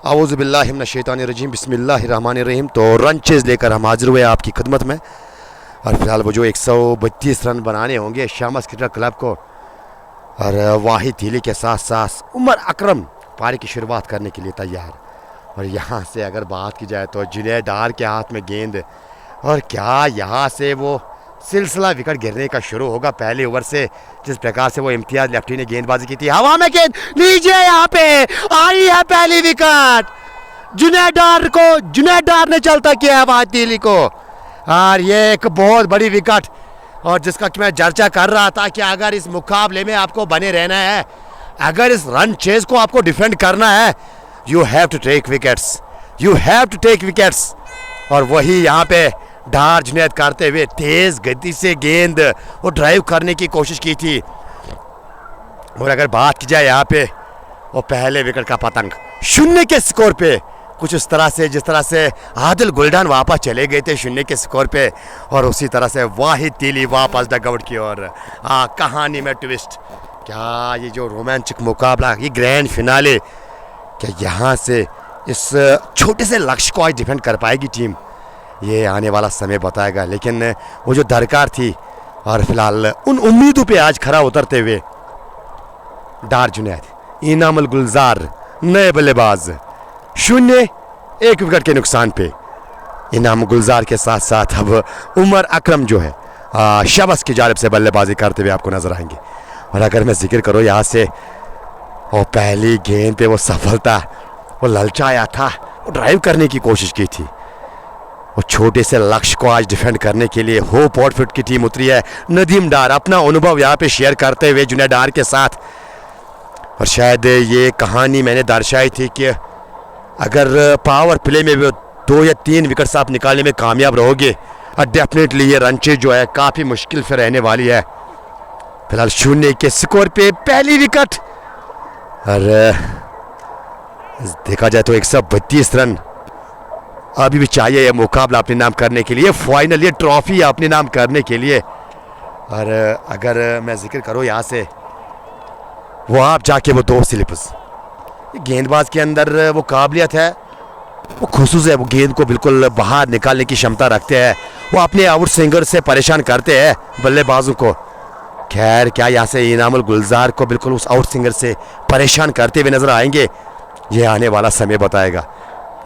आऊज़ु बिल्लाहि मिनश शैतानिर रजीम बिस्मिल्लाहिर रहमानिर रहीम। तो run Chase लेकर हम हाजिर हुए आपकी खिदमत में। और फिलहाल वो जो 132 रन बनाने होंगे शामस क्रिकेट क्लब को, और वाहिद हीली के साथ साथ उमर अकरम पारी की शुरुआत करने के लिए तैयार। और यहाँ से अगर बात की जाए तो जुनैद डार के हाथ में गेंद, और क्या यहाँ से वो सिलसिला विकेट गिरने का शुरू होगा पहले ओवर से। जिस प्रकार से वो इम्तियाज लेफ्टी ने गेंदबाजी की थी, हवा में गेंद लीजिए, यहाँ पे आई है पहली विकेट। जुनैद डार ने चलता किया है वाहिद हीली को, और ये एक बहुत बड़ी विकेट, और जिसका कि मैं चर्चा कर रहा था कि अगर इस मुकाबले में आपको बने रहना है, अगर इस रन चेज को आपको डिफेंड करना है, you have to take wickets. और वही यहाँ पे डार जुनैद करते हुए तेज गति से गेंद वो ड्राइव करने की कोशिश की थी। और अगर बात की जाए यहाँ पे वो पहले विकेट का पतंग 0 के स्कोर पे, कुछ इस तरह से जिस तरह से आदिल गुलडान वापस चले गए थे 0 के स्कोर पे, और उसी तरह से वाहिद हीली वापस डगआउट की ओर। कहानी में ट्विस्ट, क्या ये जो रोमांचक मुकाबला, ये ग्रैंड फिनाले, क्या यहाँ से इस छोटे से लक्ष्य को आज डिफेंड कर पाएगी टीम? ये आने वाला समय बताएगा। लेकिन वो जो दरकार थी, और फिलहाल उन उम्मीदों पे आज खरा उतरते हुए डार जुनैद, इनामुल गुलजार नए बल्लेबाज, 0-1 विकेट के नुकसान पे इनाम गुलजार के साथ साथ अब उमर अकरम जो है शबस की जानिब से बल्लेबाजी करते हुए आपको नजर आएंगे। और अगर मैं जिक्र करूँ यहाँ से, और पहली गेंद पे वो सफलता, वो ललचाया था, वो ड्राइव करने की कोशिश की थी। वो छोटे से लक्ष्य को आज डिफेंड करने के लिए होप आउटफिट की टीम उतरी है। नदीम डार अपना अनुभव यहाँ पे शेयर करते हुए जुनैद डार के साथ। और शायद ये कहानी मैंने दर्शाई थी कि अगर पावर प्ले में भी 2 या 3 विकेट्स आप निकालने में कामयाब रहोगे, और डेफिनेटली ये रनचेज जो है काफ़ी मुश्किल फिर रहने वाली है। फिलहाल 0 के स्कोर पे पहली विकेट, और देखा जाए तो 132 रन अभी भी चाहिए ये मुकाबला अपने नाम करने के लिए, फाइनल ये ट्रॉफी अपने नाम करने के लिए। और अगर मैं जिक्र करूँ यहाँ से, वो आप जाके वो 2 स्लिप्स, गेंदबाज के अंदर वो काबिलियत है, वो खुसूस है, वो गेंद को बिल्कुल बाहर निकालने की क्षमता रखते हैं। वो अपने आउट स्विंगर से परेशान करते हैं बल्लेबाजों को। खैर, क्या यहाँ से इनामुल गुलजार को बिल्कुल उस आउट स्विंगर से परेशान करते हुए नजर आएंगे? ये आने वाला समय बताएगा।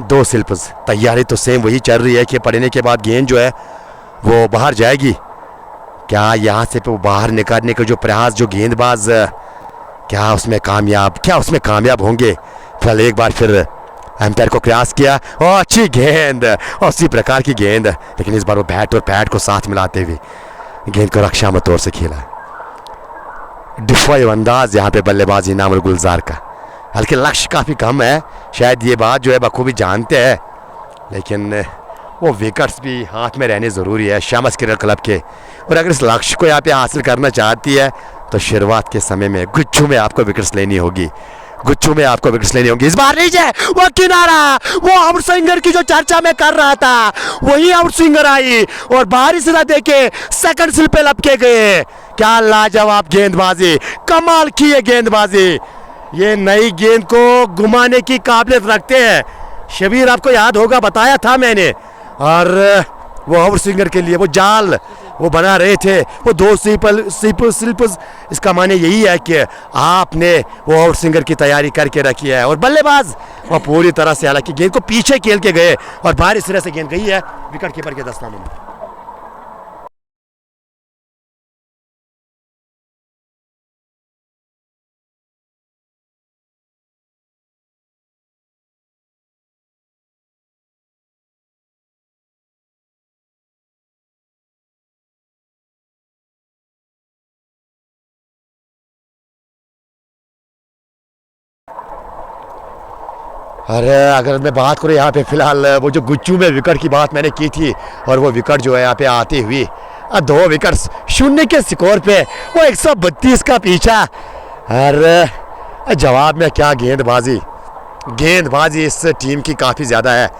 2 स्लिप्स, तैयारी तो सेम वही चल रही है कि पड़ने के बाद गेंद जो है वो बाहर जाएगी। क्या यहाँ से वो बाहर निकालने का जो प्रयास, जो गेंदबाज क्या उसमें कामयाब होंगे? फिलहाल एक बार फिर एम्पायर को प्रयास किया, और अच्छी गेंद, और उसी प्रकार की गेंद, लेकिन इस बार वो बैट और पैड को साथ मिलाते हुए गेंद को रक्षात्मक तौर से खेला। डिफाइव अंदाज यहाँ पे बल्लेबाज इनामुल गुलजार का, हल्के लक्ष्य काफ़ी कम है, शायद ये बात जो है बखूबी जानते हैं, लेकिन वो विकेट्स भी हाथ में रहने ज़रूरी है शामस क्रिकेट क्लब के। और अगर इस लक्ष्य को यहाँ पे हासिल करना चाहती है तो शुरुआत के समय में गुच्छों में आपको विकेट्स लेनी होगी, इस बार लीजिए वो किनारा, वो आउट स्विंगर की जो चर्चा में कर रहा था, वही आउट स्विंगर आई, और बाहरी सिरा देके सेकंड स्लिप पे लपके गए। क्या लाजवाब गेंदबाजी, कमाल की है गेंदबाजी। ये नई गेंद को घुमाने की काबिलियत रखते हैं। शबीर, आपको याद होगा, बताया था मैंने। और वो आउट स्विंगर के लिए वो जाल वो बना रहे थे, वो 2 स्लिप्स, इसका माने यही है कि आपने वो आउट स्विंगर की तैयारी करके रखी है। और बल्लेबाज वो पूरी तरह से, हालांकि गेंद को पीछे खेल के गए, और बाहरी सिरे से गेंद गई है विकेट कीपर के दस्ताने में। अरे अगर मैं बात करूँ यहाँ पे, फिलहाल वो जो गुच्चू में विकेट की बात मैंने की थी, और वो विकेट जो है यहाँ पे आती हुई 2 विकेट्स 0 के स्कोर पे, वो 132 का पीछा। और जवाब में क्या गेंदबाजी इस टीम की काफ़ी ज़्यादा है।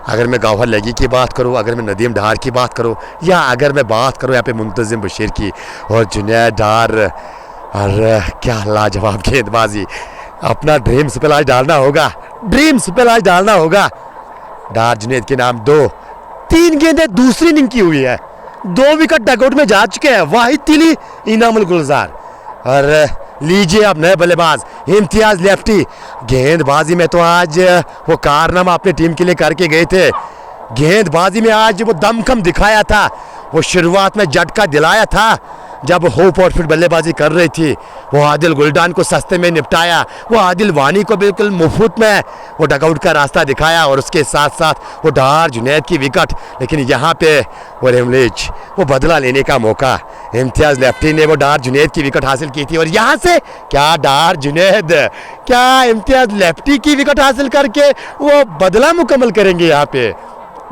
अगर मैं गौहर लगी की बात करूँ, अगर मैं नदीम डार की बात करूँ, या अगर मैं बात करूँ यहाँ पे मुंतजिम बशीर की और जुनैद डार, और क्या लाजवाब गेंदबाजी। अपना ड्रीम स्पेल आज डालना होगा ड्रीम्स पे आज डालना होगा। डार जुनैद के नाम 2, 3 गेंदें दूसरी इनिंग की हुई है, 2 विकेट डगआउट में जा चुके हैं वाहिद तिली, इनामुल गुलजार। और लीजिए आप नए बल्लेबाज इम्तियाज लेफ्टी। गेंदबाजी में तो आज वो कारनामा अपनी टीम के लिए करके गए थे। गेंदबाजी में आज वो दमखम दिखाया था, वो शुरुआत में झटका दिलाया था जब होप और फिर बल्लेबाजी कर रही थी। वो आदिल गुलडान को सस्ते में निपटाया, वो आदिल वानी को बिल्कुल मुफ्त में वो डगआउट का रास्ता दिखाया और उसके साथ साथ वो डार जुनैद की विकेट। लेकिन यहाँ पे वो रेमलेज वो बदला लेने का मौका, इम्तियाज लेफ्टी ने वो डार जुनैद की विकेट हासिल की थी और यहाँ से क्या डार जुनैद, क्या इम्तियाज लेफ्टी की विकेट हासिल करके वो बदला मुकम्मल करेंगे। यहाँ पे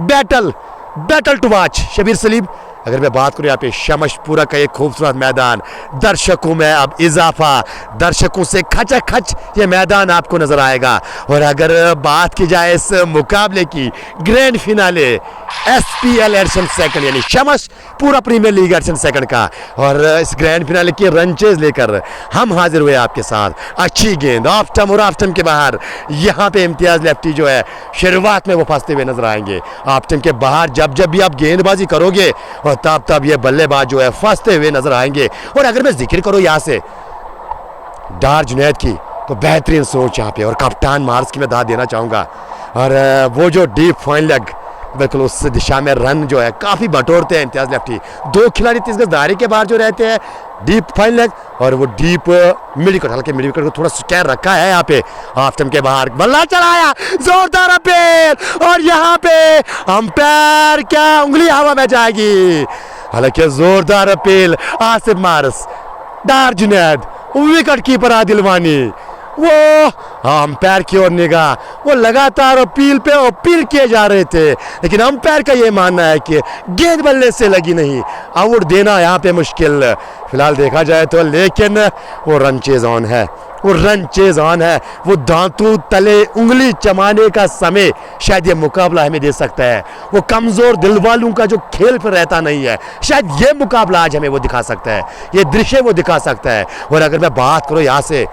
battle to watch. Shabir Salim, अगर मैं बात करूं यहाँ पे शमशपुरा का एक खूबसूरत मैदान, दर्शकों में अब इजाफा, दर्शकों से खच ये मैदान आपको नजर आएगा। और अगर बात की जाए इस मुकाबले की grand finale SPL edition second यानी Shamshpura premier league edition second का, और इस ग्रैंड फिनाले की रंचेज लेकर हम हाजिर हुए आपके साथ। अच्छी गेंद ऑफ स्टंप और ऑफ स्टंप के बाहर, यहाँ पे इम्तियाज लेफ्टी जो है शुरुआत में वो फंसते हुए नजर आएंगे। ऑफ स्टंप के बाहर जब भी आप गेंदबाजी करोगे और तब ये बल्लेबाज जो है फंसते हुए नजर आएंगे। और अगर मैं जिक्र करूं यहाँ से डार जुनैद की, तो बेहतरीन सोच यहाँ पे, और कप्तान मार्स की मैं दाद देना चाहूँगा। और वो जो डीप फाइन लेग, बिल्कुल उस दिशा में रन जो है काफ़ी बटोरते हैं इम्तियाज लेफ्टी। 2 खिलाड़ी 30 गज दायरे के बाहर जो रहते हैं, डीप फाइन लेग और वो डीप मिड विकेट, हल्के मिड विकेट को थोड़ा स्कैर रखा है यहाँ पे। ऑफ स्टंप के बाहर बल्ला चलाया, जोरदार अपील, और यहाँ पे अंपायर क्या उंगली हवा में जाएगी। हालांकि जोरदार अपील, आसिफ मार्स, डार जुनैद, विकेट कीपर आदिल वानी, वो अंपायर की ओर निगाह, वो लगातार अपील पे अपील किए जा रहे थे, लेकिन अंपायर का ये मानना है कि गेंद बल्ले से लगी नहीं, आउट देना यहाँ पे मुश्किल फिलहाल देखा जाए तो। लेकिन वो रन चेज ऑन है, वो रन चेज ऑन है, वो दांतों तले उंगली चमाने का समय शायद ये मुकाबला हमें दे सकता है। वो कमज़ोर दिल वालों का जो खेल पर रहता नहीं है, शायद ये मुकाबला आज हमें वो दिखा सकता है, ये दृश्य वो दिखा सकता है। और अगर मैं बात करूँ यहाँ से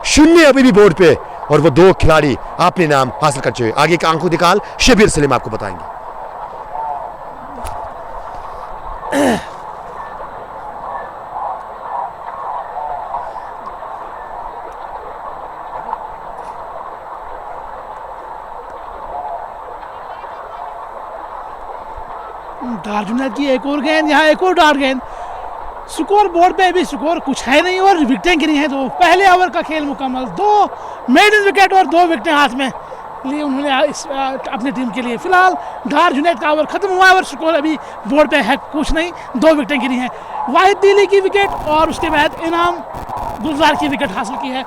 0 अभी भी बोर्ड पे, और वो 2 खिलाड़ी अपने नाम हासिल कर चुके। आगे का आंखों दिखाल शबीर सलीम आपको बताएंगे। डार जुनैद की एक और गेंद, यहाँ एक और डार गेंद। स्कोर बोर्ड पे अभी स्कोर कुछ है नहीं और विकेटें गिरी हैं। तो पहले ओवर का खेल मुकम्मल, 2 मेडन विकेट और 2 विकेटें हाथ में लिए उन्होंने अपनी टीम के लिए। फिलहाल डार जुनैद का ओवर खत्म हुआ है और स्कोर अभी बोर्ड पे है कुछ नहीं, 2 विकेटें गिरी हैं। वाहिद तिली की विकेट और उसके बाद इनाम गुलजार की विकेट हासिल की है।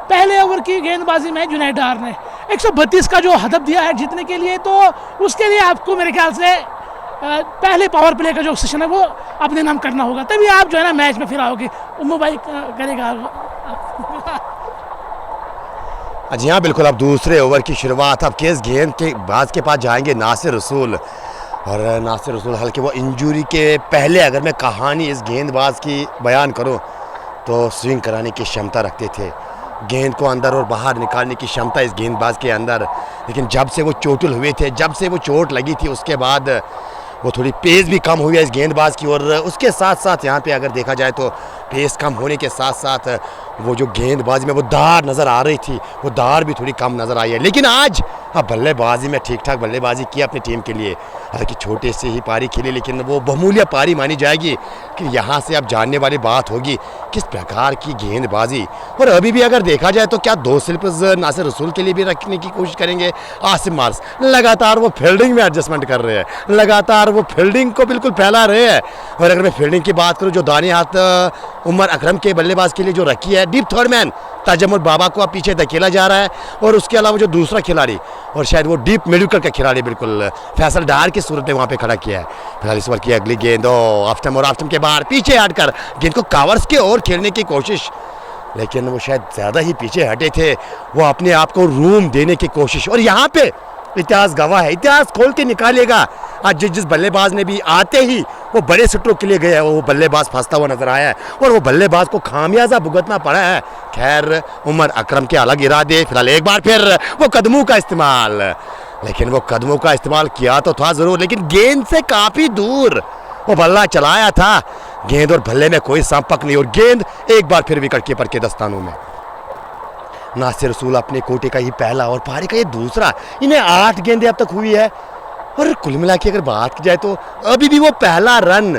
पहले ओवर की गेंदबाजी में जुनैद डार ने 132 का जो हदफ दिया है जीतने के लिए, तो उसके लिए आपको मेरे ख्याल से पहले पावर प्ले का जो सेशन है वो अपने नाम करना होगा, तभी आप जो है ना मैच में फिर आओगे। मोबाइल करेगा। जी हाँ, बिल्कुल। अब दूसरे ओवर की शुरुआत अब केस गेंद के बाज के पास जाएंगे नासिर रसूल। और नासिर रसूल हल्के वो इंजरी के पहले अगर मैं कहानी इस गेंदबाज की बयान करूँ तो स्विंग कराने की क्षमता रखते थे, गेंद को अंदर और बाहर निकालने की क्षमता इस गेंदबाज के अंदर। लेकिन जब से वो चोटिल हुए थे, जब से वो चोट लगी थी, उसके बाद वो थोड़ी पेस भी कम हुई है इस गेंदबाज की। और उसके साथ साथ यहाँ पे अगर देखा जाए तो पेस कम होने के साथ साथ वो जो गेंदबाजी में वो धार नज़र आ रही थी, वो धार भी थोड़ी कम नज़र आई है। लेकिन आज बल्लेबाजी में ठीक ठाक बल्लेबाजी की अपनी टीम के लिए। हालांकि छोटे से ही पारी खेली, लेकिन वो बहुमूल्य पारी मानी जाएगी कि यहाँ से अब जानने वाली बात होगी किस प्रकार की गेंदबाजी। और अभी भी अगर देखा जाए तो क्या 2 स्लिप्स नासिर रसूल के लिए भी रखने की कोशिश करेंगे। आसिफ मार्स लगातार वो फील्डिंग में एडजस्टमेंट कर रहे हैं, लगातार वो फील्डिंग को बिल्कुल फैला रहे हैं। और अगर मैं फील्डिंग की बात करूँ, जो दानी हाथ उमर अकरम के बल्लेबाज के लिए जो रखी है, डीप थर्ड मैन ताजमुल बाबा को अब पीछे धकेला जा रहा है। और उसके अलावा जो दूसरा खिलाड़ी और शायद वो डीप मिडविकेट का खिलाड़ी बिल्कुल फैसल डार की सूरत में वहाँ पे खड़ा किया है। फिलहाल इस ओवर की अगली गेंद ऑफ स्टंप और ऑफ स्टंप के बाहर पीछे हटकर गेंद को कवर्स के ओर खेलने की कोशिश, लेकिन वो शायद ज़्यादा ही पीछे हटे थे, वो अपने आप को रूम देने की कोशिश। और यहाँ पे इतिहास गवाह है, इतिहास खोल के निकालेगा। आज जिस बल्लेबाज ने भी आते ही वो बड़े स्ट्रोक के लिए गए हैं, वो बल्लेबाज फंसता हुआ नजर आया है और वो बल्लेबाज को खामियाजा भुगतना पड़ा है। खैर उमर अकरम के अलग इरादे, फिलहाल एक बार फिर वो कदमों का इस्तेमाल, लेकिन वो कदमों का इस्तेमाल किया तो था जरूर, लेकिन गेंद से काफी दूर वो बल्ला चलाया था। गेंद और बल्ले में कोई संपर्क नहीं और गेंद एक बार फिर विकेट कीपर के दस्तानों में। नासिर रसूल अपने कोटे का ये पहला और पारी का ये दूसरा, इन्हें 8 गेंदें अब तक हुई है और कुल मिला के अगर बात की जाए तो अभी भी वो पहला रन,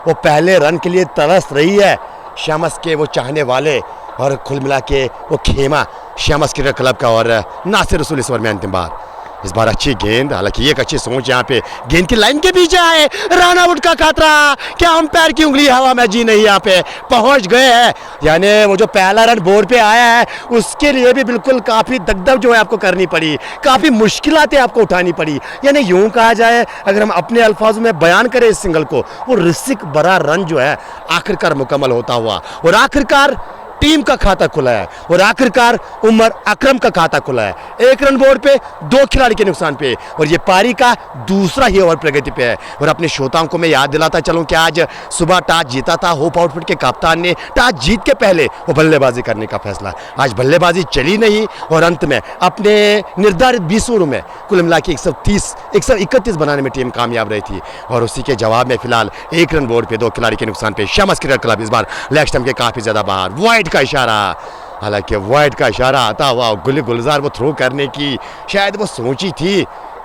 वो पहले रन के लिए तरस रही है शमस के वो चाहने वाले और कुल मिला के वो खेमा शमस क्रिकेट क्लब का। और नासिर रसूल इस ओवर में अंतिम बार, इस बार अच्छी गेंद, हालांकि एक अच्छी सोच यहाँ पे, गेंद की लाइन के पीछे आए, रन आउट का खतरा, क्या अंपायर की उंगली हवा में जी नहीं यहाँ पे पहुंच गए हैं। यानी वो जो पहला रन बोर्ड पे आया है उसके लिए भी बिल्कुल काफ़ी दगदग जो है आपको करनी पड़ी, काफ़ी मुश्किलातें आपको उठानी पड़ी। यानी यूं कहा जाए, अगर हम अपने अल्फाजों में बयान करें इस सिंगल को, वो रिस्क भरा रन जो है आखिरकार मुकम्मल होता हुआ और आखिरकार टीम का खाता खुला है और आखिरकार उमर अकरम का खाता खुला है। 1 रन बोर्ड पे, 2 खिलाड़ी के नुकसान पे और ये पारी का दूसरा ही ओवर प्रगति पे है। और अपने श्रोताओं को मैं याद दिलाता चलूं कि आज सुबह टॉस जीता था होप आउटफिट के कप्तान ने, टॉस जीत के पहले वो बल्लेबाजी करने का फैसला, आज बल्लेबाजी चली नहीं और अंत में अपने निर्धारित 20 ओवरों में कुल मिला के 131 बनाने में टीम कामयाब रही थी। और उसी के जवाब में फिलहाल 1 रन बोर्ड पे, 2 खिलाड़ी के नुकसान पे शमस क्रिकेट क्लब इस बार लेग स्टंप के काफी ज्यादा बाहर। वाइड का इशारा, हालांकि वाइड का इशारा आता हुआ गुली गुलजार वो थ्रो करने की शायद वो सोची थी,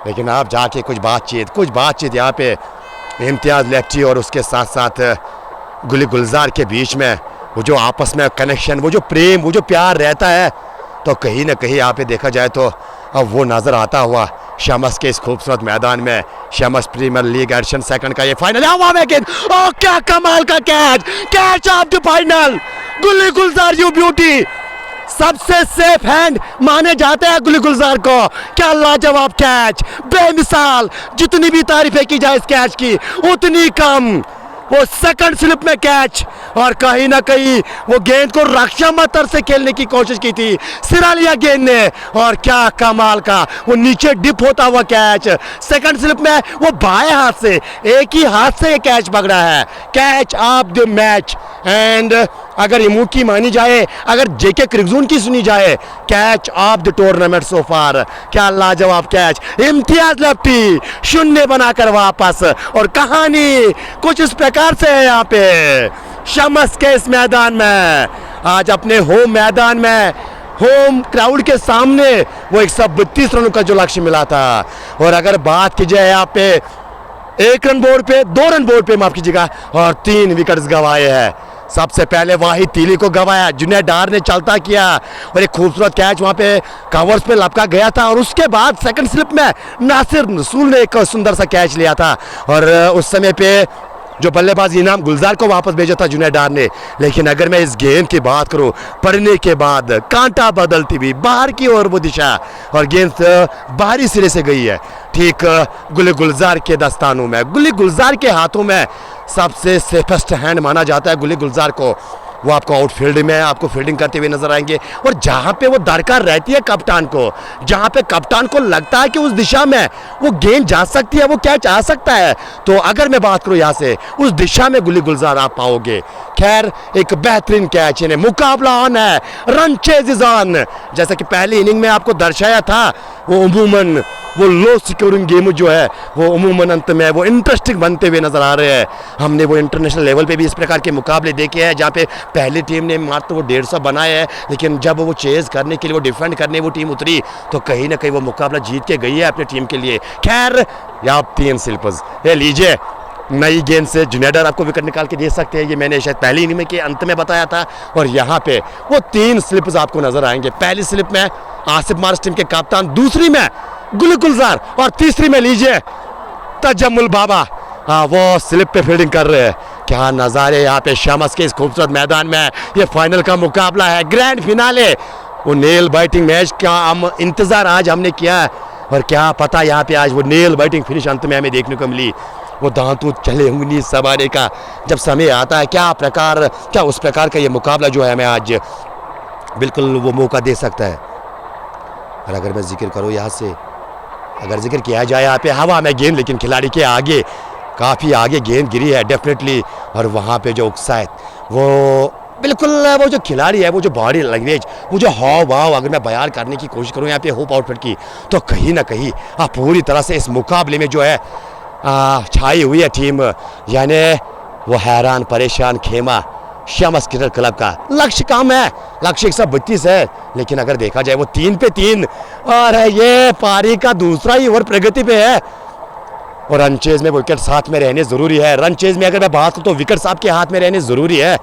लेकिन आप जाके कुछ बातचीत यहाँ पे इम्तियाज लेफ्टी और उसके साथ साथ गुली गुलजार के बीच में वो जो आपस में कनेक्शन, वो जो प्रेम, वो जो प्यार रहता है, तो कहीं ना कहीं यहाँ पे देखा जाए तो अब वो नजर आता हुआ शमस के इस खूबसूरत मैदान में। Shams premier league edition second का ये फाइनल, ओ क्या कमाल का कैच ऑफ द फाइनल, गुली गुलजार यू ब्यूटी, सबसे सेफ हैंड माने जाते हैं गुली गुलजार को। क्या लाजवाब कैच, बेमिसाल, जितनी भी तारीफें की जाए इस कैच की उतनी कम। वो सेकंड स्लिप में कैच और कहीं ना कहीं वो गेंद को रक्षा मतर से खेलने की कोशिश की थी, सिरा लिया गेंद ने और क्या कमाल का वो नीचे डिप होता हुआ कैच। सेकंड स्लिप में वो बाएं हाथ से, एक ही हाथ से ये कैच पकड़ा है, catch of the match. And अगर इमू की मानी जाए, अगर जेके क्रिग्जून की सुनी जाए, catch of the tournament so far. क्या लाजवाब कैच, इम्तियाज लेफ्टी शून्य बनाकर वापस और कहानी कुछ इस प्रकार से है यहाँ पे शमस के इस मैदान में, आज अपने होम मैदान में, होम क्राउड के सामने वो 132 रनों का जो लक्ष्य मिला था। और अगर बात की जाए यहाँ पे 1 रन बोर्ड पे, 2 रन बोर्ड पे माफ कीजिएगा और 3 विकेट्स गंवाए हैं। सबसे पहले वाहिद तीली को गंवाया, जुनैद डार ने चलता किया और एक खूबसूरत कैच वहां पे कवर्स पे लपका गया था और उसके बाद सेकंड स्लिप में नासिर रसूल ने एक सुंदर सा कैच लिया था और उस समय पे जो बल्लेबाज इनाम गुलजार को वापस भेजा था जुनैद डार ने। लेकिन अगर मैं इस गेंद की बात करूं, पड़ने के बाद कांटा बदलती हुई बाहर की ओर वो दिशा और गेंद बाहरी सिरे से गई है ठीक गुली गुलजार के दस्तानों में, गुली गुलजार के हाथों में। सबसे सेफेस्ट हैंड माना जाता है गुली गुलजार को। वो आपको आउटफील्ड में आपको फील्डिंग करते हुए नजर आएंगे और जहां पे वो दरकार रहती है कप्तान को, जहां पे कप्तान को लगता है कि उस दिशा में वो गेंद जा सकती है, वो कैच आ सकता है, तो अगर मैं बात करूं यहां से उस दिशा में गुली गुलजार आप पाओगे। खैर एक बेहतरीन कैच है, मुकाबला ऑन है, रन चेज इज ऑन। जैसा कि पहली इनिंग में आपको दर्शाया था, वो उमूमन वो लो स्कोरिंग गेम जो है वो उमूमन अंत में वो इंटरेस्टिंग बनते हुए नजर आ रहे हैं। हमने वो इंटरनेशनल लेवल पे भी इस प्रकार के मुकाबले देखे हैं जहाँ पे पहली टीम ने मात्र वो 150 बनाए हैं, लेकिन जब वो चेज करने के लिए, वो डिफेंड करने वो टीम उतरी तो कहीं ना कहीं वो मुकाबला जीत के गई है अपनी टीम के लिए। खैर आप 3 स्लिपर्स ये लीजिए, नई गेंद से जुनैद डार आपको विकेट निकाल के दे सकते हैं, ये मैंने शायद पहली इनिंग के अंत में बताया था। और यहाँ पे वो 3 स्लिप्स आपको नजर आएंगे। पहली स्लिप में आसिफ मार्स टीम के कप्तान, दूसरी में गुली गुलजार और तीसरी में लीजिए तजम्मुल बाबा, हाँ वो स्लिप पे फील्डिंग कर रहे हैं। क्या नज़ारे यहाँ पे शमस के इस खूबसूरत मैदान में। ये फाइनल का मुकाबला है, ग्रैंड फिनाले, वो नेल बाइटिंग मैच का हम इंतज़ार आज हमने किया है और क्या पता यहाँ पे आज वो नेल बाइटिंग फिनिश अंत में हमें देखने को मिली। वो दांतों चले उंगली सवारे का जब समय आता है, क्या उस प्रकार का ये मुकाबला जो है हमें आज बिल्कुल वो मौका दे सकता है। और अगर मैं जिक्र करूँ यहाँ से, अगर जिक्र किया जाए यहाँ पे हवा में गेंद, लेकिन खिलाड़ी के आगे काफ़ी आगे गेंद गिरी है डेफिनेटली। और वहाँ पे जो उत्साह वो बिल्कुल वो जो खिलाड़ी है, वो जो बॉडी लैंग्वेज, वो जो हाव भाव अगर मैं बयान करने की कोशिश करूँ यहाँ पे होप आउटफिट की, तो कहीं ना कहीं पूरी तरह से इस मुकाबले में जो है छाई हुई है टीम। यानी वो हैरान परेशान खेमा शम्स क्रिकेट क्लब का। लक्ष्य कम है, लक्ष्य 132 है, लेकिन अगर देखा जाए वो 3 पे 3 और ये पारी का दूसरा ही ओवर प्रगति पे है। और रन चेज में विकेट साथ में रहने ज़रूरी है। रन चेज में अगर मैं बात करूँ तो विकेट आपके हाथ में रहने ज़रूरी है,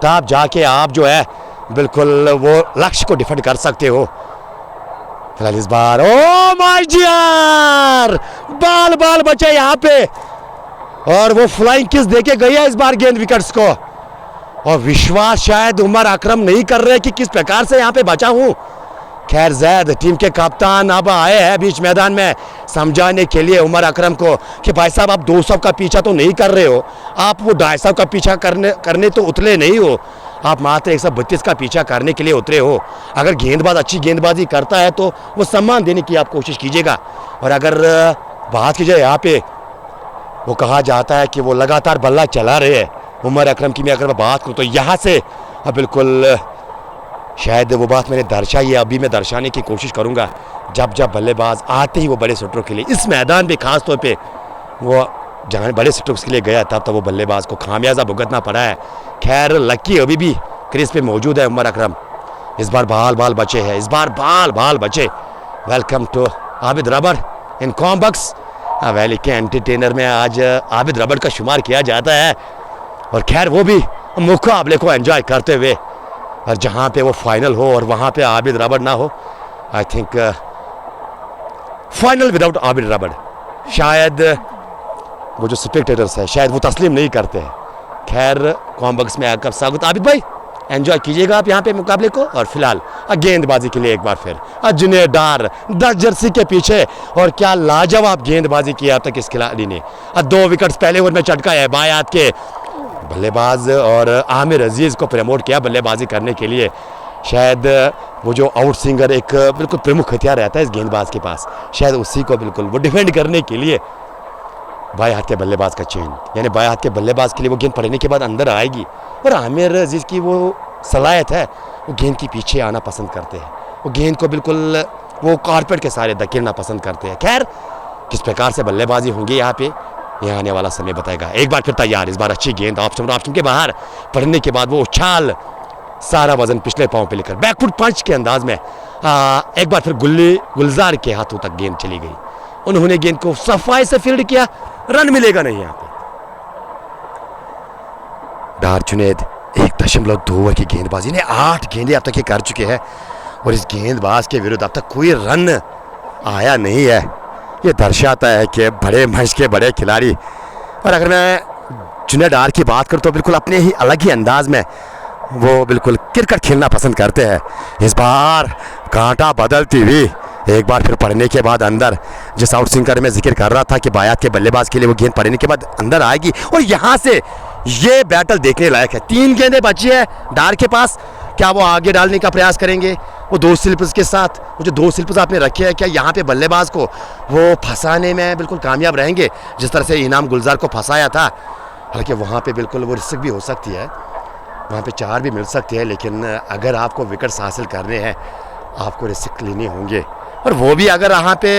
तब जाके आप जो है बिल्कुल वो लक्ष्य को डिफेंड कर सकते हो। फिलहाल इस बार ओ माय डियर बाल बाल बचे यहाँ पे, और वो फ्लाइंग किस देके गई है इस बार गेंद विकेट्स को। और विश्वास शायद उमर अकरम नहीं कर रहे कि किस प्रकार से यहाँ पे बचा हूँ। खैर जैद टीम के कप्तान अब आए हैं बीच मैदान में समझाने के लिए उमर अकरम को कि भाई साहब आप 200 का पीछा तो नहीं कर रहे हो, आप वो 250 का पीछा करने तो उतरे नहीं हो, आप मात्र 132 का पीछा करने के लिए उतरे हो। अगर गेंदबाज अच्छी गेंदबाजी करता है तो वो सम्मान देने की आप कोशिश कीजिएगा। और अगर बात की जाए यहाँ पे, वो कहा जाता है कि वो लगातार बल्ला चला रहे हैं उमर अकरम की। मैं अगर मैं बात करूँ तो यहाँ से बिल्कुल शायद वो बात मैंने दर्शाई है, अभी मैं दर्शाने की कोशिश करूँगा। जब जब बल्लेबाज आते ही वो बड़े स्ट्रोक के लिए इस मैदान पे खास तौर पे वो जहाँ बड़े स्ट्रोक्स के लिए गया तब तो वो बल्लेबाज को खामियाजा भुगतना पड़ा है। खैर लकी अभी भी क्रीज पे मौजूद है उमर अकरम। इस बार बाल बाल बचे हैं, इस बार बाल बाल बचे। वेलकम टू आबिद रबड़ इन कॉम्बक्स वैली के एंटरटेनर में आज आबिद रबड़ का शुमार किया जाता है। और खैर वो भी मुकाबले को एंजॉय करते हुए, और जहाँ पे वो फाइनल हो और वहाँ पे आबिद रबड़ ना हो, I think final without Abid रबड़ शायद वो जो स्पेक्टेटर्स है शायद वो तस्लीम नहीं करते हैं। खैर कॉम्बक्स में आकर स्वागत आबिद भाई, एंजॉय कीजिएगा आप यहाँ पे मुकाबले को। और फिलहाल गेंदबाजी के लिए एक बार फिर जुनेद डार 10 जर्सी के पीछे, और क्या लाजवाब गेंदबाजी की अब तक इस खिलाड़ी ने। 2 विकेट्स पहले ओवर में चटका है बाएं हाथ के बल्लेबाज और आमिर अजीज़ को प्रमोट किया बल्लेबाजी करने के लिए। शायद वो जो आउट स्विंगर एक बिल्कुल प्रमुख हथियार रहता है इस गेंदबाज के पास, शायद उसी को बिल्कुल वो डिफेंड करने के लिए बाएं हाथ के बल्लेबाज का चेंज, यानी बाएं हाथ के बल्लेबाज के लिए वो गेंद पड़ने के बाद अंदर आएगी। और आमिर अजीज़ की वो सलाहियत है, वो गेंद के पीछे आना पसंद करते हैं, वो गेंद को बिल्कुल वो कारपेट के सारे धकेलना पसंद करते हैं। खैर किस प्रकार से बल्लेबाजी होंगी यहाँ पे, यहाँ आने वाला समय बताएगा। एक बार फिर तैयार, इस बार अच्छी गेंद ऑप्शन के बाहर पड़ने के बाद वो उछाल सारा वजन पिछले पाँव पे लेकर बैकफुट पंच के अंदाज में एक बार फिर गुलजार के हाथों तक गेंद चली गई। उन्होंने गेंद को सफाई से फील्ड किया, रन मिलेगा नहीं यहाँ पे। डार जुनेद 1.2 ओवर की गेंदबाजी ने 8 गेंदें अब तक ये कर चुके हैं, और इस गेंदबाज के विरुद्ध अब तक कोई रन आया नहीं है। ये दर्शाता है कि बड़े मंच के बड़े खिलाड़ी। और अगर मैं जुनेद डार की बात करूँ तो बिल्कुल अपने ही अलग ही अंदाज में वो बिल्कुल क्रिकेट खेलना पसंद करते हैं। इस बार कांटा बदलती हुई एक बार फिर पड़ने के बाद अंदर, जिस आउट स्विंगर में जिक्र कर रहा था कि बायात के बल्लेबाज के लिए वो गेंद पड़ने के बाद अंदर आएगी। और यहाँ से ये बैटल देखने लायक है। 3 गेंदें बची है डार के पास, क्या वो आगे डालने का प्रयास करेंगे वो 2 स्लिप्स के साथ? वो जो 2 स्लिप्स आपने रखे हैं, क्या यहाँ पे बल्लेबाज को वो फंसाने में बिल्कुल कामयाब रहेंगे जिस तरह से इनाम गुलजार को फंसाया था? हालांकि वहाँ पे बिल्कुल वो रिस्क भी हो सकती है, वहाँ पे 4 भी मिल सकती है, लेकिन अगर आपको विकेट्स हासिल करने हैं आपको रिस्क लेने होंगे। और वो भी अगर यहाँ पे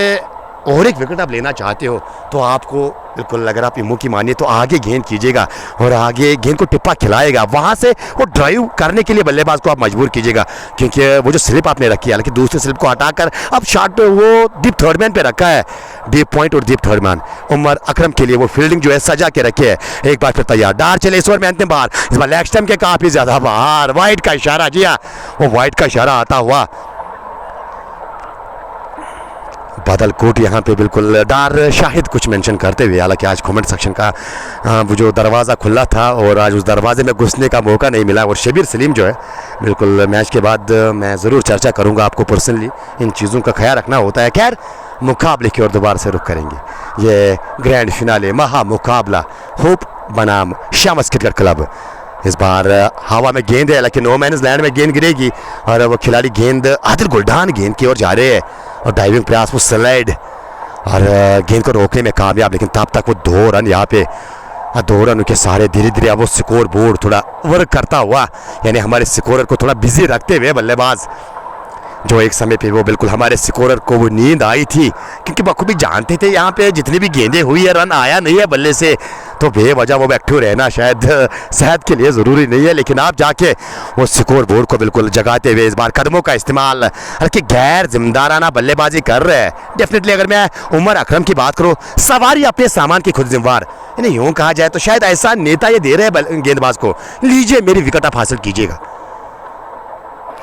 और एक विकेट आप लेना चाहते हो तो आपको बिल्कुल, अगर आप मुँह की मानिए तो आगे गेंद कीजिएगा और आगे गेंद को टिप्पा खिलाएगा, वहाँ से वो ड्राइव करने के लिए बल्लेबाज को आप मजबूर कीजिएगा। क्योंकि वो जो स्लिप आपने रखी है, हालांकि दूसरे स्लिप को हटाकर अब शॉट वो डीप थर्ड मैन पे रखा है, डीप पॉइंट और डीप थर्ड मैन उमर अकरम के लिए वो फील्डिंग जो है सजा के रखे है। एक बार फिर तैयार, डार चले इस ओवर में अंतिम बार, इस बार लेग स्टंप के काफ़ी ज़्यादा बाहर, वाइड का इशारा, जी हाँ वो वाइड का इशारा आता हुआ बादलकोट यहाँ पे बिल्कुल। डार शाहिद कुछ मेंशन करते हुए, हालांकि आज कमेंट सेक्शन का वो जो दरवाज़ा खुला था और आज उस दरवाजे में घुसने का मौका नहीं मिला। और शबीर सलीम जो है बिल्कुल मैच के बाद मैं ज़रूर चर्चा करूँगा, आपको पर्सनली इन चीज़ों का ख्याल रखना होता है। खैर मुकाबले की ओर दोबारा से रुख करेंगे। ये ग्रैंड फिनाले महा मुकाबला होप बनाम शम्स क्रिकेट क्लब। इस बार हवा में गेंद है, लेकिन नो मैनस लैंड में गेंद गिरेगी और वो खिलाड़ी गेंद आदिल गुलडान गेंद की ओर जा रहे हैं और डाइविंग प्रयास वो स्लाइड और गेंद को रोकने में कामयाब, लेकिन तब तक वो 2 रन यहाँ पे 2 रन के सारे धीरे धीरे अब वो स्कोर बोर्ड थोड़ा वर्क करता हुआ, यानी हमारे स्कोरर को थोड़ा बिजी रखते हुए बल्लेबाज, जो एक समय पे वो बिल्कुल हमारे स्कोरर को वो नींद आई थी, क्योंकि बखूबी जानते थे यहाँ पे जितनी भी गेंदें हुई है रन आया नहीं है बल्ले से, तो बेवजह वो एक्टिव रहना शायद सेहत के लिए ज़रूरी नहीं है। लेकिन आप जाके वो स्कोर बोर्ड को बिल्कुल जगाते हुए इस बार कदमों का इस्तेमाल, हल्की गैर जिम्मेदाराना बल्लेबाजी कर रहे हैं। डेफिनेटली अगर मैं उमर अकरम की बात करूँ, सवारी अपने सामान की खुद जिम्मेवार, यानी यूँ कहा जाए तो शायद ऐसा नेता ये दे रहे हैं गेंदबाज को, लीजिए मेरी विकेट आप हासिल कीजिएगा।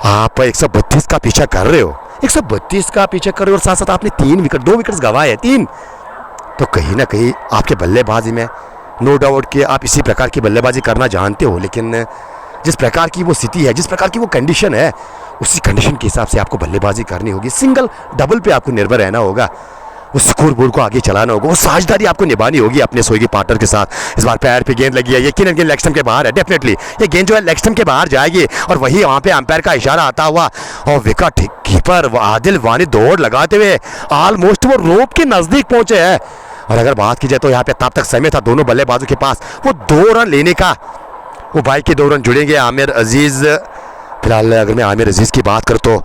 आप 132 का पीछा कर रहे हो, 132 का पीछा कर रहे हो और साथ साथ आपने 2 विकेट्स गंवाए हैं, 3, तो कहीं ना कहीं आपके बल्लेबाजी में नो डाउट कि आप इसी प्रकार की बल्लेबाजी करना जानते हो, लेकिन जिस प्रकार की वो स्थिति है, जिस प्रकार की वो कंडीशन है, उसी कंडीशन के हिसाब से आपको बल्लेबाजी करनी होगी। सिंगल डबल पे आपको निर्भर रहना होगा, उस स्कोर बोर्ड को आगे चलाना होगा, वो साझेदारी आपको निभानी होगी अपने सोएगी पार्टनर के साथ। इस बार पैर पे गेंद लगी है, यकीनन गेंद लेग स्टंप के बाहर है, डेफिनेटली ये गेंद जो है लेग स्टंप के बाहर जाएगी और वही वहाँ पे अंपायर का इशारा आता हुआ और विकेट कीपर आदिल वानी दौड़ लगाते हुए ऑलमोस्ट वो रोप के नज़दीक पहुंचे हैं। और अगर बात की जाए तो यहाँ पे तब तक समय था दोनों बल्लेबाजों के पास वो 2 रन लेने का, वो भाई के 2 रन जुड़ेंगे। आमिर अजीज़, फिलहाल अगर मैं आमिर अजीज़ की बात करूँ तो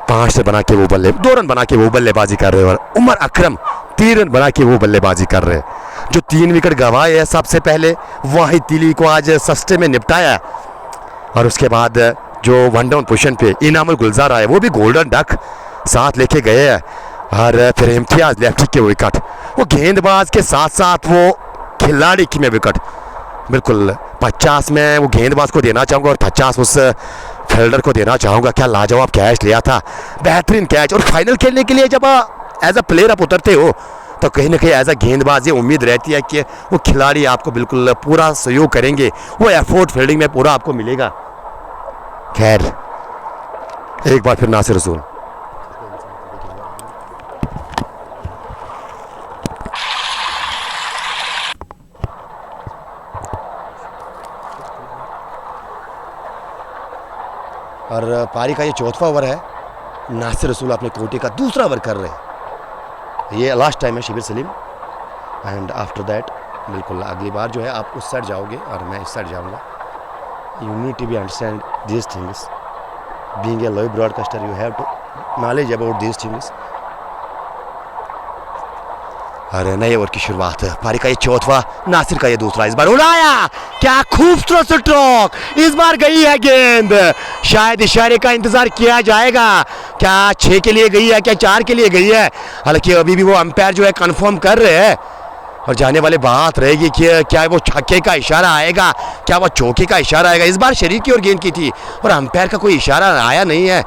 5 रन बना के वो 2 रन बना के वो बल्लेबाजी कर रहे हैं, और उमर अकरम 3 रन बना के वो बल्लेबाजी कर रहे हैं। जो 3 विकेट गंवाए हैं सबसे पहले वाहिद तिली को आज सस्ते में निपटाया, और उसके बाद जो 1 डाउन पोजीशन पे इनामुल गुलजार आए वो भी गोल्डन डक साथ लेके गए हैं, और फिर इम्तियाज लेफ्टी के विकेट, वो गेंदबाज के साथ साथ वो खिलाड़ी की में विकेट, बिल्कुल 50 में वो गेंदबाज को देना चाहूँगा और 50 उस फील्डर को देना चाहूँगा। क्या लाजवाब कैच लिया था, बेहतरीन कैच। और फाइनल खेलने के लिए जब एज अ प्लेयर आप उतरते हो तो कहीं ना कहीं एज अ गेंदबाज ये उम्मीद रहती है कि वो खिलाड़ी आपको बिल्कुल पूरा सहयोग करेंगे, वो एफर्ट फील्डिंग में पूरा आपको मिलेगा। खैर एक बार फिर नासिर रसूल, और पारी का ये 4वां ओवर है। नासिर रसूल अपने कोटे का 2रा ओवर कर रहे हैं, ये लास्ट टाइम है शिबिर सलीम, एंड आफ्टर दैट बिल्कुल अगली बार जो है आप उस साइड जाओगे और मैं इस साइड जाऊंगा। You need to be understand this things, being a live broadcaster you have to knowledge about this things. अरे नए ओवर की शुरुआत है, पारी का ये 4वां, नासिर का ये 2रा, इस बार उड़ाया, क्या खूबसूरत स्ट्रोक, इस बार गई है गेंद, शायद इशारे का इंतजार किया जाएगा, क्या 6 के लिए गई है, क्या 4 के लिए गई है, हालांकि अभी भी वो अंपायर जो है कंफर्म कर रहे हैं, और जाने वाले बात रहेगी कि क्या वो छक्के का इशारा आएगा, क्या वो चौके का इशारा आएगा। इस बार शरीर की ओर गेंद की थी और अंपायर का कोई इशारा आया नहीं है,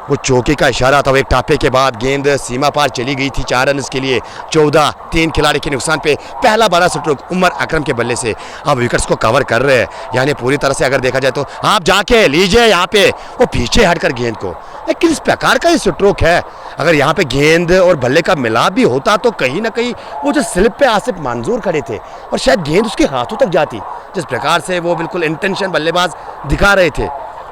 वो चौके का इशारा था। वो एक टापे के बाद गेंद सीमा पार चली गई थी 4 रन के लिए, 14, 3 खिलाड़ी के नुकसान पे पहला बड़ा स्ट्रोक उमर अकरम के बल्ले से अब विकेट्स को कवर कर रहे हैं, यानी पूरी तरह से अगर देखा जाए तो आप जाके लीजिए यहाँ पे वो पीछे हटकर गेंद को, लेकिन इस प्रकार का ये स्ट्रोक है, अगर यहाँ पे गेंद और बल्ले का मिलाप भी होता तो कहीं ना कहीं वो जो स्लिप पे आसिफ मंजूर खड़े थे और शायद गेंद उसके हाथों तक जाती, जिस प्रकार से वो बिल्कुल इंटेंशन बल्लेबाज दिखा रहे थे,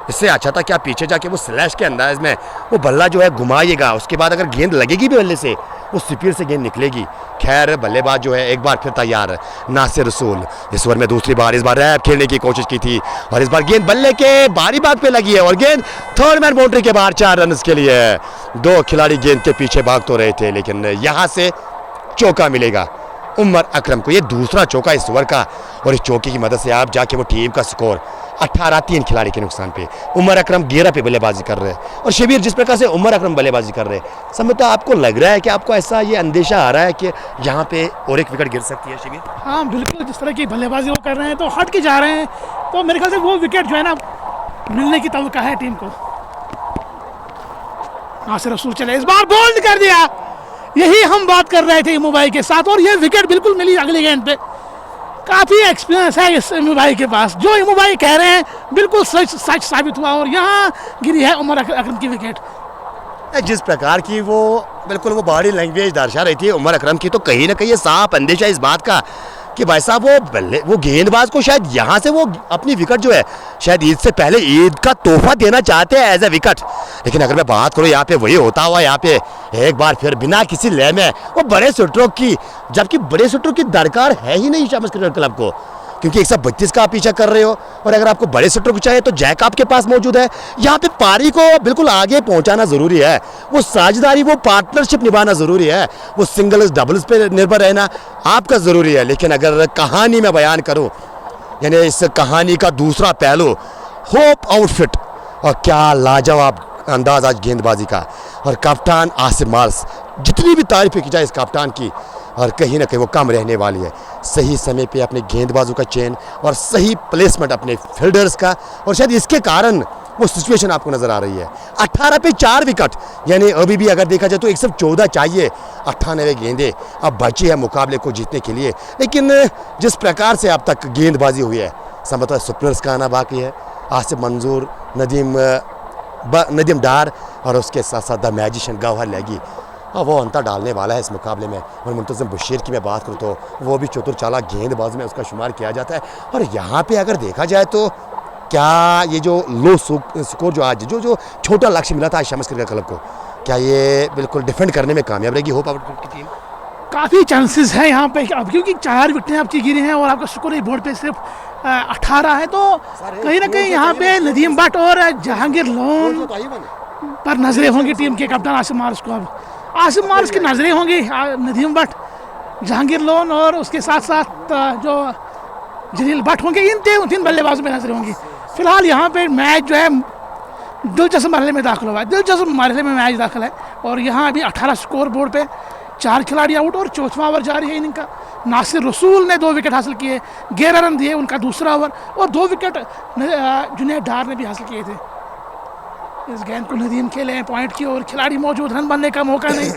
इससे अच्छा था कि आप पीछे जाके वो स्लैश के अंदाज में वो बल्ला जो है घुमाइएगा, उसके बाद अगर गेंद लगेगी भी बल्ले से वो स्पीड से गेंद निकलेगी। खैर बल्लेबाज जो है एक बार फिर तैयार है, नासिर रसूल इस ओवर में 2री बार इस बार रैप खेलने की कोशिश की थी, और इस बार गेंद बल्ले के बारी बाग पे लगी है और गेंद 3rd मैन बाउंड्री के बाहर 4 रन के लिए। 2 खिलाड़ी गेंद के पीछे भाग तो रहे थे, लेकिन यहाँ से चौका मिलेगा उमर अकरम को, ये 2रा चौका इस ओवर का, और इस चौके की मदद से आप जाके वो टीम का स्कोर 18, 3 खिलाड़ी के नुकसान पे उमर अकरम 11 पे बल्लेबाजी कर रहे हैं। और शिबिर जिस प्रकार से उमर अकरम बल्लेबाजी कर रहे हैं, समझता आपको लग रहा है कि आपको ऐसा ये अंदेशा आ रहा है कि यहाँ पे और एक विकेट गिर सकती है शिबिर? हाँ बिल्कुल, जिस तरह की बल्लेबाजी वो कर रहे हैं तो हट के जा रहे हैं, तो मेरे ख्याल से वो विकेट जो है ना मिलने की तवक्का है टीम को। नासिर रसूल चले, इस बार बोल्ड कर दिया, यही हम बात कर रहे थे मुंबई के साथ, और ये विकेट बिल्कुल मिली अगली गेंद पे। काफ़ी एक्सपीरियंस है इस मुंबई के पास, जो मुंबई कह रहे हैं बिल्कुल सच साबित हुआ, और यहाँ गिरी है उमर अकरम की विकेट। जिस प्रकार की वो बिल्कुल वो बॉडी लैंग्वेज दर्शा रही थी उमर अकरम की, तो कहीं ना कहीं ये साफ अंदेशा इस बात का कि भाई साहब वो गेंदबाज को शायद यहाँ से वो अपनी विकेट जो है शायद ईद से पहले ईद का तोहफा देना चाहते हैं एज ए विकेट। लेकिन अगर मैं बात करूँ यहाँ पे वही होता हुआ यहाँ पे एक बार फिर बिना किसी लय में वो बड़े स्ट्रोक की, जबकि बड़े स्ट्रोक की दरकार है ही नहीं शाबाश क्रिकेट क्लब को, क्योंकि 132 का आप पीछा कर रहे हो और अगर आपको बड़े स्ट्रोक चाहिए तो जैक आपके पास मौजूद है। यहाँ पे पारी को बिल्कुल आगे पहुंचाना जरूरी है, वो साझेदारी वो पार्टनरशिप निभाना जरूरी है, वो सिंगल्स डबल्स पे निर्भर रहना आपका जरूरी है। लेकिन अगर कहानी में बयान करूँ, यानी इस कहानी का दूसरा पहलू होप आउटफिट, और क्या लाजवाब अंदाज आज गेंदबाजी का, और कप्तान आसिफ मार्स, जितनी भी तारीफें की जाए इस कप्तान की, और कहीं ना कहीं वो कम रहने वाली है। सही समय पे अपने गेंदबाजों का चयन और सही प्लेसमेंट अपने फील्डर्स का, और शायद इसके कारण वो सिचुएशन आपको नज़र आ रही है। 18 पे 4 विकेट, यानी अभी भी अगर देखा जाए तो 114 चाहिए, 98 गेंदें अब बची है मुकाबले को जीतने के लिए। लेकिन जिस प्रकार से अब तक गेंदबाजी हुई है, संभवतः सुपनर्स का आना बाकी है, आसिफ मंजूर, नदीम डार और उसके साथ साथ द मैजिशियन गौहर लैगी, वो अंतर डालने वाला है इस मुकाबले में। और मुंतज़िम बशीर की मैं बात करूँ तो वो भी चतुर चालाक गेंदबाज में उसका शुमार किया जाता है। और यहाँ पे अगर देखा जाए तो क्या ये जो लो स्कोर जो आज जो छोटा लक्ष्य मिला था आज शम्स क्रिकेट क्लब को, क्या ये बिल्कुल डिफेंड करने में कामयाब रहेगी होप आउटफिट की टीम? काफ़ी चांसेस है यहाँ पे अब, क्योंकि 4 विकेटें आपकी गिरी हैं और आपका स्कोर बोर्ड पे सिर्फ 18 है, तो कहीं ना कहीं यहाँ पे नदीम भट्ट और जहांगीर लोन पर नजरें होंगी टीम के कप्तान आसिफ मार्स को। अब आसिफ मार्स की नजरें होंगी नदीम भट्ट, जहांगीर लोन और उसके साथ साथ जो जलील भट्ट होंगे, इन 3 बल्लेबाजों में नजरें होंगी। फिलहाल यहाँ पे मैच जो है दिलचस्प मरहले में दाखिल हुआ है, दिलचस्प मरहले में मैच दाखिल है। और यहाँ अभी 18 स्कोर बोर्ड पे 4 खिलाड़ी आउट और 4वां ओवर जारी है इनिंग का। नासिर रसूल ने 2 विकेट हासिल किए, 11 रन दिए उनका दूसरा ओवर, और 2 विकेट जुनैद डार ने भी हासिल किए थे। इस गेंद को नदीम खेले हैं पॉइंट की और खिलाड़ी मौजूद, रन बनने का मौका नहीं।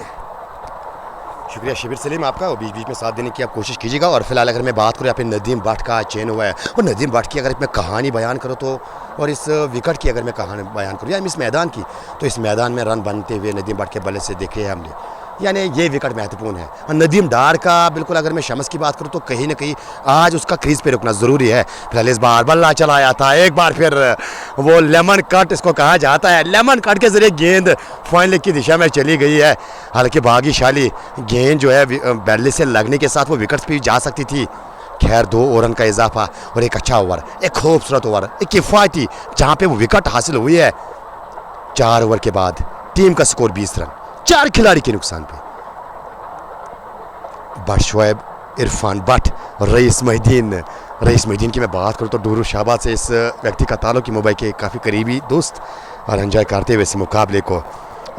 शुक्रिया शिबिर सलीम आपका, और बीच बीच में साथ देने की आप कोशिश कीजिएगा। और फिलहाल अगर मैं बात करूँ यहाँ पे नदीम भट्ट का चयन हुआ है, और नदीम भट्ट की अगर मैं कहानी बयान करूँ तो, और इस विकेट की अगर मैं कहानी बयान करूँ या इस मैदान की, तो इस मैदान में रन बनते हुए नदीम भट्ट के बल्ले से देखे हैं हमने, यानी ये विकेट महत्वपूर्ण है। और नदीम डार का बिल्कुल अगर मैं शम्स की बात करूँ तो कहीं ना कहीं आज उसका क्रीज पे रुकना ज़रूरी है। फिलहाल इस बार बल्ला चलाया था, एक बार फिर वो लेमन कट इसको कहा जाता है, लेमन कट के ज़रिए गेंद फाइनल की दिशा में चली गई है। हालांकि भाग्यशाली गेंद जो है बल्ले से लगने के साथ वो विकेट्स पे भी जा सकती थी। खैर 2 ओवर का इजाफा और एक अच्छा ओवर, एक खूबसूरत ओवर, एक किफ़ायती, जहाँ पे वो विकेट हासिल हुई है। 4 ओवर के बाद टीम का स्कोर 20 रन, 4 खिलाड़ी के नुकसान पे। बट शोएब, इरफान भट्ट और रईस मोहिद्दीन की मैं बात करूँ तो डूरू शाहबाद से इस व्यक्ति का ताल्लुक की मुंबई के काफ़ी करीबी दोस्त, और एंजॉय करते हुए इस मुकाबले को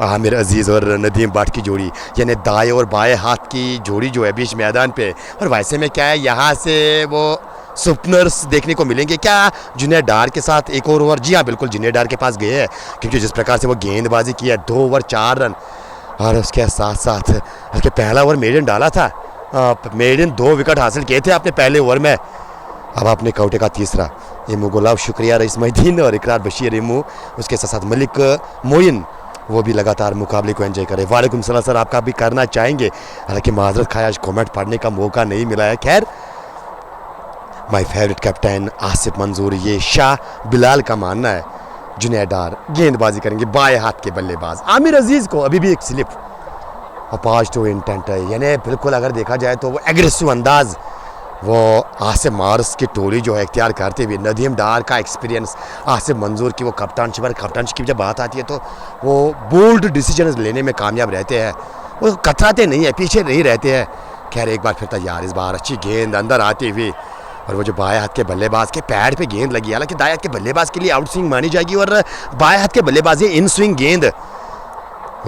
आमिर अजीज़ और नदीम भट्ट की जोड़ी, यानी दाएं और बाएं हाथ की जोड़ी जो है बीच मैदान पे। और वैसे में क्या है, यहाँ से वो सुपनर्स देखने को मिलेंगे क्या जुनैद डार के साथ एक और ओवर? जी हाँ, बिल्कुल जुनैद डार के पास गए हैं, क्योंकि जिस प्रकार से वो गेंदबाजी की है, 2 ओवर 4 रन, और उसके साथ साथ उसके पहला ओवर मेडन डाला था, मेडन 2 विकेट हासिल किए थे अपने पहले ओवर में। अब अपने कौटे का तीसरा, इमू गुलाब, शुक्रिया रईस मोहिद्दीन और इकरार बशीर इमू, उसके साथ साथ मलिक मोइन, वो भी लगातार मुकाबले को एंजॉय करें। वालेकुम सलाम सर, आपका भी करना चाहेंगे, हालांकि माजरत खाया आज कमेंट पढ़ने का मौका नहीं मिला है। खैर, माय फेवरेट कैप्टन आसिफ मंजूर, ये शाह बिलाल का मानना है जुनैद डार गेंदबाजी करेंगे, बाएं हाथ के बल्लेबाज। आमिर अजीज़ को अभी भी एक स्लिप और 5 टू इंटेंट है, यानी बिल्कुल अगर देखा जाए तो वो एग्रेसिव अंदाज वो आसिफ मार्स की टोली जो है इख्तियार करते हुए, नदीम डार का एक्सपीरियंस, आसिफ मंजूर की वो कप्तानशिप की जब बात आती है तो वो बोल्ड डिसीजन लेने में कामयाब रहते हैं, वो कतराते नहीं है, पीछे नहीं रहते हैं। खैर एक बार फिर तैयार, इस बार अच्छी गेंद अंदर आती हुई, और वो जो बाएं हाथ के बल्लेबाज के पैड पे गेंद लगी, हालांकि दाएं हाथ के बल्लेबाज के लिए आउट स्विंग मानी जाएगी, और बाएं हाथ के बल्लेबाज इन स्विंग गेंद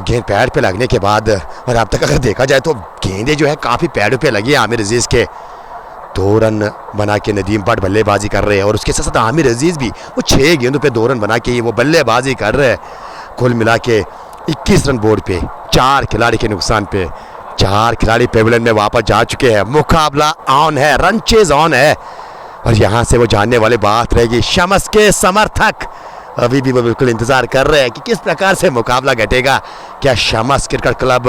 पैड पे लगने के बाद, और अब तक अगर देखा जाए तो गेंदें जो है काफ़ी पैडों पे लगी है आमिर अजीज़ के। 2 रन बना के नदीम भट्ट बल्लेबाजी कर रहे हैं, और उसके साथ साथ आमिर अजीज़ भी वो 6 गेंदों पे 2 रन बना के वो बल्लेबाजी कर रहे हैं। कुल मिला के 21 रन बोर्ड पे, 4 खिलाड़ी के नुकसान पे, 4 खिलाड़ी पेविलियन में वापस जा चुके हैं। मुकाबला ऑन है, रन चेज ऑन है, और यहाँ से वो जानने वाली बात रहेगी शम्स के समर्थक अभी भी वो बिल्कुल इंतज़ार कर रहे हैं कि किस प्रकार से मुकाबला घटेगा। क्या शमास क्रिकेट क्लब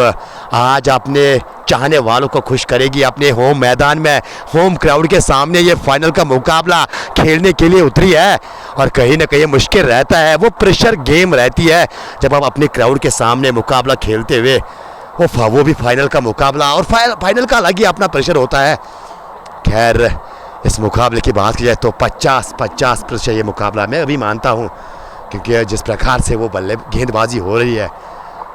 आज अपने चाहने वालों को खुश करेगी अपने होम मैदान में, होम क्राउड के सामने ये फाइनल का मुकाबला खेलने के लिए उतरी है। और कहीं ना कहीं मुश्किल रहता है, वो प्रेशर गेम रहती है जब आप अपने क्राउड के सामने मुकाबला खेलते हुए, वो भी फाइनल का मुकाबला, और फाइनल का अलग ही अपना प्रेशर होता है। खैर इस मुकाबले की बात की जाए तो 50-50% ये मुकाबला मैं अभी मानता हूँ, क्योंकि जिस प्रकार से वो गेंदबाजी हो रही है,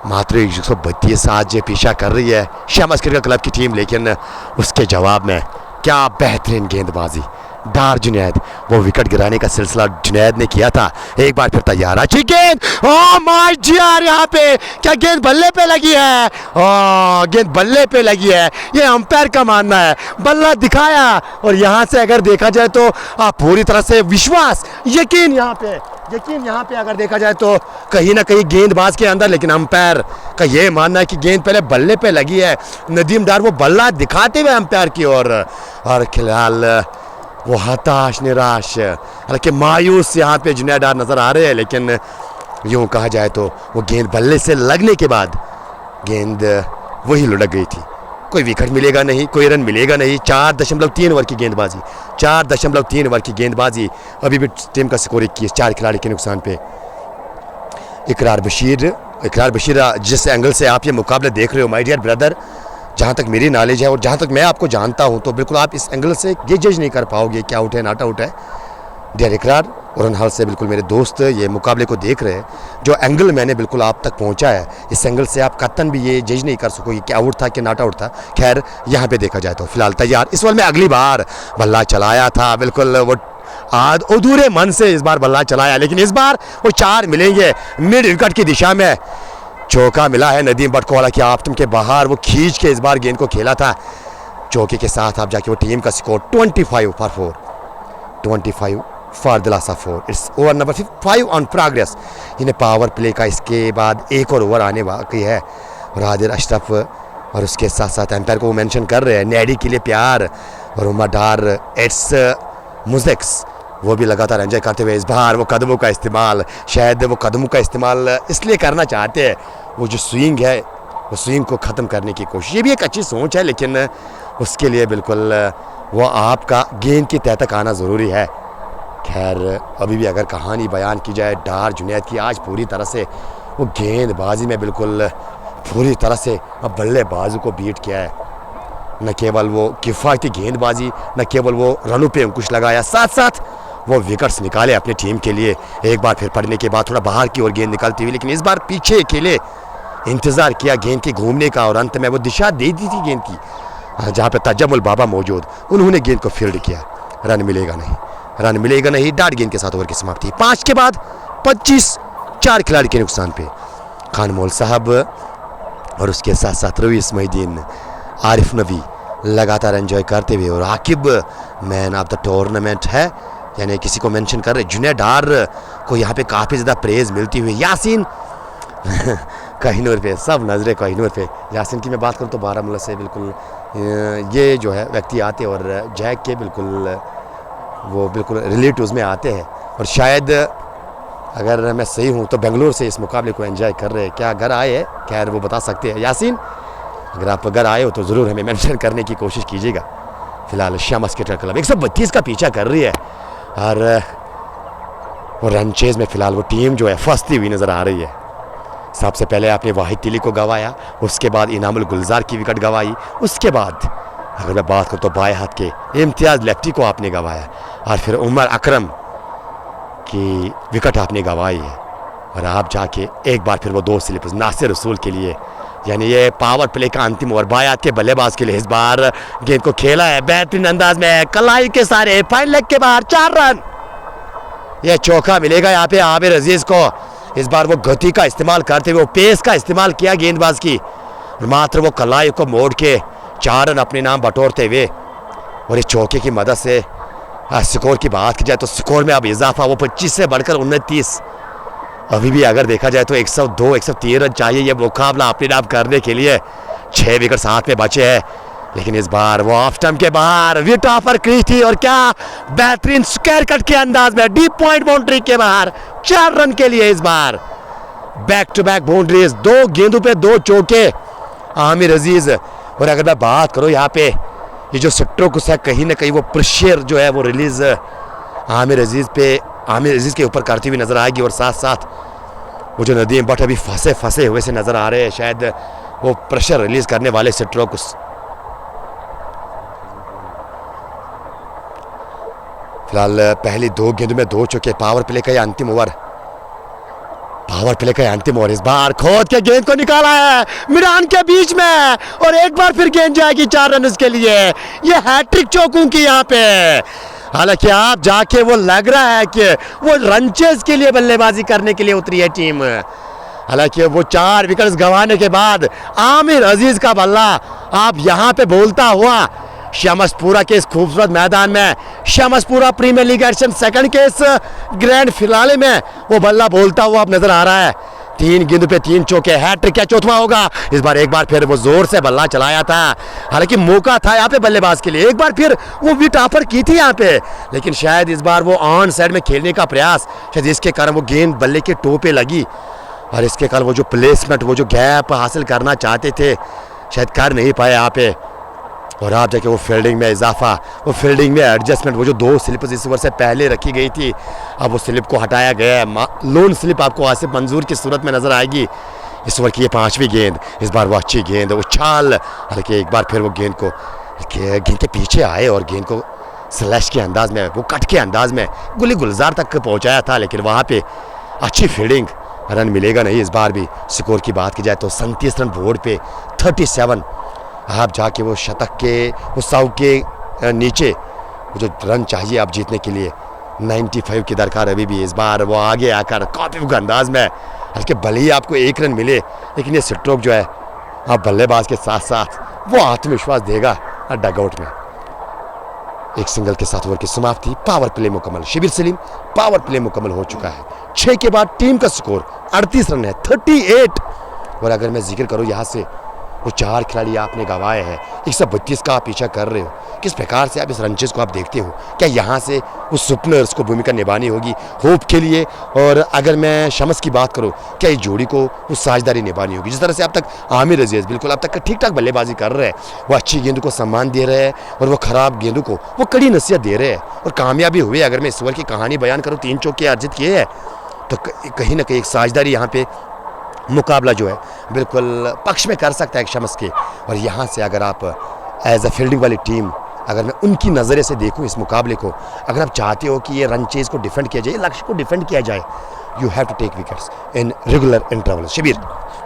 मात्र 132 आज पीछा कर रही है शमास क्रिकेट क्लब की टीम, लेकिन उसके जवाब में क्या बेहतरीन गेंदबाजी डार जुनैद, वो विकेट गिराने का सिलसिला जुनैद ने किया था। एक बार फिर तैयार, अच्छी गेंद, ओ माय डियर, यहाँ पे क्या गेंद बल्ले पे लगी है, गेंद बल्ले पे लगी है, ये अंपायर का मानना है, बल्ला दिखाया। और यहाँ से अगर देखा जाए तो पूरी तरह से विश्वास, यकीन यहाँ पे अगर देखा जाए तो कहीं ना कहीं गेंदबाज के अंदर, लेकिन अंपायर का ये मानना है कि गेंद पहले बल्ले पे लगी है। नदीम डार वो बल्ला दिखाते हुए अंपायर की ओर, और फिलहाल वो हताश निराश, हालांकि मायूस यहाँ पे जुनैद डार नज़र आ रहे हैं, लेकिन यूँ कहा जाए तो वो गेंद बल्ले से लगने के बाद गेंद वही लुढ़क गई थी। कोई विकेट मिलेगा नहीं, कोई रन मिलेगा नहीं। 4.3 ओवर की गेंदबाजी, 4.3 ओवर की गेंदबाजी, अभी भी टीम का स्कोर 21, 4 खिलाड़ी के नुकसान पे। इकरार बशीर जिस एंगल से आप ये मुकाबला देख रहे हो माय डियर ब्रदर, जहाँ तक मेरी नॉलेज है और जहाँ तक मैं आपको जानता हूँ, तो बिल्कुल आप इस एंगल से ये जज नहीं कर पाओगे क्या आउट है नॉट आउट है। डियर इकरार और हाल से बिल्कुल मेरे दोस्त ये मुकाबले को देख रहे हैं, जो एंगल मैंने बिल्कुल आप तक पहुंचा है, इस एंगल से आप कतन भी ये जज नहीं कर सकोगे कि आउट था कि नॉट आउट था। खैर यहाँ पे देखा जाए तो फिलहाल तैयार, इस बार में अगली बार बल्ला चलाया था, बिल्कुल वो अधूरे मन से इस बार बल्ला चलाया, लेकिन इस बार वो 4 मिलेंगे मिड विकेट की दिशा में। चौका मिला है नदीम बट को, हालांकि ऑप्टम के बाहर वो खींच के इस बार गेंद को खेला था। चौके के साथ आप जाके वो टीम का score 25 for the loss of 4। It's over number 5 on progress. इन्हें पावर प्ले का इसके बाद एक और ओवर आने बाकी है। और आदिल अशरफ और उसके साथ साथ एम्पायर को वो मेंशन कर रहे हैं, नैडी के लिए प्यार, और उमर डार इट्स मुजेक्स, वो भी लगातार एंजॉय करते हुए इस बार वो कदमों का इस्तेमाल, शायद वो कदमों का इस्तेमाल इसलिए करना चाहते हैं, वो जो स्विंग है वो स्विंग को ख़त्म करने की कोशिश, ये भी एक अच्छी सोच है, लेकिन उसके लिए बिल्कुल वो आपका गेंद की तह तक आना ज़रूरी है। खैर अभी भी अगर कहानी बयान की जाए डार जुनैद की, आज पूरी तरह से वो गेंदबाजी में बिल्कुल पूरी तरह से बल्लेबाजों को बीट किया है। न केवल वो किफ़ायती गेंदबाजी, न केवल वो रनों पे अंकुश लगाया, साथ साथ वो विकेट्स निकाले अपनी टीम के लिए। एक बार फिर पड़ने के बाद थोड़ा बाहर की ओर गेंद निकलती हुई, लेकिन इस बार पीछे अकेले इंतज़ार किया गेंद के घूमने का, और अंत में वो दिशा दे दी थी गेंद की जहाँ पे तजम्मुल बाबा मौजूद, उन्होंने गेंद को फील्ड किया। रन मिलेगा नहीं। डाट गेंद के साथ ओवर की समाप्ति 5 के बाद 25, 4 खिलाड़ी के नुकसान पे। खान मोल साहब और उसके साथ साथ रवीस मोहिद्दीन, आरिफ नबी लगातार एंजॉय करते हुए, और Aqib man of the tournament है, यानी किसी को मेंशन कर रहे। जुनैद डार को यहाँ पे काफ़ी ज़्यादा प्रेज मिलती हुई। यासीन कोहिनूर पे, सब नज़रें कोहिनूर पे। यासीन की मैं बात करूँ तो बारामूला से बिल्कुल ये जो है व्यक्ति आते हैं, और जैक के बिल्कुल रिलेटिव्स में आते हैं, और शायद अगर मैं सही हूँ तो बेंगलुरु से इस मुकाबले को एंजॉय कर रहे हैं। क्या घर आए हैं? खैर वो बता सकते हैं। यासीन अगर आप घर आए हो तो ज़रूर हमें मेंशन करने की कोशिश कीजिएगा। फिलहाल शमास क्रिकेट क्लब 132 का पीछा कर रही है, और वो रन चेज में फिलहाल वो टीम जो है फंसती हुई नज़र आ रही है। सबसे पहले आपने वाहिद तिली को गंवाया, उसके बाद इनामुल गुलजार की विकेट गंवाई, उसके बाद अगर मैं बात करूँ तो बाएं हाथ के इम्तियाज़ लेफ्टी को आपने गंवाया, और फिर उमर अकरम की विकेट आपने गंवाई है, और आप जाके एक बार फिर वो 2 स्लिप नासिर रसूल के लिए, यानी ये पावर प्ले का अंतिम ओवर बाएं हाथ के बल्लेबाज के लिए इस बार गेंद को खेला है बेहतरीन अंदाज में, कलाई के सारे फाइन लेग के बाहर 4 रन। ये चौका मिलेगा यहाँ पे आबिर अजीज को। इस बार वो गति का इस्तेमाल करते हुए, वो पेस का इस्तेमाल किया गेंदबाज की, मात्र वो कलाई को मोड़ के 4 रन अपने नाम बटोरते हुए, और इस चौके की मदद से स्कोर की बात की जाए तो स्कोर में अब इजाफा, वो 25 से बढ़कर 29। अभी भी अगर देखा जाए तो 102, 103 रन चाहिए ये मुकाबला अपने नाम करने के लिए। 6 विकेट हाथ में बचे हैं, लेकिन इस बार वो ऑफ स्टंप के बाहर विकेट ऑफर की थी और क्या बेहतरीन स्क्वायर कट के अंदाज में डीप पॉइंट बाउंड्री के बाहर 4 रन के लिए इस बार बैक टू बैक बाउंड्रीज, 2 गेंदों पे 2 चौके आमिर अजीज। और अगर मैं बात करूं यहाँ पे ये जो स्ट्रोक्स है कहीं ना कहीं वो प्रेशर जो है वो रिलीज आमिर अजीज के ऊपर करती हुई नजर आएगी और साथ साथ वो जो नदीम बट अभी फंसे हुए से नजर आ रहे हैं, शायद वो प्रेशर रिलीज करने वाले स्ट्रोक्स। फिलहाल पहली 2 गेंदों में 2 चौके, पावर प्ले का अंतिम ओवर, इस बार खोद के गेंद को निकाला है मीरान के बीच में और एक बार फिर गेंद जाएगी 4 रन के लिए। ये हैट्रिक चौकों की यहाँ पे, हालांकि आप जाके वो लग रहा है कि वो रनचेज के लिए बल्लेबाजी करने के लिए उतरी है टीम। हालांकि वो 4 विकेट्स गंवाने के बाद आमिर अजीज का बल्ला आप यहाँ पे बोलता हुआ शमसपुरा के इस खूबसूरत मैदान में, शमसपुरा प्रीमियर लीग एडिशन सेकंड के इस ग्रैंड फिनाले में वो बल्ला बोलता हुआ अब नजर आ रहा है। 3 गेंदों पे 3 चौके, हैट्रिक क्या चौथा होगा इस बार। एक बार फिर वो जोर से बल्ला चलाया था, हालांकि मौका था यहाँ पे बल्लेबाज के लिए, एक बार फिर वो विकेट ऑफर की थी यहाँ पे, लेकिन शायद इस बार वो ऑन साइड में खेलने का प्रयास, शायद इसके कारण वो गेंद बल्ले के टो पे लगी और इसके कारण वो जो प्लेसमेंट, वो जो गैप हासिल करना चाहते थे शायद कर नहीं पाए यहाँ पे। और आप जाके वो फील्डिंग में इजाफा, वो फील्डिंग में एडजस्टमेंट, वो जो 2 स्लिप्स इस ओवर से पहले रखी गई थी अब वो स्लिप को हटाया गया है। लोन स्लिप आपको आसिफ मंजूर की सूरत में नजर आएगी। इस ओवर की ये 5वीं गेंद, इस बार वो अच्छी गेंद उछाल, हालांकि एक बार फिर वो गेंद के पीछे आए और गेंद को स्लैश के अंदाज में, वो कट के अंदाज में गुली गुलजार तक पहुँचाया था, लेकिन वहाँ पर अच्छी फील्डिंग, रन मिलेगा नहीं इस बार भी। स्कोर की बात की जाए तो 37 रन बोर्ड पे 37, आप जाके वो शतक के, वो 100 के नीचे वो जो रन चाहिए आप जीतने के लिए 95 की दरकार अभी भी। इस बार वो आगे आकर काफी अंदाज में, हल्के भले ही आपको 1 रन मिले, लेकिन ये स्ट्रोक जो है आप बल्लेबाज के साथ साथ वो आत्मविश्वास देगा डगआउट में। एक सिंगल के साथ ओवर की समाप्ति, पावर प्ले मुकम्मल। शिबिर सलीम, पावर प्ले मुकम्मल हो चुका है। 6 के बाद टीम का स्कोर 38 रन है, 38। और अगर मैं जिक्र करूँ यहाँ से वो 4 खिलाड़ी आपने गंवाए हैं, 132 का आप पीछा कर रहे हो, किस प्रकार से आप इस रनचेज को आप देखते हो? क्या यहाँ से उस सुपनर्स को भूमिका निभानी होगी होप के लिए? और अगर मैं शमस की बात करूँ, क्या इस जोड़ी को उस साझेदारी निभानी होगी? जिस तरह से अब तक आमिर अजीज बिल्कुल अब तक ठीक ठाक बल्लेबाजी कर रहे हैं, वो अच्छी गेंदों को सम्मान दे रहे हैं और वो खराब गेंदों को वो कड़ी नसीहत दे रहे हैं और कामयाबी हुए। अगर मैं इस ओवर की कहानी बयान करूँ, 3 चौके अर्जित किए हैं, तो कहीं ना कहीं एक साझेदारी यहाँ पे मुकाबला जो है बिल्कुल पक्ष में कर सकता है एक शमस के। और यहाँ से अगर आप एज अ फील्डिंग वाली टीम, अगर मैं उनकी नज़रे से देखूँ इस मुकाबले को, अगर आप चाहते हो कि ये रन चेज को डिफेंड किया जाए, लक्ष्य को डिफेंड किया जाए, you have to take wickets in regular interval. Shibir,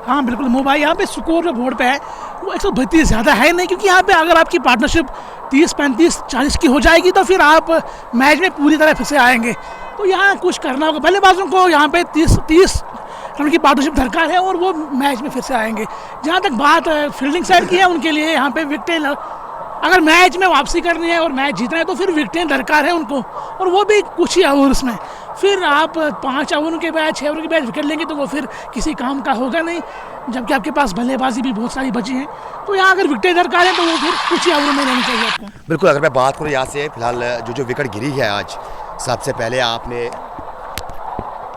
हाँ बिल्कुल मोबाइल, यहाँ पे स्कोर जो बोर्ड पे है वो 132 ज़्यादा है नहीं, क्योंकि यहाँ पे अगर आपकी पार्टनरशिप 30, 35, 40 की हो जाएगी तो फिर आप मैच में पूरी तरह फिर से आएंगे। तो यहाँ कुछ करना होगा, बल्लेबाजों को यहाँ पे 30 रन की पार्टनरशिप दरकार है और वो मैच में फिर से आएंगे। जहाँ तक बात फील्डिंग साइड की है, उनके लिए यहाँ पे विकेटें, अगर मैच में वापसी करनी है और मैच जीतना है तो फिर विकेटें दरकार है उनको, और वो भी कुछ ही ओवर्स में। फिर आप 5 ओवर के बाद 6 ओवर के बाद विकेट लेंगे तो वो फिर किसी काम का होगा नहीं, जबकि आपके पास बल्लेबाजी भी बहुत सारी बची हैं। तो यहाँ अगर विकेटें दरकार है तो वो फिर कुछ ही ओवर में रहनी चाहिए आपको। बिल्कुल, अगर मैं बात करूँ यहाँ से फिलहाल जो विकेट गिरी है आज, सबसे पहले आपने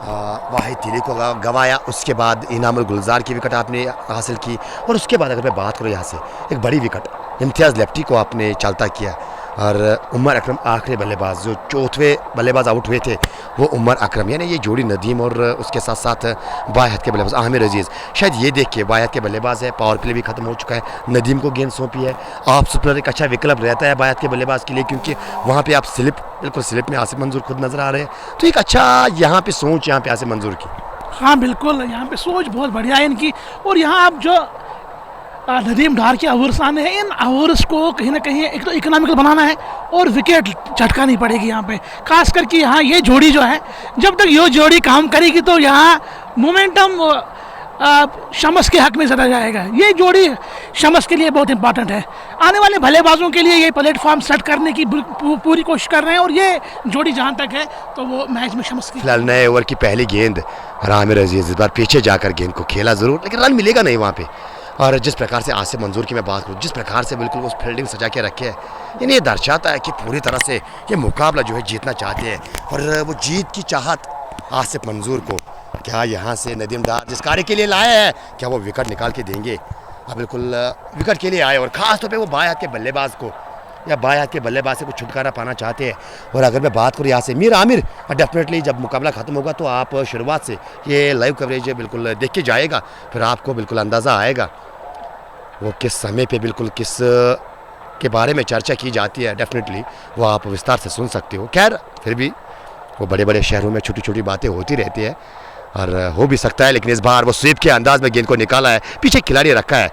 वाहिद तिली को गंवाया, उसके बाद इनामुल गुलजार की विकेट आपने हासिल की, और उसके बाद अगर मैं बात करूँ यहाँ से एक बड़ी विकेट इम्तियाज़ लेफ्टी को आपने चलता किया, और उमर अकरम आखिरी बल्लेबाज, जो 4वें बल्लेबाज आउट हुए थे वो उमर अकरम, यानी ये जोड़ी नदीम और उसके साथ साथ बायत के बल्लेबाज आमिर अजीज़। शायद ये देखिए बायत के बल्लेबाज है, पावर प्ले भी खत्म हो चुका है, नदीम को गेंद सौंपी है। आप सुपनर एक अच्छा विकल्प रहता है बायत के बल्लेबाज के लिए, क्योंकि वहाँ पे आप बिल्कुल स्लिप में आसिफ मंजूर खुद नज़र आ रहे हैं, तो एक अच्छा यहाँ पे सोच यहाँ पे आसिफ मंजूर की। हाँ बिल्कुल, यहाँ पे सोच बहुत बढ़िया है इनकी। और यहाँ आप जो नदीम डार के ओवर्स आने हैं, इन ओवर्स को कहीं ना कहीं एक तो इकोनॉमिकल बनाना है और विकेट झटकानी पड़ेगी यहाँ पे, खास करके यहाँ ये जोड़ी जो है, जब तक ये जोड़ी काम करेगी तो यहाँ मोमेंटम शमस के हक में ज़्यादा जाएगा। ये जोड़ी शमस के लिए बहुत इंपॉर्टेंट है, आने वाले बल्लेबाजों के लिए ये प्लेटफॉर्म सेट करने की पूरी कोशिश कर रहे हैं, और ये जोड़ी जहाँ तक है तो वो मैच में शमस की। फिलहाल नए ओवर की पहली गेंद आमिर अजीज इस बार पीछे जाकर गेंद को खेला ज़रूर, लेकिन रन मिलेगा नहीं वहाँ पे। और जिस प्रकार से आसिफ मंजूर की मैं बात करूँ, जिस प्रकार से बिल्कुल उस फील्डिंग सजा के रखे है, यानी ये दर्शाता है कि पूरी तरह से ये मुकाबला जो है जीतना चाहते हैं। और वो जीत की चाहत आसिफ मंजूर को क्या यहाँ से नदीम डार जिस कार्य के लिए लाए हैं, क्या वो विकेट निकाल के देंगे? अब बिल्कुल विकेट के लिए आए और ख़ास तौर पे वो बाएं हाथ के बल्लेबाज को या बाएं हाथ के बल्लेबाज से कुछ छुटकारा पाना चाहते हैं। और अगर मैं बात करूँ यहाँ से मीर आमिर, डेफिनेटली जब मुकाबला ख़त्म होगा तो आप शुरुआत से ये लाइव कवरेज बिल्कुल देख के जाएगा, फिर आपको बिल्कुल अंदाज़ा आएगा वो किस समय पे बिल्कुल किस के बारे में चर्चा की जाती है। डेफिनेटली वो आप विस्तार से सुन सकते हो। खैर फिर भी वो बड़े बड़े शहरों में छोटी छोटी बातें होती रहती है और हो भी सकता है, लेकिन इस बार वो स्वीप के अंदाज में गेंद को निकाला है, पीछे खिलाड़ी रखा है।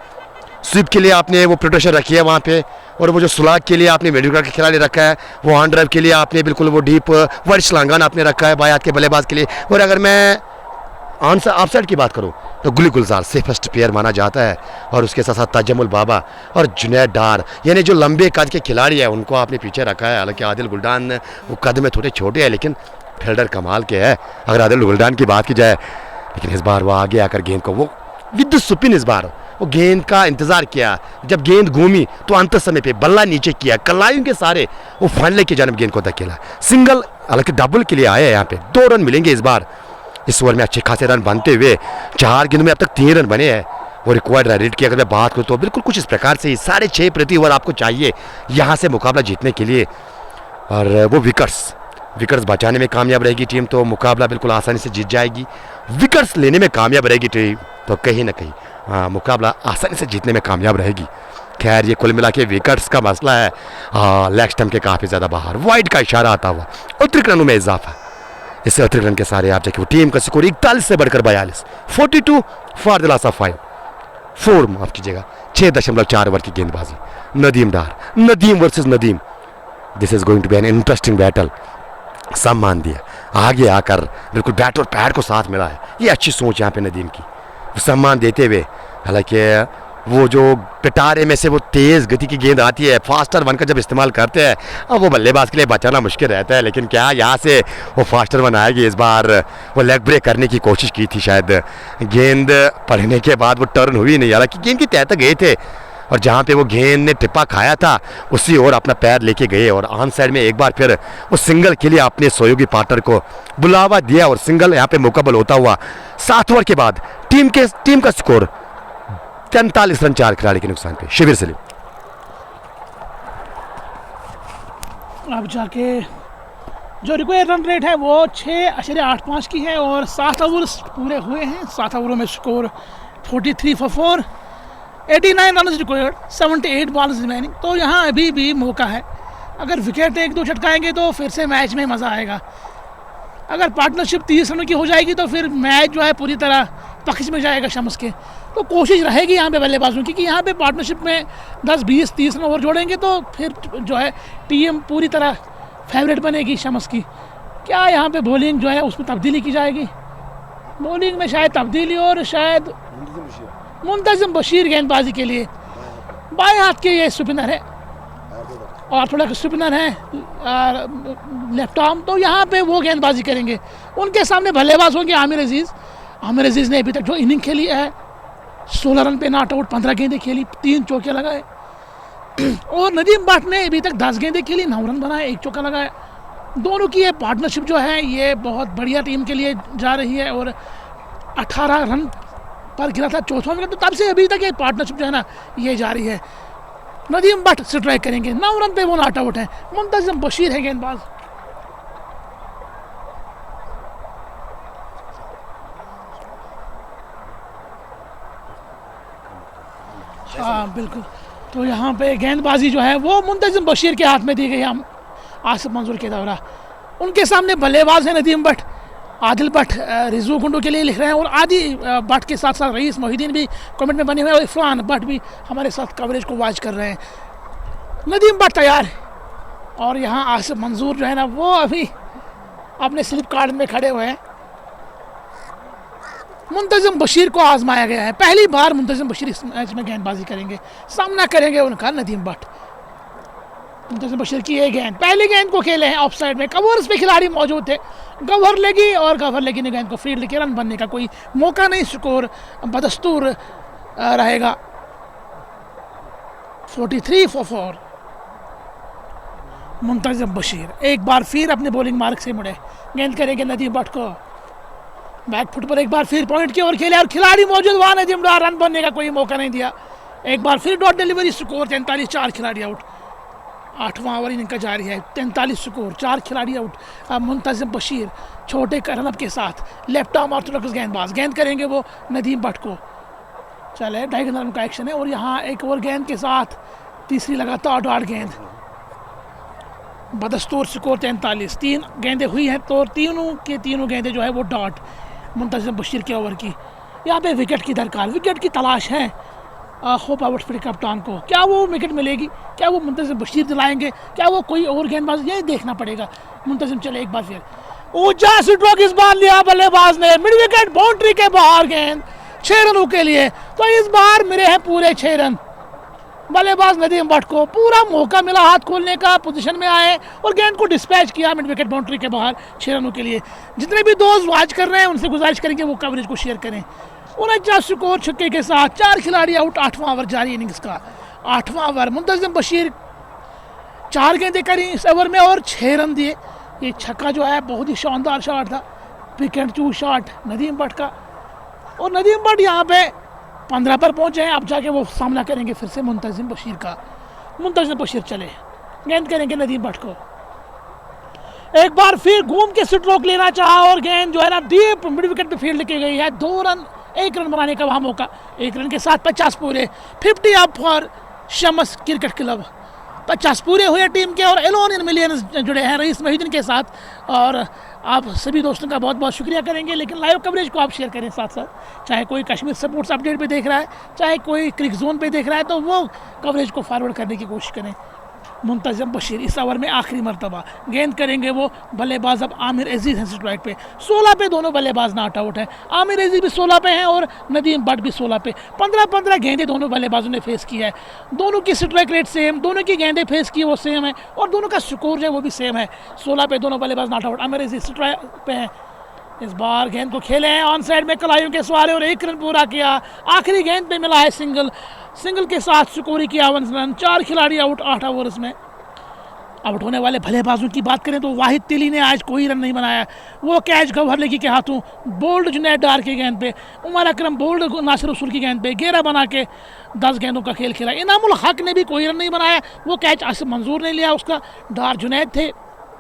स्वीप के लिए आपने वो प्रोटेक्शन रखी है वहाँ पे, और वो जो सुलाग के लिए आपने मेडिकल का खिलाड़ी रखा है, वो ऑन ड्राइव के लिए आपने बिल्कुल वो डीप वर्ड श्लांगान आपने रखा है बाएं हाथ के बल्लेबाज के लिए। और अगर मैं ऑफ साइड की बात करूँ तो गुली गुलजार सेफेस्ट प्लेयर माना जाता है, और उसके साथ साथ तजमुल बाबा और जुनैद डार, यानी जो लंबे कद के खिलाड़ी हैं उनको आपने पीछे रखा है। हालांकि आदिल गुलडान वो कद में थोड़े छोटे हैं, लेकिन फील्डर कमाल के है अगर आदिल गुलडान की बात की जाए। लेकिन इस बार वो आगे आकर गेंद को वो विद सुपिन इस बार वो गेंद का इंतजार किया, जब गेंद घूमी तो अंत समय पे बल्ला नीचे किया, कलाइयों के सारे वो फंडले की जानब गेंद को धकेला, सिंगल। हालांकि डबल के लिए आया है यहाँ पे, 2 रन मिलेंगे इस बार। इस ओवर में अच्छे खासे रन बनते हुए 4 गेंदों में अब तक 3 रन बने हैं। वो रिक्वायर्ड रन रेट की अगर मैं बात करूँ तो बिल्कुल कुछ इस प्रकार से 6.5 प्रति ओवर आपको चाहिए यहाँ से मुकाबला जीतने के लिए। और वो विकेट्स बचाने में कामयाब रहेगी टीम तो मुकाबला बिल्कुल आसानी से जीत जाएगी। विकेट्स लेने में कामयाब रहेगी टीम तो कहीं ना कहीं मुकाबला आसानी से जीतने में कामयाब रहेगी। खैर ये कुल मिला के विकेट्स का मसला है, लेग स्टंप के काफ़ी ज़्यादा बाहर, वाइड का इशारा आता हुआ अतिरिक्त रनों में इजाफा। इससे अतिरिक्त रन के सारे आप देखिए टीम का स्कोर 41 से बढ़कर 42, 42 फॉर द लॉस ऑफ 5, 4 माफ कीजिएगा 6.4 ओवर की गेंदबाजी। Nadeem versus Nadeem, this is going to be an interesting battle. सम्मान दिया, आगे आकर बिल्कुल बैट और पैड को साथ मिला है, ये अच्छी सोच यहाँ पे नदीम की, सम्मान देते हुए। हालांकि वो जो पिटारे में से वो तेज़ गति की गेंद आती है, फास्टर वन का जब इस्तेमाल करते हैं अब वो बल्लेबाज के लिए बचाना मुश्किल रहता है। लेकिन क्या यहाँ से वो फास्टर वन आएगी? इस बार वो लेग ब्रेक करने की कोशिश की थी, शायद गेंद पड़ने के बाद वो टर्न हुई नहीं। हालांकि गेंद की तह तक गए थे और जहाँ पे वो गेंद ने टिप्पा खाया था उसी ओर अपना पैर लेके गए और ऑन साइड में एक बार फिर वो सिंगल के लिए अपने सहयोगी पार्टनर को बुलावा दिया और सिंगल यहाँ पे मुकम्मल होता हुआ 7 ओवर के बाद टीम का स्कोर 43 रन 4 खिलाड़ी के नुकसान पे। शिविर सलीम अब जाके जो रिक्वायर्ड रन रेट है वो 6.85 की है और 7 ओवर पूरे हुए हैं। 7 ओवरों में score 43 for 4, 89 run required, 78 balls remaining. तो यहाँ अभी भी मौका है, अगर विकेट 1-2 छटकाएंगे तो फिर से मैच में मज़ा आएगा। अगर पार्टनरशिप 30 रनों की हो जाएगी तो फिर मैच जो है पूरी तरह पक्ष में जाएगा शम्स के। तो कोशिश रहेगी यहाँ पे बल्लेबाजों की कि यहाँ पे पार्टनरशिप में 10, 20, 30 रन ओवर जोड़ेंगे तो फिर जो है टीम पूरी तरह फेवरेट बनेगी शम्स की। क्या यहाँ पे बॉलिंग जो है उसमें तब्दीली की जाएगी? बॉलिंग में शायद तब्दीली और शायद मुंतज़िम बशीर गेंदबाजी के लिए, बाएं हाथ के ये स्पिनर है और थोड़ा स्पिनर है लेफ्ट आर्म, तो यहाँ पे वो गेंदबाजी करेंगे। उनके सामने बल्लेबाज होंगे आमिर अजीज़ ने अभी तक जो इनिंग खेली है 16 रन पे नॉट आउट, 15 गेंदें खेली, 3 चौके लगाए। और नदीम भट्ट ने अभी तक 10 गेंदें खेली, 9 रन बनाए, 1 चौका लगाया। दोनों की ये पार्टनरशिप जो है ये बहुत बढ़िया टीम के लिए जा रही है और 18 रन पर गिरा था 4वां विकेट, तो तब से अभी तक ये पार्टनरशिप जो है ना ये जारी है। नदीम भट्ट स्ट्राइक करेंगे, 9 रन पे वो नॉट आउट है। मुंतज़िम बशीर है गेंदबाज। हाँ बिल्कुल, तो यहाँ पे गेंदबाजी जो है वो मुंतज़िम बशीर के हाथ में दी गई हम आसिफ मंजूर के दौरा। उनके सामने बल्लेबाज है नदीम भट्ट, आदिल भट्ट रिजू गुंडू के लिए लिख रहे हैं और आदि भट्ट के साथ साथ रईस मोहिद्दीन भी कमेंट में बने हुए और इरफान भट्ट भी हमारे साथ कवरेज को वॉच कर रहे हैं। नदीम भट्ट तैयार है और यहाँ आसिफ मंजूर जो है ना वो अभी अपने स्लिप कार्ड में खड़े हुए हैं। मुंतज़िम बशीर को आजमाया गया है, पहली बार मुंतज़िम बशीर इस मैच में गेंदबाजी करेंगे, सामना करेंगे उनका नदीम भट्ट। मुंतज़िम बशीर की ये गेंद, पहली गेंद को खेले हैं ऑफ साइड में, कवर्स पे खिलाड़ी मौजूद थे, गवर लेगी ने गेंद को फील्ड के रन बनने का कोई मौका नहीं, स्कोर बदस्तूर रहेगा 43 फॉर 4। मुंतज़िम बशीर एक बार फिर अपने बॉलिंग मार्ग से मुड़े, गेंद करेंगे नदीम भट्ट को, बैक फुट पर एक बार फिर पॉइंट की ओर खेले और खिलाड़ी मौजूद वहाँ नदीम डार, रन बनने का कोई मौका नहीं दिया। एक बार फिर डॉट डिलीवरी, स्कोर 43, 4 खिलाड़ी आउट। 8वां ओवर इनिंग का जारी है, 43 स्कोर, 4 खिलाड़ी आउट। अब मुंतज़िम बशीर छोटे रनअप के साथ लेफ्ट आर्म ऑर्थोडॉक्स गेंदबाज, गेंद करेंगे वो नदीम भट्ट को। चले डायगोनल रन का एक्शन है और यहाँ एक ओवर गेंद के साथ तीसरी लगातार डॉट गेंद, बदस्तूर स्कोर 43। 3 गेंदें हुई हैं तो तीनों गेंदें जो है वो डॉट मुंतज़िम बशीर के ओवर की। यहाँ पे विकेट की दरकार, विकेट की तलाश है होप आउट फिर कप्तान को। क्या वो विकेट मिलेगी, क्या वो मुंतज़िम बशीर दिलाएंगे, क्या वो कोई और गेंदबाज, ये देखना पड़ेगा। मुंतज़िम चले एक बार फिर, ऊंचा स्ट्रोक इस बार लिया बल्लेबाज ने, मिड विकेट बाउंड्री के बाहर गेंद 6 रनों के लिए। तो इस बार मिले हैं पूरे 6 रन बल्लेबाज नदीम भट्ट को, पूरा मौका मिला हाथ खोलने का, पोजीशन में आए और गेंद को डिस्पैच किया मिड विकेट बाउंड्री के बाहर 6 रनों के लिए। जितने भी दोस्त वॉच कर रहे हैं उनसे गुजारिश करेंगे वो कवरेज को शेयर करें। 49 स्कोर छक्के के साथ, 4 खिलाड़ी आउट। 8वां ओवर जारी इनिंग्स का, 8वां ओवर। मुंतज़िम बशीर 4 गेंदें करी इस ओवर में और 6 रन दिए। ये छक्का जो है बहुत ही शानदार शॉट था, pick and choose shot Nadeem Bhatt का। और नदीम भट्ट यहाँ पे 15 पर पहुंचे हैं, अब जाके वो सामना करेंगे फिर से मुंतज़िम बशीर का। मुंतज़िम बशीर चले, गेंद करेंगे नदीम भट्ट को, एक बार फिर घूम के स्ट्रोक लेना चाहा और गेंद जो है ना डीप मिड विकेट पे फील्ड की गई है। 2 रन, 1 रन बनाने का वहाँ मौका, 1 रन के साथ 50 पूरे। 50 up for Shams cricket club, 50 पूरे हुए टीम के और एलोन इन मिलियंस जुड़े हैं रईस मोहिउद्दीन के साथ। और आप सभी दोस्तों का बहुत बहुत शुक्रिया करेंगे, लेकिन लाइव कवरेज को आप शेयर करें साथ साथ। चाहे कोई कश्मीर स्पोर्ट्स अपडेट पे देख रहा है, चाहे कोई क्रिक जोन पे देख रहा है, तो वो कवरेज को फॉरवर्ड करने की कोशिश करें। मुंतज़िम बशीर इस ओवर में आखिरी मरतबा, गेंद करेंगे वो बल्लेबाज अब आमिर अजीज़ हैं स्ट्राइक पे। 16 पे दोनों बल्लेबाज नॉट आउट हैं, आमिर अजीज़ भी 16 पे हैं और नदीम भट्ट भी 16 पे। 15-15 गेंदें दोनों बल्लेबाजों ने फेस की है, दोनों की स्ट्राइक रेट सेम, दोनों की गेंदें फेस की वो सेम है और दोनों का स्कोर जो है वो भी सेम है। 16 पे दोनों बल्लेबाज not out, Aamir Aziz strike पे हैं। इस बार गेंद को खेले हैं ऑन साइड में कलाइयों के सवारे और 1 रन पूरा किया। आखिरी गेंद पे मिला है सिंगल के साथ स्कोर किया 51 रन। 4 खिलाड़ी आउट 8 ओवर्स में। आउट होने वाले बल्लेबाजों की बात करें तो वाहिद तिली ने आज कोई रन नहीं बनाया, वो कैच गौहर लेगी के हाथों, बोल्ड जुनैद डार की गेंद पे, उमर अकरम बोल्ड नासिर रसूल की गेंद पे 11 बना के 10 गेंदों का खेल खेला। इनामुल हक ने भी कोई रन नहीं बनाया, वो कैच आसिफ मंजूर नहीं लिया उसका, डार जुनैद थे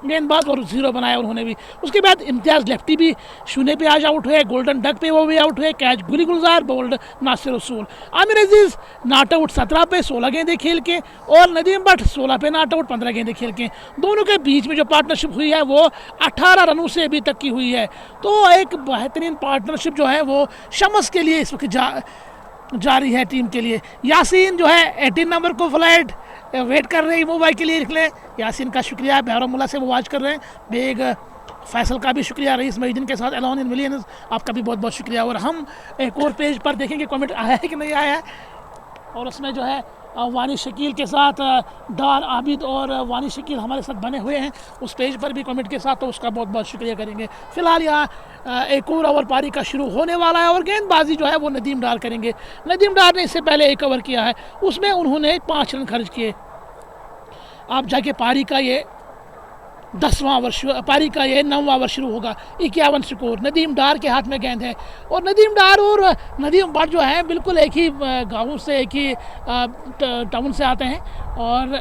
गेंदबाज और 0 बनाया उन्होंने भी। उसके बाद इम्तियाज़ लेफ्टी भी 0 पे आज आउट हुए, गोल्डन डक पे वो भी आउट हुए, कैच गुली गुलजार बोल्ड नासिर रसूल। आमिर अजीज़ नॉट आउट 17 पे 16 गेंदें खेल के और नदीम भट्ट 16 पे नॉट आउट 15 गेंदें खेल के। दोनों के बीच में जो पार्टनरशिप हुई है वो 18 रनों से अभी तक की हुई है। तो एक बेहतरीन पार्टनरशिप जो है वो शम्स के लिए इस वक्त जारी है टीम के लिए। यासीन जो है 18 नंबर को फ्लाइट वेट कर रहे हैं मोबाइल के लिए, लिख लें। यासीन का शुक्रिया, बहरमुल्ला से वो वॉच कर रहे हैं। बेग फैसल का भी शुक्रिया, रईस मोहिउद्दीन के साथ एलोन इन मिलियंस आपका भी बहुत बहुत शुक्रिया। और हम एक और पेज पर देखेंगे कमेंट आया है कि नहीं आया है, और उसमें जो है वानी शकील के साथ डार आबिद और वानी शकील हमारे साथ बने हुए हैं उस पेज पर भी कमेंट के साथ, तो उसका बहुत बहुत शुक्रिया करेंगे। फिलहाल यहाँ एक और ओवर पारी का शुरू होने वाला है और गेंदबाजी जो है वो नदीम डार करेंगे। नदीम डार ने इससे पहले 1 ओवर किया है, उसमें उन्होंने 5 रन खर्च किए। आप जाके पारी का ये 10वां ओवर, पारी का ये 9वां ओवर शुरू होगा। 51 स्कोर, नदीम डार के हाथ में गेंद है और नदीम डार और नदीम भट्ट जो है बिल्कुल एक ही गाँव से, एक ही टाउन से आते हैं और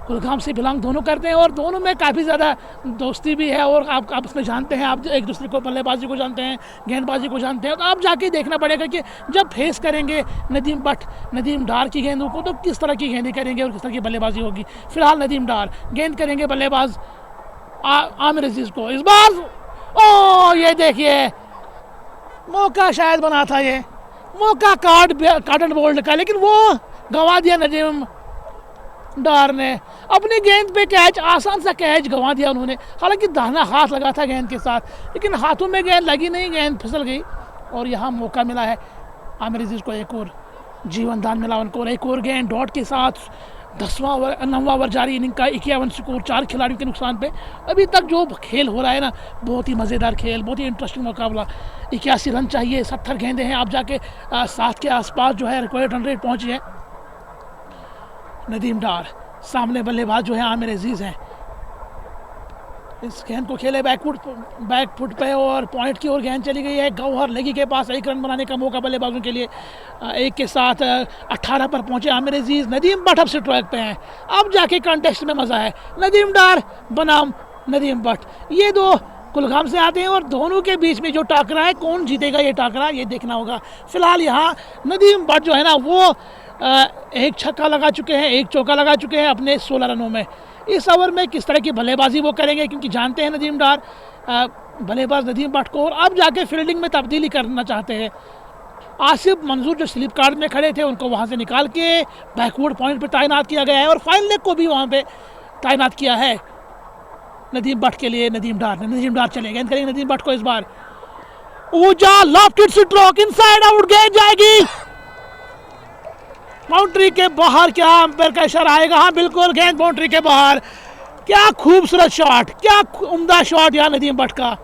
कुलगाम से बिलोंग दोनों करते हैं और दोनों में काफ़ी ज़्यादा दोस्ती भी है और आप आपस में जानते हैं, आप एक दूसरे को बल्लेबाजी को जानते हैं, गेंदबाजी को जानते हैं। तो आप जाके देखना पड़ेगा कि जब फेस करेंगे नदीम भट्ट नदीम डार की गेंदों को तो किस तरह की गेंदें करेंगे और किस तरह की बल्लेबाजी होगी। फिलहाल नदीम डार गेंद करेंगे बल्लेबाज आमिर अजीज़ को। इस बार ये देखिए मौका शायद बना था, ये मौका कार्टन बोल्ड का, लेकिन वो गंवा दिया नदीम डार ने। अपनी गेंद पे कैच, आसान सा कैच गंवा दिया उन्होंने। हालांकि दाहिना हाथ लगा था गेंद के साथ, लेकिन हाथों में गेंद लगी नहीं, गेंद फिसल गई और यहाँ मौका मिला है आमिर अजीज़ को, एक और जीवन दान मिला उनको और एक और गेंद डॉट के साथ। 9वां ओवर जारी इनिंग का 51 स्कोर, 4 खिलाड़ियों के नुकसान पे। अभी तक जो खेल हो रहा है ना, बहुत ही मज़ेदार खेल, बहुत ही इंटरेस्टिंग मुकाबला। 81 रन चाहिए, 70 गेंदें हैं, आप जाके 7 के आसपास जो है रिक्वायर्ड रन रेट पहुँची है। नदीम डार, सामने बल्लेबाज जो है आमिर अजीज़ हैं। इस गेंद को खेले बैक फुट पे और पॉइंट की ओर गेंद चली गई है। गौहर लगी के पास एक रन बनाने का मौका बल्लेबाजों के लिए। एक के साथ 18 पर पहुंचे आमिर अजीज़। नदीम भट्ट अब स्ट्राइक पे हैं। अब जाके कॉन्टेस्ट में मज़ा है। नदीम डार बनाम नदीम भट्ट, ये दो कुलगाम से आते हैं और दोनों के बीच में जो टाकरा है, कौन जीतेगा ये टाकरा, ये देखना होगा। फिलहाल यहाँ नदीम भट्ट जो है ना वो एक छक्का लगा चुके हैं, एक चौका लगा चुके हैं अपने 16 रनों में। इस ओवर में किस तरह की बल्लेबाजी वो करेंगे, क्योंकि जानते हैं नदीम डार बल्लेबाज नदीम भट्ट को, और अब जाके फील्डिंग में तब्दीली करना चाहते हैं। आसिफ मंजूर जो स्लिप कार्ड में खड़े थे उनको वहाँ से निकाल के बैकवर्ड पॉइंट पर तैनात किया गया है और फाइनल लेग को भी वहाँ पे तैनात किया है नदीम भट्ट के लिए। नदीम डार चले गेंद करेंगे नदीम भट्ट को। इस बार ऊंचा लॉफ्टेड स्ट्रोक, इनसाइड आउट गेंद जाएगी बाउंड्री के बाहर। क्या अंपायर का इशारा आएगा? हाँ बिल्कुल, गेंद बाउंड्री के बाहर। क्या खूबसूरत शॉट, क्या उम्दा शॉट यहाँ नदीम भट्ट का।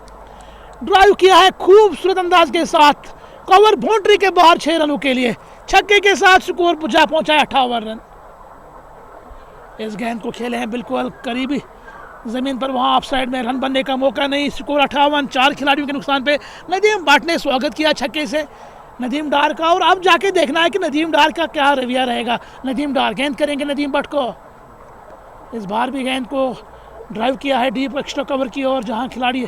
ड्राइव किया है खूबसूरत अंदाज के साथ, कवर बाउंड्री के बाहर 6 रनों के लिए। छक्के के साथ स्कोर पहुंचा है 58 रन। इस गेंद को खेले हैं बिल्कुल करीबी जमीन पर, वहाँ ऑफ साइड में रन बनने का मौका नहीं। स्कोर 58, 4 खिलाड़ियों के नुकसान पे। नदीम भट्ट ने स्वागत किया छक्के से नदीम डार का, और अब जाके देखना है कि नदीम डार का क्या रवैया रहेगा। नदीम डार गेंद करेंगे नदीम भट्ट को। इस बार भी गेंद को ड्राइव किया है डीप एक्स्ट्रा कवर की ओर, जहां खिलाड़ी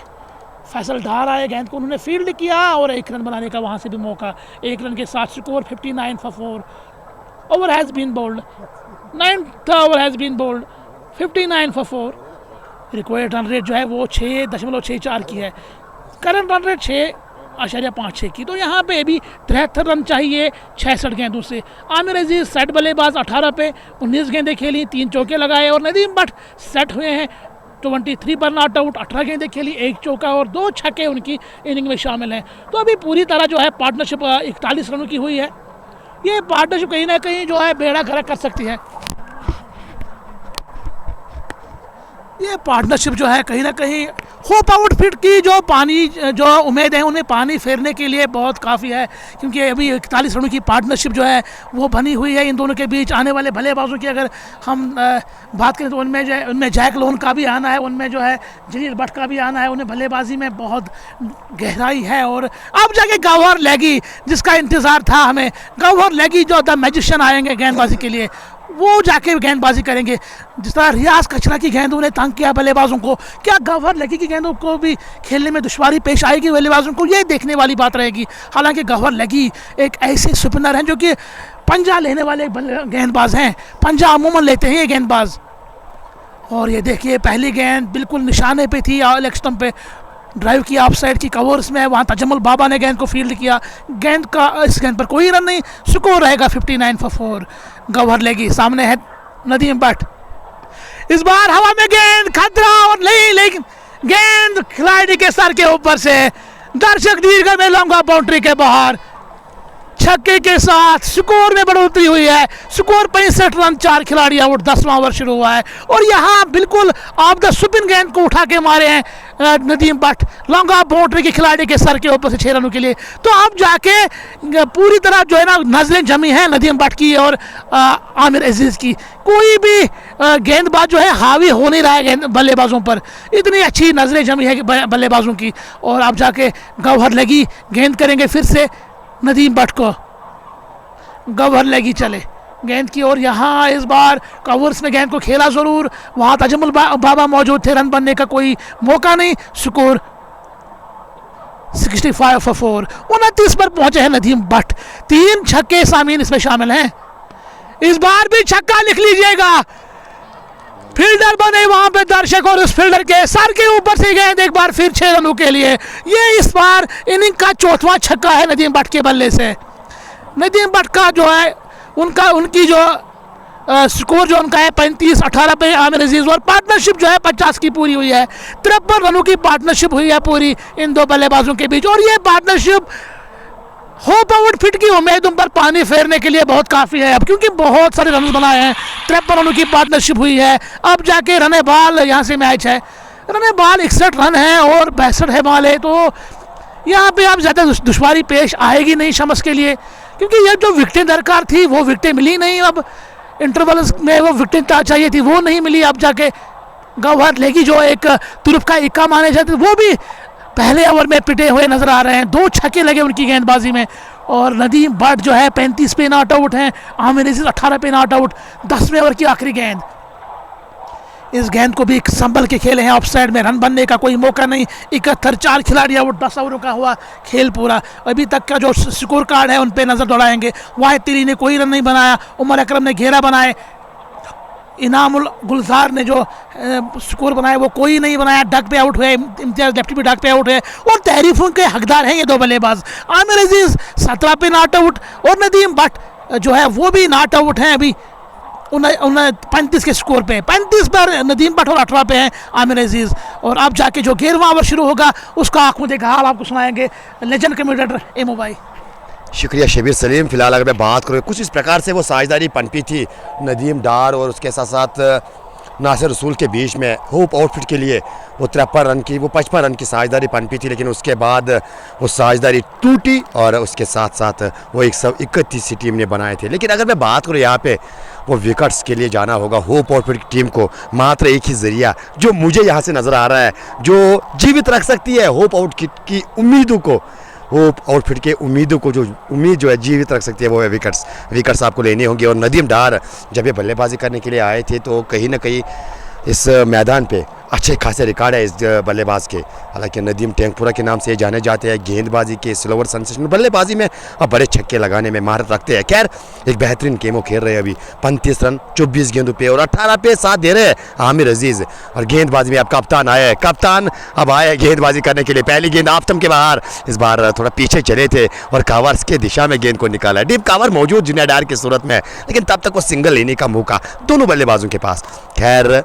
फैसल डार आए। गेंद को उन्होंने फील्ड किया और 1 रन बनाने का वहां से भी मौका। 1 रन के साथ score 59 for 4। Over has been bowled, 9th over has been bowled, 59 for 4। Required run rate जो है वो 6.64 की है। करंट रन रेट 6.56 की। तो यहाँ पे भी 73 रन चाहिए 66 गेंदों से। आमिर अजीज़ सेट बल्लेबाज 18 पे 19 गेंदें खेली, 3 चौके लगाए, और नदीम भट्ट सेट हुए हैं 23 पर नॉट आउट, 18 गेंदें खेली, 1 चौका और 2 छक्के उनकी इनिंग में शामिल हैं। तो अभी पूरी तरह जो है पार्टनरशिप 41 रनों की हुई है। ये पार्टनरशिप कहीं ना कहीं जो है बेड़ा गर्क कर सकती है। ये पार्टनरशिप जो है कहीं ना कहीं होप आउटफिट की जो उम्मीद है उन्हें पानी फेरने के लिए बहुत काफ़ी है, क्योंकि अभी 41 रनों की पार्टनरशिप जो है वो बनी हुई है इन दोनों के बीच। आने वाले बल्लेबाजों की अगर हम बात करें तो उनमें जैक लोन का भी आना है, उनमें जो है जलील भट्ट का भी आना है। उन्हें बल्लेबाजी में बहुत गहराई है। और अब जाके गौहर लेगी, जिसका इंतज़ार था हमें, गौहर लेगी जो द मैजिशियन आएंगे गेंदबाजी के लिए, वो जाके गेंदबाजी करेंगे। जिस तरह रियाज कचरा की गेंदों ने तंग किया बल्लेबाजों को, क्या गौहर लगी की गेंदों को भी खेलने में दुश्वारी पेश आएगी बल्लेबाजों को? ये देखने वाली बात रहेगी। हालांकि गौहर लगी एक ऐसे स्पिनर हैं जो कि पंजा लेने वाले गेंदबाज हैं, पंजा अमूमन लेते हैं ये गेंदबाज। और ये देखिए पहली गेंद बिल्कुल निशाने पे थी, लेग स्टंप पे ड्राइव किया, ऑफ साइड की कवर्स में, वहाँ तजमुल बाबा ने गेंद को फील्ड किया। गेंद का इस गेंद पर कोई रन नहीं, स्कोर रहेगा 59 for 4। गौहर लेगी, सामने है नदीम भट्ट। इस बार हवा में गेंद, खतरा और नहीं, लेकिन गेंद खिलाड़ी के सर के ऊपर से दर्शक दीर्घ में लंबा बाउंड्री के बाहर। छक्के के साथ स्कोर में बढ़ोतरी हुई है। स्कोर 65 रन, 4 खिलाड़ी आउट, 10वां ओवर शुरू हुआ है। और यहाँ बिल्कुल ऑफ द स्पिन गेंद को उठा के मारे हैं Nadeem Bhatt, long off boundary के खिलाड़ी के सर के ऊपर से 6 रनों के लिए। तो अब जाके पूरी तरह जो है ना नजरें जमी हैं नदीम भट्ट की और आमिर अजीज़ की। कोई भी गेंदबाज जो है हावी हो नहीं रहा है बल्लेबाजों पर, इतनी अच्छी नजरें जमी है बल्लेबाजों की। और अब जाके गौहर लगी, गेंद करेंगे फिर से नदीम भट्ट को। गौहर लगी चले गेंद की और यहाँ इस बार कवर्स में गेंद को खेला ज़रूर, वहाँ तजमुल बाबा मौजूद थे, रन बनने का कोई मौका नहीं। Score 65 for 4। 29 पर पहुंचे हैं नदीम भट्ट। 3 छक्के सामीन इसमें शामिल हैं। इस बार भी छक्का लिख लीजिएगा। फील्डर बने वहां पे दर्शक, और उस फील्डर के सर के ऊपर से गेंद एक बार फिर 6 रनों के लिए। ये इस बार इनिंग का 4वां छक्का है नदीम भट्ट के बल्ले से। नदीम भट्ट का जो है उनकी जो स्कोर जो उनका है 35-18 पे आमिर अजीज़, और पार्टनरशिप जो है 50 की पूरी हुई है। 53 रनों की पार्टनरशिप हुई है पूरी इन दो बल्लेबाजों के बीच। और ये पार्टनरशिप होप आउटफिट की उम्मीदों पर पानी फेरने के लिए बहुत काफ़ी है अब, क्योंकि बहुत सारे रन बनाए हैं। 53 रनों की पार्टनरशिप हुई है। अब जाके रने बाल यहाँ से मैच है, रने बाल 61 रन है और 62 है बाल है। तो यहाँ पे अब ज़्यादा दुश्वारी पेश आएगी नहीं शम्स के लिए, क्योंकि ये जो विकेटें दरकार थी वो विकेटें मिली नहीं। अब इंटरवल में वो विकेट चाहिए थी, वो नहीं मिली। अब जाके गौहर लेगी जो एक तुरुफ का इक्का माने जाते वो भी पहले ओवर में पिटे हुए नजर आ रहे हैं। 2 छक्के लगे उनकी गेंदबाजी में। और नदीम भट्ट जो है 35 पे नॉट आउट हैं, आमिर अजीज 18 पे नॉट आउट। 10वें ओवर की आखिरी गेंद, इस गेंद को भी संभल के खेले हैं, ऑफ साइड में रन बनने का कोई मौका नहीं। 71, 4 खिलाड़ी आउट, 10 ओवरों का हुआ खेल पूरा। अभी तक का जो स्कोर कार्ड है उन पे नजर दौड़ाएंगे। वाहिद तिरी ने कोई रन नहीं बनाया, उमर अकरम ने घेरा बनाए, इनामुल गुलजार ने जो स्कोर बनाया वो कोई नहीं बनाया, डक पे आउट हुए, इम्तियाज लेफ्टी भी डक पे आउट है। और तहरीफों के हकदार हैं ये 2 बल्लेबाज। आमिर अजीज 17 पे नॉट आउट और नदीम भट्ट जो है वो भी नॉट आउट हैं अभी 35 के स्कोर पे। 35 पर नदीम भट्ट और 18 पे हैं आमिर अजीज। और अब जाके जो 11वां ओवर शुरू होगा उसका आंखों देखा हाल आपको सुनाएंगे लेजेंड कमेंटेटर एमो भाई। शुक्रिया शबीर सलीम। फिलहाल अगर मैं बात करूँ कुछ इस प्रकार से वो साझेदारी पनपी थी नदीम डार और उसके साथ साथ नासिर रसूल के बीच में होप आउटफिट के लिए वो 53 रन की, वो 55 रन की साझेदारी पनपी थी। लेकिन उसके बाद वो साझेदारी टूटी और उसके साथ साथ वो 131 की टीम ने बनाए थे। लेकिन अगर मैं बात करूँ यहाँ पे वो विकेट्स के लिए जाना होगा होप आउटफिट की टीम को, मात्र एक ही जरिया जो मुझे यहाँ से नज़र आ रहा है जो जीवित रख सकती है होप आउट की उम्मीदों को, होप आउटफिट के उम्मीदों को, जो उम्मीद जो है जीवित रख सकती है वो है विकेट्स आपको लेने होंगे। और नदीम डार जब ये बल्लेबाजी करने के लिए आए थे तो कहीं ना कहीं इस मैदान पे अच्छे खासे रिकॉर्ड है इस बल्लेबाज के। हालांकि नदीम टैंकपुरा के नाम से जाने जाते हैं, गेंदबाजी के स्लोवर सेंसेशन, बल्लेबाजी में अब बड़े छक्के लगाने में महारत रखते हैं। खैर एक बेहतरीन गेम वो खेल रहे हैं अभी, 35 रन 24 गेंदों पे और 18 पे साथ दे रहे हैं आमिर अजीज। और गेंदबाजी में अब कप्तान आए हैं, कप्तान अब आए गेंदबाजी करने के लिए। पहली गेंद आफ्तम के बाहर, इस बार थोड़ा पीछे चले थे और कावर्स के दिशा में गेंद को निकाला है। डीप कावर मौजूद जुनिया डार की सूरत में, लेकिन तब तक वो सिंगल लेने का मौका दोनों बल्लेबाजों के पास। खैर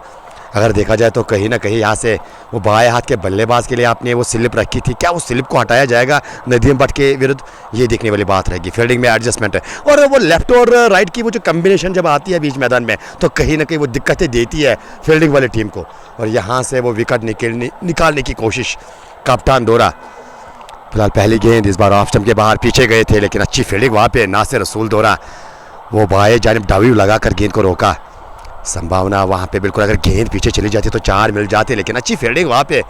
अगर देखा जाए तो कहीं ना कहीं यहाँ से वो बाएं हाथ के बल्लेबाज के लिए आपने वो स्लिप रखी थी, क्या वो स्लिप को हटाया जाएगा नदीम भट्ट के विरुद्ध, ये देखने वाली बात रहेगी। फील्डिंग में एडजस्टमेंट है और वो लेफ्ट और राइट की वो जो कम्बिनेशन जब आती है बीच मैदान में तो कहीं ना कहीं वो दिक्कतें देती है फील्डिंग वाली टीम को। और यहाँ से वो विकेट निकालने की कोशिश कप्तान दौरा। फिलहाल पहली गेंद इस बार ऑफ स्टंप के बाहर पीछे गए थे, लेकिन अच्छी फील्डिंग वहाँ पे नासिर रसूल दौरा, वो बाएं जानिब डावी लगाकर गेंद को रोका। संभावना वहाँ पे बिल्कुल अगर गेंद पीछे चली जाती तो 4 मिल जाते, लेकिन अच्छी फील्डिंग वहाँ पे।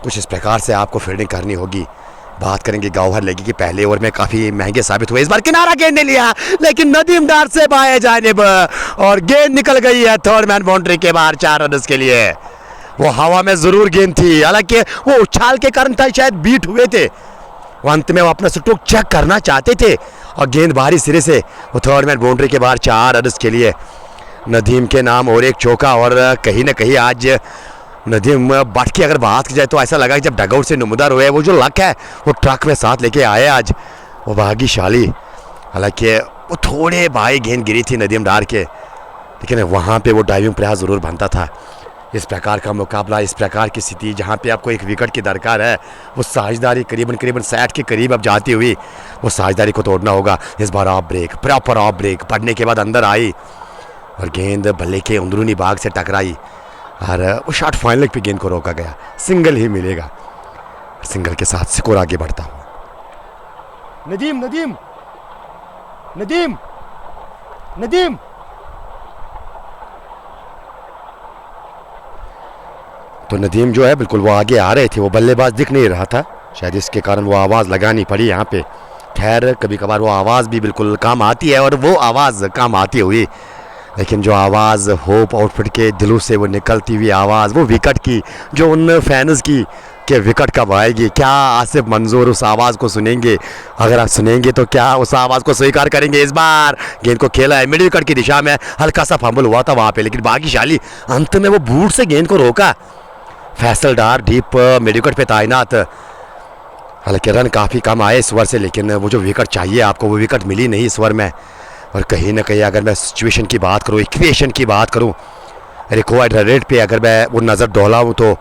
कुछ इस प्रकार से आपको फील्डिंग करनी होगी। बात करेंगे गौहर लेगी कि पहले ओवर में काफ़ी महंगे साबित हुए, इस बार किनारा गेंद ने लिया लेकिन नदीम डार से बाएं जानिब और गेंद निकल गई है थर्ड मैन बाउंड्री के बाहर 4 रन के लिए। वो हवा में ज़रूर गेंद थी, हालांकि वो उछाल के कारण था शायद बीट हुए थे, वो अंत में वो अपना स्ट्रोक चेक करना चाहते थे और गेंद बाहरी सिरे से वो थर्ड मैन बाउंड्री के बाहर 4 रन के लिए। नदीम के नाम और एक चौका। और कहीं ना कहीं आज नदीम भट्ट की अगर बात की जाए तो ऐसा लगा कि जब डगआउट से नुमदार हुए वो जो लक है वो ट्रक में साथ लेके आए आज, वो भाग्यशाली। हालांकि वो थोड़े बाई गेंद गिरी थी नदीम डार के, लेकिन वहाँ पे वो डाइविंग प्रयास ज़रूर बनता था। इस प्रकार का मुकाबला, इस प्रकार की स्थिति जहाँ पे आपको एक विकेट की दरकार है, वो साझेदारी करीबन 60 के करीब अब जाती हुई वो साझेदारी को तोड़ना होगा। इस बार off break, proper off break पड़ने के बाद अंदर आई और गेंद बल्ले के अंदरूनी भाग से टकराई और वो शॉट फाइनल पे गेंद को रोका गया। सिंगल ही मिलेगा, सिंगल के साथ स्कोर आगे बढ़ता हुआ। नदीम नदीम नदीम नदीम तो नदीम जो है बिल्कुल वो आगे आ रहे थे, वो बल्लेबाज दिख नहीं रहा था, शायद इसके कारण वो आवाज़ लगानी पड़ी यहाँ पे। खैर कभी कभार वो आवाज़ भी बिल्कुल काम आती है और वो आवाज़ काम आती हुई, लेकिन जो आवाज़ होप आउटफिट के दिलों से वो निकलती हुई आवाज़, वो विकेट की, जो उन फैंस की कि विकेट कब आएगी, क्या आसिफ मंजूर उस आवाज़ को सुनेंगे? अगर आप सुनेंगे तो क्या उस आवाज़ को स्वीकार करेंगे? इस बार गेंद को खेला है मिड विकेट की दिशा में, हल्का सा फंबल हुआ था वहाँ पे, लेकिन भाग्यशाली अंत में वो बूट से गेंद को रोका। फैसल डार डीप मिड विकेट पे तैनात। हालांकि रन काफ़ी कम आए इस ओवर से, लेकिन वो जो विकेट चाहिए आपको वो विकेट मिली नहीं इस ओवर में। और कहीं ना कहीं अगर मैं सिचुएशन की बात करूँ, इक्वेशन की बात करूँ, रिक्वायर्ड रेट पे अगर मैं वो नज़र डोलाऊँ तो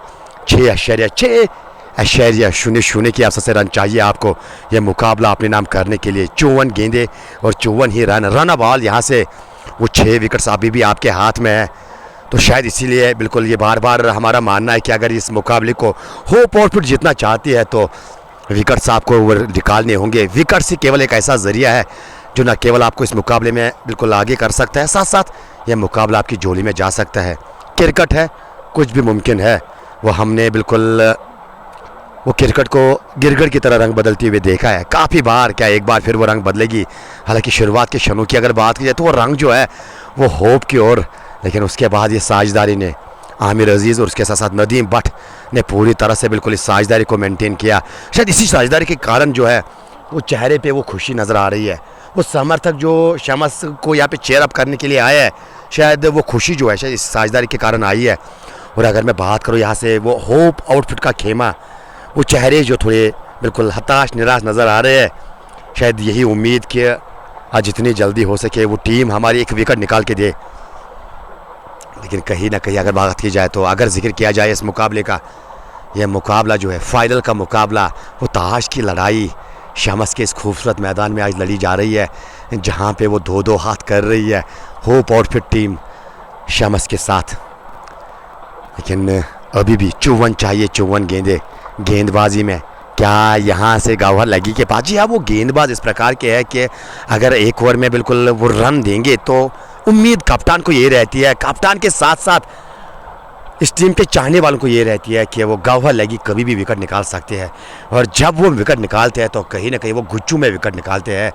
6.000 की आपसे रन चाहिए आपको ये मुकाबला अपने नाम करने के लिए। 54 गेंदे और 54 ही रन बॉल यहाँ से वो 6 विकेट्स अभी भी आपके हाथ में है। तो शायद इसीलिए बिल्कुल ये बार बार हमारा मानना है कि अगर इस मुकाबले को होप आउटफिट जीतना चाहती है तो विकेट्स आपको निकालने होंगे। विकेट से केवल एक ऐसा जरिया है जो न केवल आपको इस मुकाबले में बिल्कुल आगे कर सकता है, साथ साथ यह मुकाबला आपकी झोली में जा सकता है। क्रिकेट है, कुछ भी मुमकिन है। वो हमने बिल्कुल वो क्रिकेट को गिरगिट की तरह रंग बदलते हुए देखा है काफ़ी बार। क्या एक बार फिर वो रंग बदलेगी? हालांकि शुरुआत के क्षणों की अगर बात की जाए तो वो रंग जो है वो होप की ओर, लेकिन उसके बाद ये साझेदारी ने आमिर अजीज़ और उसके साथ साथ नदीम बट ने पूरी तरह से बिल्कुल इस साझेदारी को मेंटेन किया। शायद इसी साझेदारी के कारण जो है वो चेहरे पे वो खुशी नज़र आ रही है। वो समर्थक जो शमस को यहाँ पे चेयर अप करने के लिए आया है, शायद वो खुशी जो है शायद इस साझेदारी के कारण आई है। और अगर मैं बात करूँ यहाँ से वो होप आउटफिट का खेमा, वो चेहरे जो थोड़े बिल्कुल हताश निराश नज़र आ रहे हैं, शायद यही उम्मीद कि आज जितनी जल्दी हो सके वो टीम हमारी एक विकेट निकाल के दे। लेकिन कहीं ना कहीं अगर बात की जाए तो अगर जिक्र किया जाए इस मुकाबले का, यह मुकाबला जो है फाइनल का मुकाबला, वो ताश की लड़ाई शमस के इस खूबसूरत मैदान में आज लड़ी जा रही है, जहाँ पे वो 2-2 हाथ कर रही है होप आउटफिट टीम शमस के साथ। लेकिन अभी भी 54 चाहिए, 54 गेंदे गेंदबाजी में। क्या यहाँ से गौहर लगी के पास? जी हाँ, वो गेंदबाज इस प्रकार के है कि अगर एक ओवर में बिल्कुल वो रन देंगे तो उम्मीद कप्तान को ये रहती है, कप्तान के साथ साथ इस टीम के चाहने वालों को ये रहती है कि वो गौहर लगी कभी भी विकेट निकाल सकते हैं। और जब वो विकेट निकालते हैं तो कहीं ना कहीं वो गुच्चू में विकेट निकालते हैं।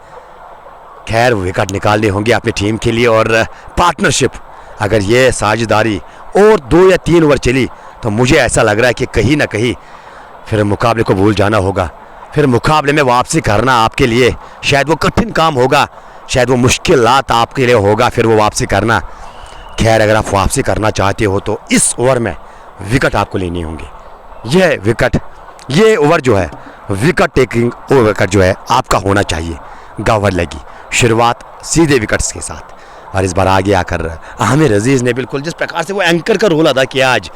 खैर, विकेट निकालने होंगे अपनी टीम के लिए और पार्टनरशिप, अगर ये साझेदारी और 2 या 3 ओवर चली तो मुझे ऐसा लग रहा है कि कहीं ना कहीं फिर मुकाबले को भूल जाना होगा। फिर मुकाबले में वापसी करना आपके लिए शायद वो कठिन काम होगा, शायद वो मुश्किलात आपके लिए होगा फिर वो वापसी करना। खैर, अगर आप वापसी करना चाहते हो तो इस ओवर में विकेट आपको लेनी होंगे। यह विकेट, ये ओवर जो है विकेट टेकिंग ओवर विकेट जो है आपका होना चाहिए। गौहर लगी शुरुआत सीधे विकेट्स के साथ, और इस बार आगे आकर आमिर अजीज़ ने बिल्कुल जिस प्रकार से वो एंकर का रोल अदा किया आज,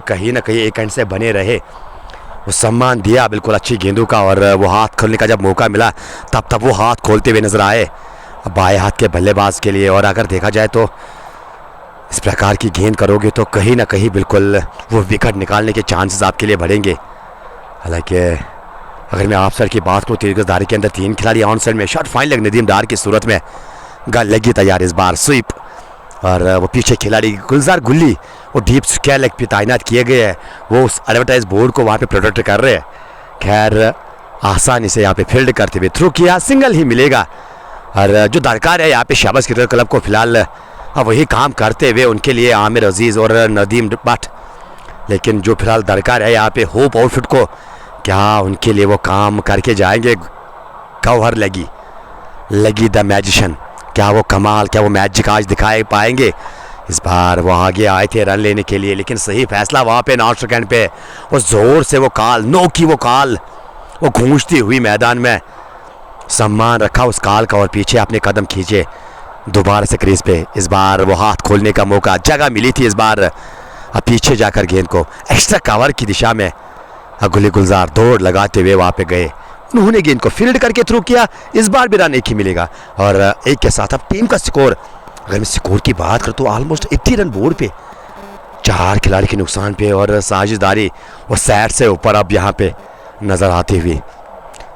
कहीं ना कहीं एक एंड से बने रहे, वो सम्मान दिया बिल्कुल अच्छी गेंदों का। और वो हाथ खोलने का जब मौका मिला तब वो हाथ खोलते हुए नजर आए बाएं हाथ के बल्लेबाज के लिए। और अगर देखा जाए तो इस प्रकार की गेंद करोगे तो कहीं ना कहीं बिल्कुल वो विकेट निकालने के चांसेस आपके लिए बढ़ेंगे। हालांकि अगर मैं आप सर की बात करूँ, तेजदारी के अंदर 3 खिलाड़ी ऑन साइड में शॉट फाइन लग नदीम डार की सूरत में गल लगी तैयार इस बार स्वीप। और वो पीछे खिलाड़ी गुलजार गुल्ली वो डीप स्क्वायर लेग पे तैनात किए गए हैं, वो उस एडवर्टाइज बोर्ड को वहाँ पे प्रोटेक्ट कर रहे हैं। खैर, आसानी से यहाँ पे फील्ड करते हुए थ्रू किया, सिंगल ही मिलेगा। और जो दरकार है यहाँ पे शाबाश क्रिकेट क्लब को फिलहाल वही काम करते हुए उनके लिए आमिर अजीज़ और नदीम बट, लेकिन जो फिलहाल दरकार है यहाँ पे होप आउटफिट को, क्या उनके लिए वो काम करके जाएंगे? गौहर लगी द मैजिशियन, क्या वो कमाल, क्या वो मैजिक आज दिखाए पाएंगे? इस बार वो आगे आए थे रन लेने के लिए, लेकिन सही फैसला वहाँ पे 9 सेकंड पे वो ज़ोर से वो कॉल, नो की वो कॉल वो गूंजती हुई मैदान में सम्मान रखा उस कॉल का और पीछे अपने कदम खींचे दोबारा से क्रीज पे। इस बार वो हाथ खोलने का मौका, जगह मिली थी इस बार, अब पीछे जाकर गेंद को एक्स्ट्रा कवर की दिशा में गुली गुलजार दौड़ लगाते हुए वहाँ पे गए। उन्होंने गेंद को फील्ड करके थ्रू किया, इस बार भी रन एक ही मिलेगा। और एक के साथ अब टीम का स्कोर, अगर मैं स्कोर की बात करूँ तो ऑलमोस्ट 80 रन बोर्ड पे, 4 खिलाड़ी के नुकसान पे और साझेदारी और सैट से ऊपर अब यहाँ पे नजर आती हुई।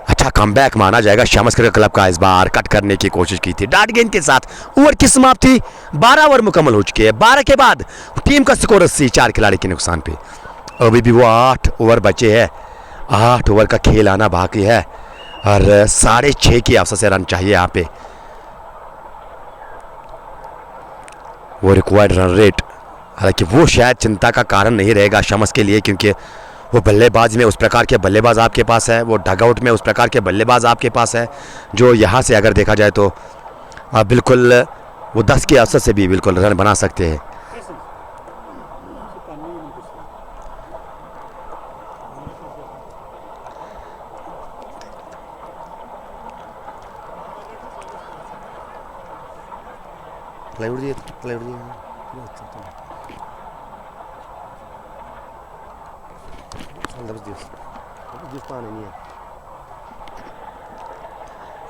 अच्छा कमबैक माना जाएगा शमस क्रिकेट क्लब का, इस बार कट करने की कोशिश की थी डाट गेंद के साथ। ओवर की समाप्ति, 12 ओवर मुकम्मल हो चुके हैं। 12 के बाद टीम का स्कोर 80, 4 खिलाड़ी के नुकसान पे। अभी भी वो 8 ओवर बचे हैं, 8 ओवर का खेल आना बाकी है और 6.5 की औसत से रन चाहिए यहाँ पे। वो रिक्वायर्ड रन रेट, हालांकि वो शायद चिंता का कारण नहीं रहेगा शमस के लिए, क्योंकि वो बल्लेबाज में उस प्रकार के बल्लेबाज आपके पास है, वो डगआउट में उस प्रकार के बल्लेबाज आपके पास है जो यहाँ से अगर देखा जाए तो बिल्कुल वो 10 की औसत से भी बिल्कुल रन बना सकते हैं।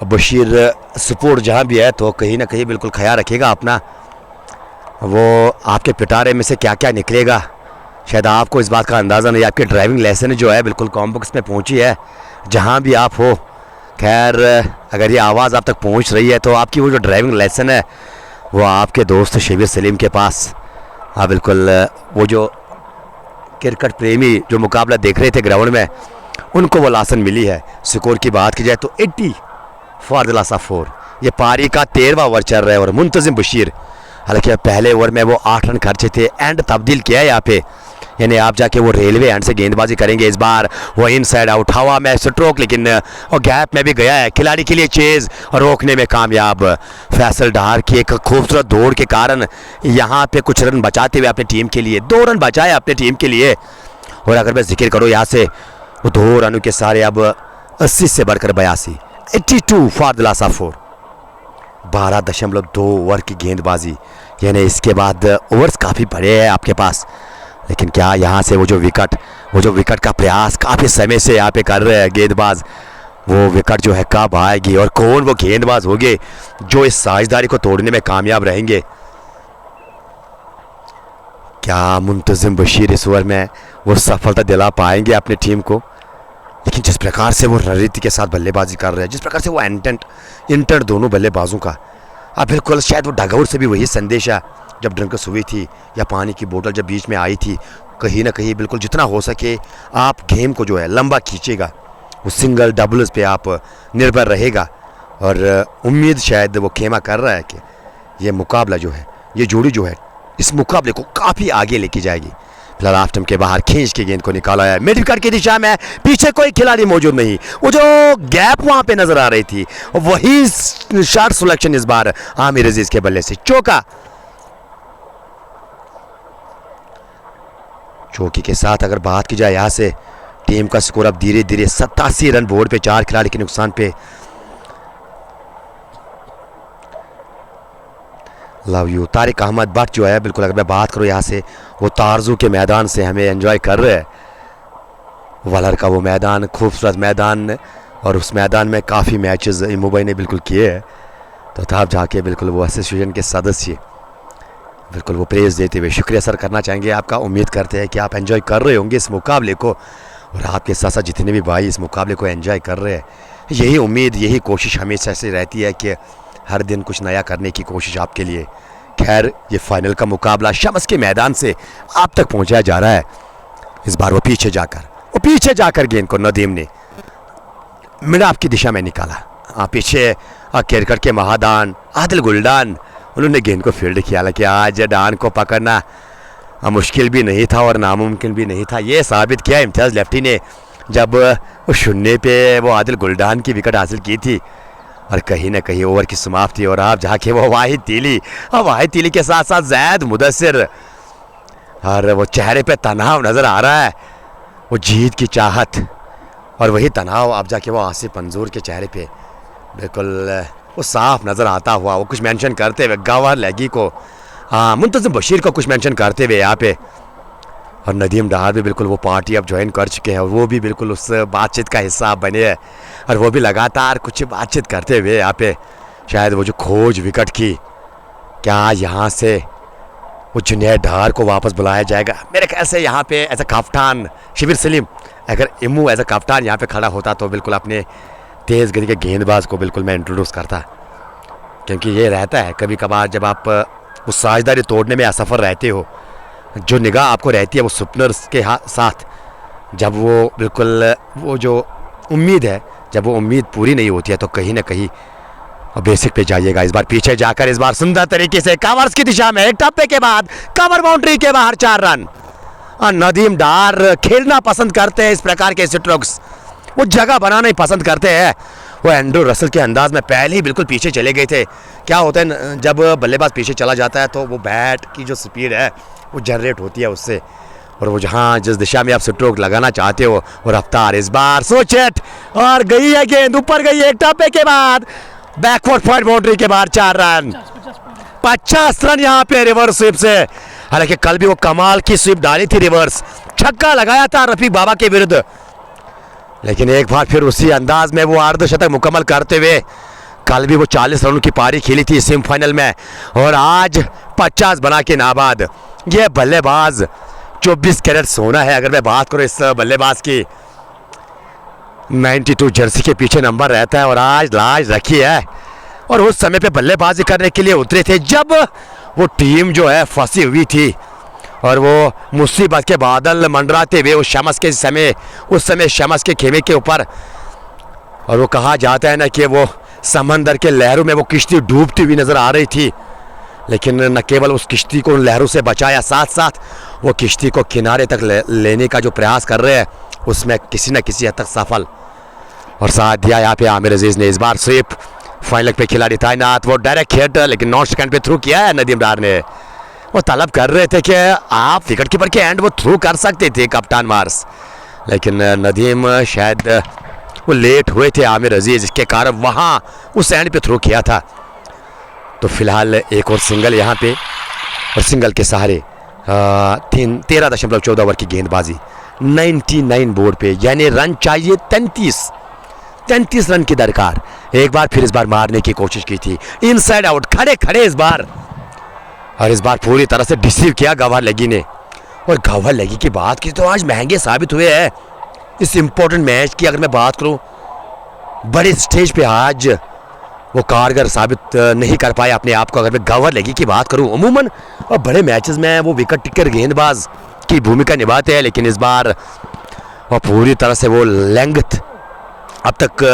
बशीर सपोर्ट जहाँ भी है तो कहीं ना कहीं बिल्कुल ख्याल रखिएगा अपना, वो आपके पिटारे में से क्या क्या निकलेगा शायद आपको इस बात का अंदाज़ा नहीं। आपकी ड्राइविंग लाइसेंस जो है बिल्कुल कॉम्बॉक्स में पहुँची है जहाँ भी आप हो। खैर अगर ये आवाज़ आप तक पहुँच रही है तो आपकी वो जो ड्राइविंग लाइसेंस है वो आपके दोस्त शिविर सलीम के पास। हाँ बिल्कुल, वो जो क्रिकेट प्रेमी जो मुकाबला देख रहे थे ग्राउंड में, उनको वो लासन मिली है। स्कोर की बात की जाए तो 80 फॉर द लॉस ऑफ 4। ये पारी का 13वां ओवर चल रहा है और मुंतजिम बशीर, हालांकि पहले ओवर में वो 8 रन खर्चे थे, एंड तब्दील किया है यहाँ पे, यानी आप जाके वो रेलवे एंड से गेंदबाजी करेंगे। इस बार वो इनसाइड आउट हवा में स्ट्रोक, लेकिन और गैप में भी गया है, खिलाड़ी के लिए चेज और रोकने में कामयाब। फैसल डार की एक खूबसूरत दौड़ के कारण यहाँ पे कुछ रन बचाते हुए अपनी टीम के लिए 2 रन बचाए अपनी टीम के लिए। और अगर मैं जिक्र करूँ यहाँ से, वो 2 रनों के सारे अब 80 से बढ़कर 82, 82 for the loss of 4। 12.2 over की गेंदबाजी, यानी इसके बाद ओवर्स काफ़ी बड़े हैं आपके पास, लेकिन क्या यहाँ से वो जो विकेट का प्रयास काफ़ी समय से यहाँ पे कर रहे हैं गेंदबाज, वो विकेट जो है कब आएगी और कौन वो गेंदबाज होंगे जो इस साझेदारी को तोड़ने में कामयाब रहेंगे। क्या मुंतजिम बशीर इस ओवर में वो सफलता दिला पाएंगे अपनी टीम को? लेकिन जिस प्रकार से वो रणनीति के साथ बल्लेबाजी कर रहे हैं, जिस प्रकार से वो इंटेंट दोनों बल्लेबाजों का, अब बिल्कुल शायद वो डगआउट से भी वही संदेश है जब ड्रिंक्स हुई थी या पानी की बोतल जब बीच में आई थी, कहीं ना कहीं बिल्कुल जितना हो सके आप गेम को जो है लंबा खींचेगा, वो सिंगल डबल्स पे आप निर्भर रहेगा। और उम्मीद शायद वो खेमा कर रहा है कि ये मुकाबला जो है, ये जोड़ी जो है, इस मुकाबले को काफ़ी आगे लेके जाएगी। फिलहाल हाफ टाइम के बाहर खींच के गेंद को निकाला है मिड विकेट की दिशा में, पीछे कोई खिलाड़ी मौजूद नहीं, वो जो गैप वहां पे नजर आ रही थी वही शॉट सिलेक्शन इस बार आमिर अजीज के बल्ले से। चौका, चौकी के साथ अगर बात की जाए यहाँ से टीम का स्कोर अब धीरे धीरे 87 रन बोर्ड पे 4 खिलाड़ी के नुकसान पे। लव यू तारिक अहमद भट्ट जो है, बिल्कुल अगर मैं बात करूँ यहाँ से, वो तारजू के मैदान से हमें एंजॉय कर रहे हैं। वलर का वो मैदान, खूबसूरत मैदान, और उस मैदान में काफ़ी मैचेस मुंबई ने बिल्कुल किए हैं। तो तब जाके बिल्कुल वो एसोसिएशन के सदस्य बिल्कुल वो प्रेज देते हुए शुक्रिया सर करना चाहेंगे आपका। उम्मीद करते हैं कि आप एंजॉय कर रहे होंगे इस मुकाबले को, और आपके साथ साथ जितने भी भाई इस मुकाबले को एंजॉय कर रहे हैं, यही उम्मीद, यही कोशिश हमेशा से रहती है कि हर दिन कुछ नया करने की कोशिश आपके लिए। खैर, ये फाइनल का मुकाबला शम्स के मैदान से आप तक पहुंचाया जा रहा है। इस बार वो पीछे जाकर गेंद को नदीम ने मिडाफ की दिशा में निकाला। पीछे क्रिकेट के महादान आदिल गुलडान, उन्होंने गेंद को फील्ड किया। हालांकि आज डान को पकड़ना मुश्किल भी नहीं था और नामुमकिन भी नहीं था, ये साबित किया इम्तियाज़ लेफ्टी ने जब वो शून्य पे वो आदिल गुलडान की विकेट हासिल की थी। और कहीं ना कहीं ओवर की समाप्ति, और आप जाके वो वाहिद तीली के साथ साथ जैद मुदस्सिर, और वो चेहरे पे तनाव नज़र आ रहा है, वो जीत की चाहत, और वही तनाव आप जाके वो आसिफ मंजूर के चेहरे पे बिल्कुल वो साफ नज़र आता हुआ, वो कुछ मेंशन करते हुए गवार लगी को, मुंतजिम बशीर को कुछ मेंशन करते हुए यहाँ पे, और नदीम डार भी बिल्कुल वो पार्टी अब ज्वाइन कर चुके हैं और वो भी बिल्कुल उस बातचीत का हिस्सा बने हैं, और वो भी लगातार कुछ बातचीत करते हुए यहाँ पे शायद वो जो खोज विकेट की, क्या यहाँ से वो जुनैद डार को वापस बुलाया जाएगा? मेरे ख्याल से यहाँ पे एज अ कप्तान शिविर सलीम, अगर इमू एज अ कप्तान यहाँ पे खड़ा होता तो बिल्कुल अपने तेज़ गति के गेंदबाज को बिल्कुल मैं इंट्रोड्यूस करता, क्योंकि ये रहता है कभी कभार जब आप उस साझेदारी तोड़ने में असफल रहते हो, जो निगाह आपको रहती है वो सुपनर्स के साथ, जब वो बिल्कुल वो जो उम्मीद है, जब वो उम्मीद पूरी नहीं होती है तो कहीं ना कहीं बेसिक पे जाइएगा। इस बार पीछे जाकर इस बार सुंदर तरीके से कवर्स की दिशा में एक टप्पे के बाद कवर बाउंड्री के बाहर 4 रन। और नदीम डार खेलना पसंद करते हैं इस प्रकार के स्ट्रोक्स, वो जगह बनाना ही पसंद करते हैं। वो एंड्रू रसल के अंदाज में पहले ही बिल्कुल पीछे चले गए थे। क्या होता है जब बल्लेबाज पीछे चला जाता है तो वो बैट की जो स्पीड है वो जनरेट होती है उससे, और वो जहाँ जिस दिशा में आप स्ट्रोक लगाना चाहते हो वो रफ्तार इस बार सोचेट, और गई है गेंद ऊपर गई है एक टप्पे के बाद बैकवर्ड पॉइंट बाउंड्री के बाहर 4 रन, 50 रन यहाँ पे रिवर्स स्वीप से। हालांकि कल भी वो कमाल की स्वीप डाली थी, रिवर्स छक्का लगाया था रफीक बाबा के विरुद्ध, लेकिन एक बार फिर उसी अंदाज में वो अर्धशतक मुकम्मल करते हुए कल भी वो 40 रनों की पारी खेली थी सेमीफाइनल में, और आज 50 बना के नाबाद। ये बल्लेबाज 24 कैरेट सोना है। अगर मैं बात करूँ इस बल्लेबाज की, 92 जर्सी के पीछे नंबर रहता है, और आज लाज रखी है और उस समय पे बल्लेबाजी करने के लिए उतरे थे जब वो टीम जो है फंसी हुई थी और वो मुसीबत के बादल मंडराते हुए उस समय शमस के खेमे के ऊपर, और वो कहा जाता है ना कि वो समंदर के लहरों में वो किश्ती डूबती हुई नज़र आ रही थी, लेकिन न केवल उस किश्ती को उन लहरों से बचाया, साथ साथ वो किश्ती को किनारे तक लेने का जो प्रयास कर रहे हैं उसमें किसी न किसी हद तक सफल। और साथ दिया यहाँ पे आमिर अजीज़ ने। इस बार सिर्फ फाइनल पे खिलाड़ी तैनात, वो डायरेक्ट हिट लेकिन नॉन सेकंड पे थ्रू किया है नदीम डार ने। वो तलब कर रहे थे कि आप विकेट कीपर के एंड वो थ्रू कर सकते थे कप्तान मार्स, लेकिन नदीम शायद वो लेट हुए थे आमिर अजीज़, इसके कारण वहाँ उस एंड पे थ्रू किया था। तो फिलहाल एक और सिंगल यहाँ पे, और सिंगल के सहारे 13.14 ओवर की गेंदबाजी 99 बोर्ड पे, यानी रन चाहिए 33 रन की दरकार। एक बार फिर इस बार मारने की कोशिश की थी, इनसाइड आउट खड़े खड़े इस बार, और इस बार पूरी तरह से डिसीव किया गवार लगी ने। और गवार लगी की बात की तो आज महंगे साबित हुए हैं इस इम्पोर्टेंट मैच की। अगर मैं बात करूं बड़े स्टेज पे आज वो कारगर साबित नहीं कर पाए अपने आप को। अगर मैं गवार लगी की बात करूं, अमूमन और बड़े मैचेस में वो विकेट टिकर गेंदबाज की भूमिका निभाते हैं, लेकिन इस बार वो पूरी तरह से वो लेंथ अब तक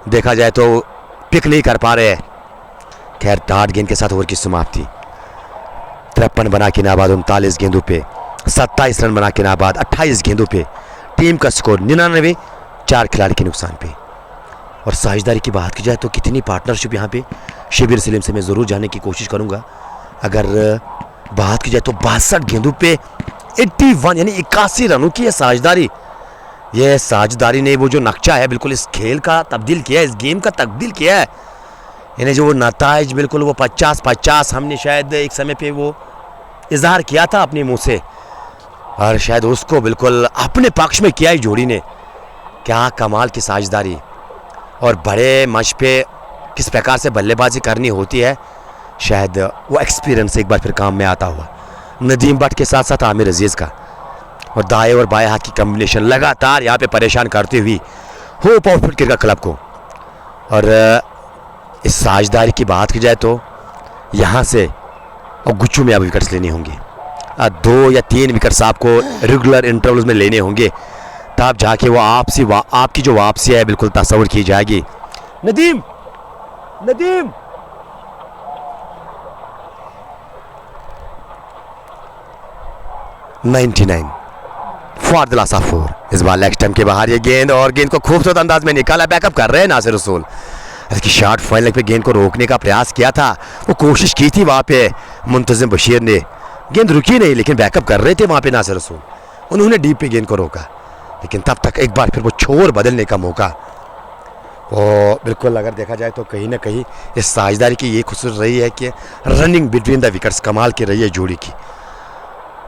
देखा जाए तो पिक नहीं कर पा रहे। खैर 8 गेंद के साथ ओवर की समाप्ति, 53 बना के नाबाद 39 गेंदों पे, 27 रन बना के नाबाद 28 गेंदों पे, टीम का स्कोर 99, 4 खिलाड़ी के नुकसान पे। और साझेदारी की बात की जाए तो कितनी पार्टनरशिप यहाँ पे शिबिर सलीम से मैं ज़रूर जानने की कोशिश करूँगा। अगर बात की जाए तो 62 गेंदों पे 81 यानी 81 रनों की साझेदारी। यह साझेदारी ने वो जो नक्शा है बिल्कुल इस खेल का तब्दील किया है, इस गेम का तब्दील किया है। यानी जो वो नताइज बिल्कुल वो 50-50 हमने शायद एक समय पे वो इजहार किया था अपने मुंह से, और शायद उसको बिल्कुल अपने पक्ष में किया है जोड़ी ने। क्या कमाल की साझेदारी, और बड़े मंच पे किस प्रकार से बल्लेबाजी करनी होती है, शायद वो एक्सपीरियंस एक बार फिर काम में आता हुआ नदीम भट्ट के साथ साथ आमिर अजीज़ का। और दाएं और बाएं हाथ की कम्बिनेशन लगातार यहाँ पे परेशान करती हुई होप आउटफिट क्रिकेट क्लब को। और इस साझेदारी की बात की जाए तो यहाँ से और गुच्चू में अब विकेट्स लेने होंगे, 2 या 3 विकेट्स आपको रेगुलर इंटरवल्स में लेने होंगे, तब जाके वो आपकी जो वापसी है बिल्कुल तस्वर की जाएगी। Nadeem 99 for the last of 4। इस बार लेग स्टंप के बाहर ये गेंद, और गेंद को खूबसूरत अंदाज में निकाला, बैकअप कर रहे हैं नासिर रसूल। इसकी शॉट फाइनल पे गेंद को रोकने का प्रयास किया था, वो कोशिश की थी वहाँ पे मुंतजिम बशीर ने, गेंद रुकी नहीं लेकिन बैकअप कर रहे थे वहाँ पे नासिर रसूल। उन्होंने डीप पे गेंद को रोका, लेकिन तब तक एक बार फिर वो छोर बदलने का मौका। और बिल्कुल अगर देखा जाए तो कहीं ना कहीं इस साझेदारी की ये खूबसूरत रही है कि रनिंग बिटवीन द विकेट्स कमाल की रही है जोड़ी की।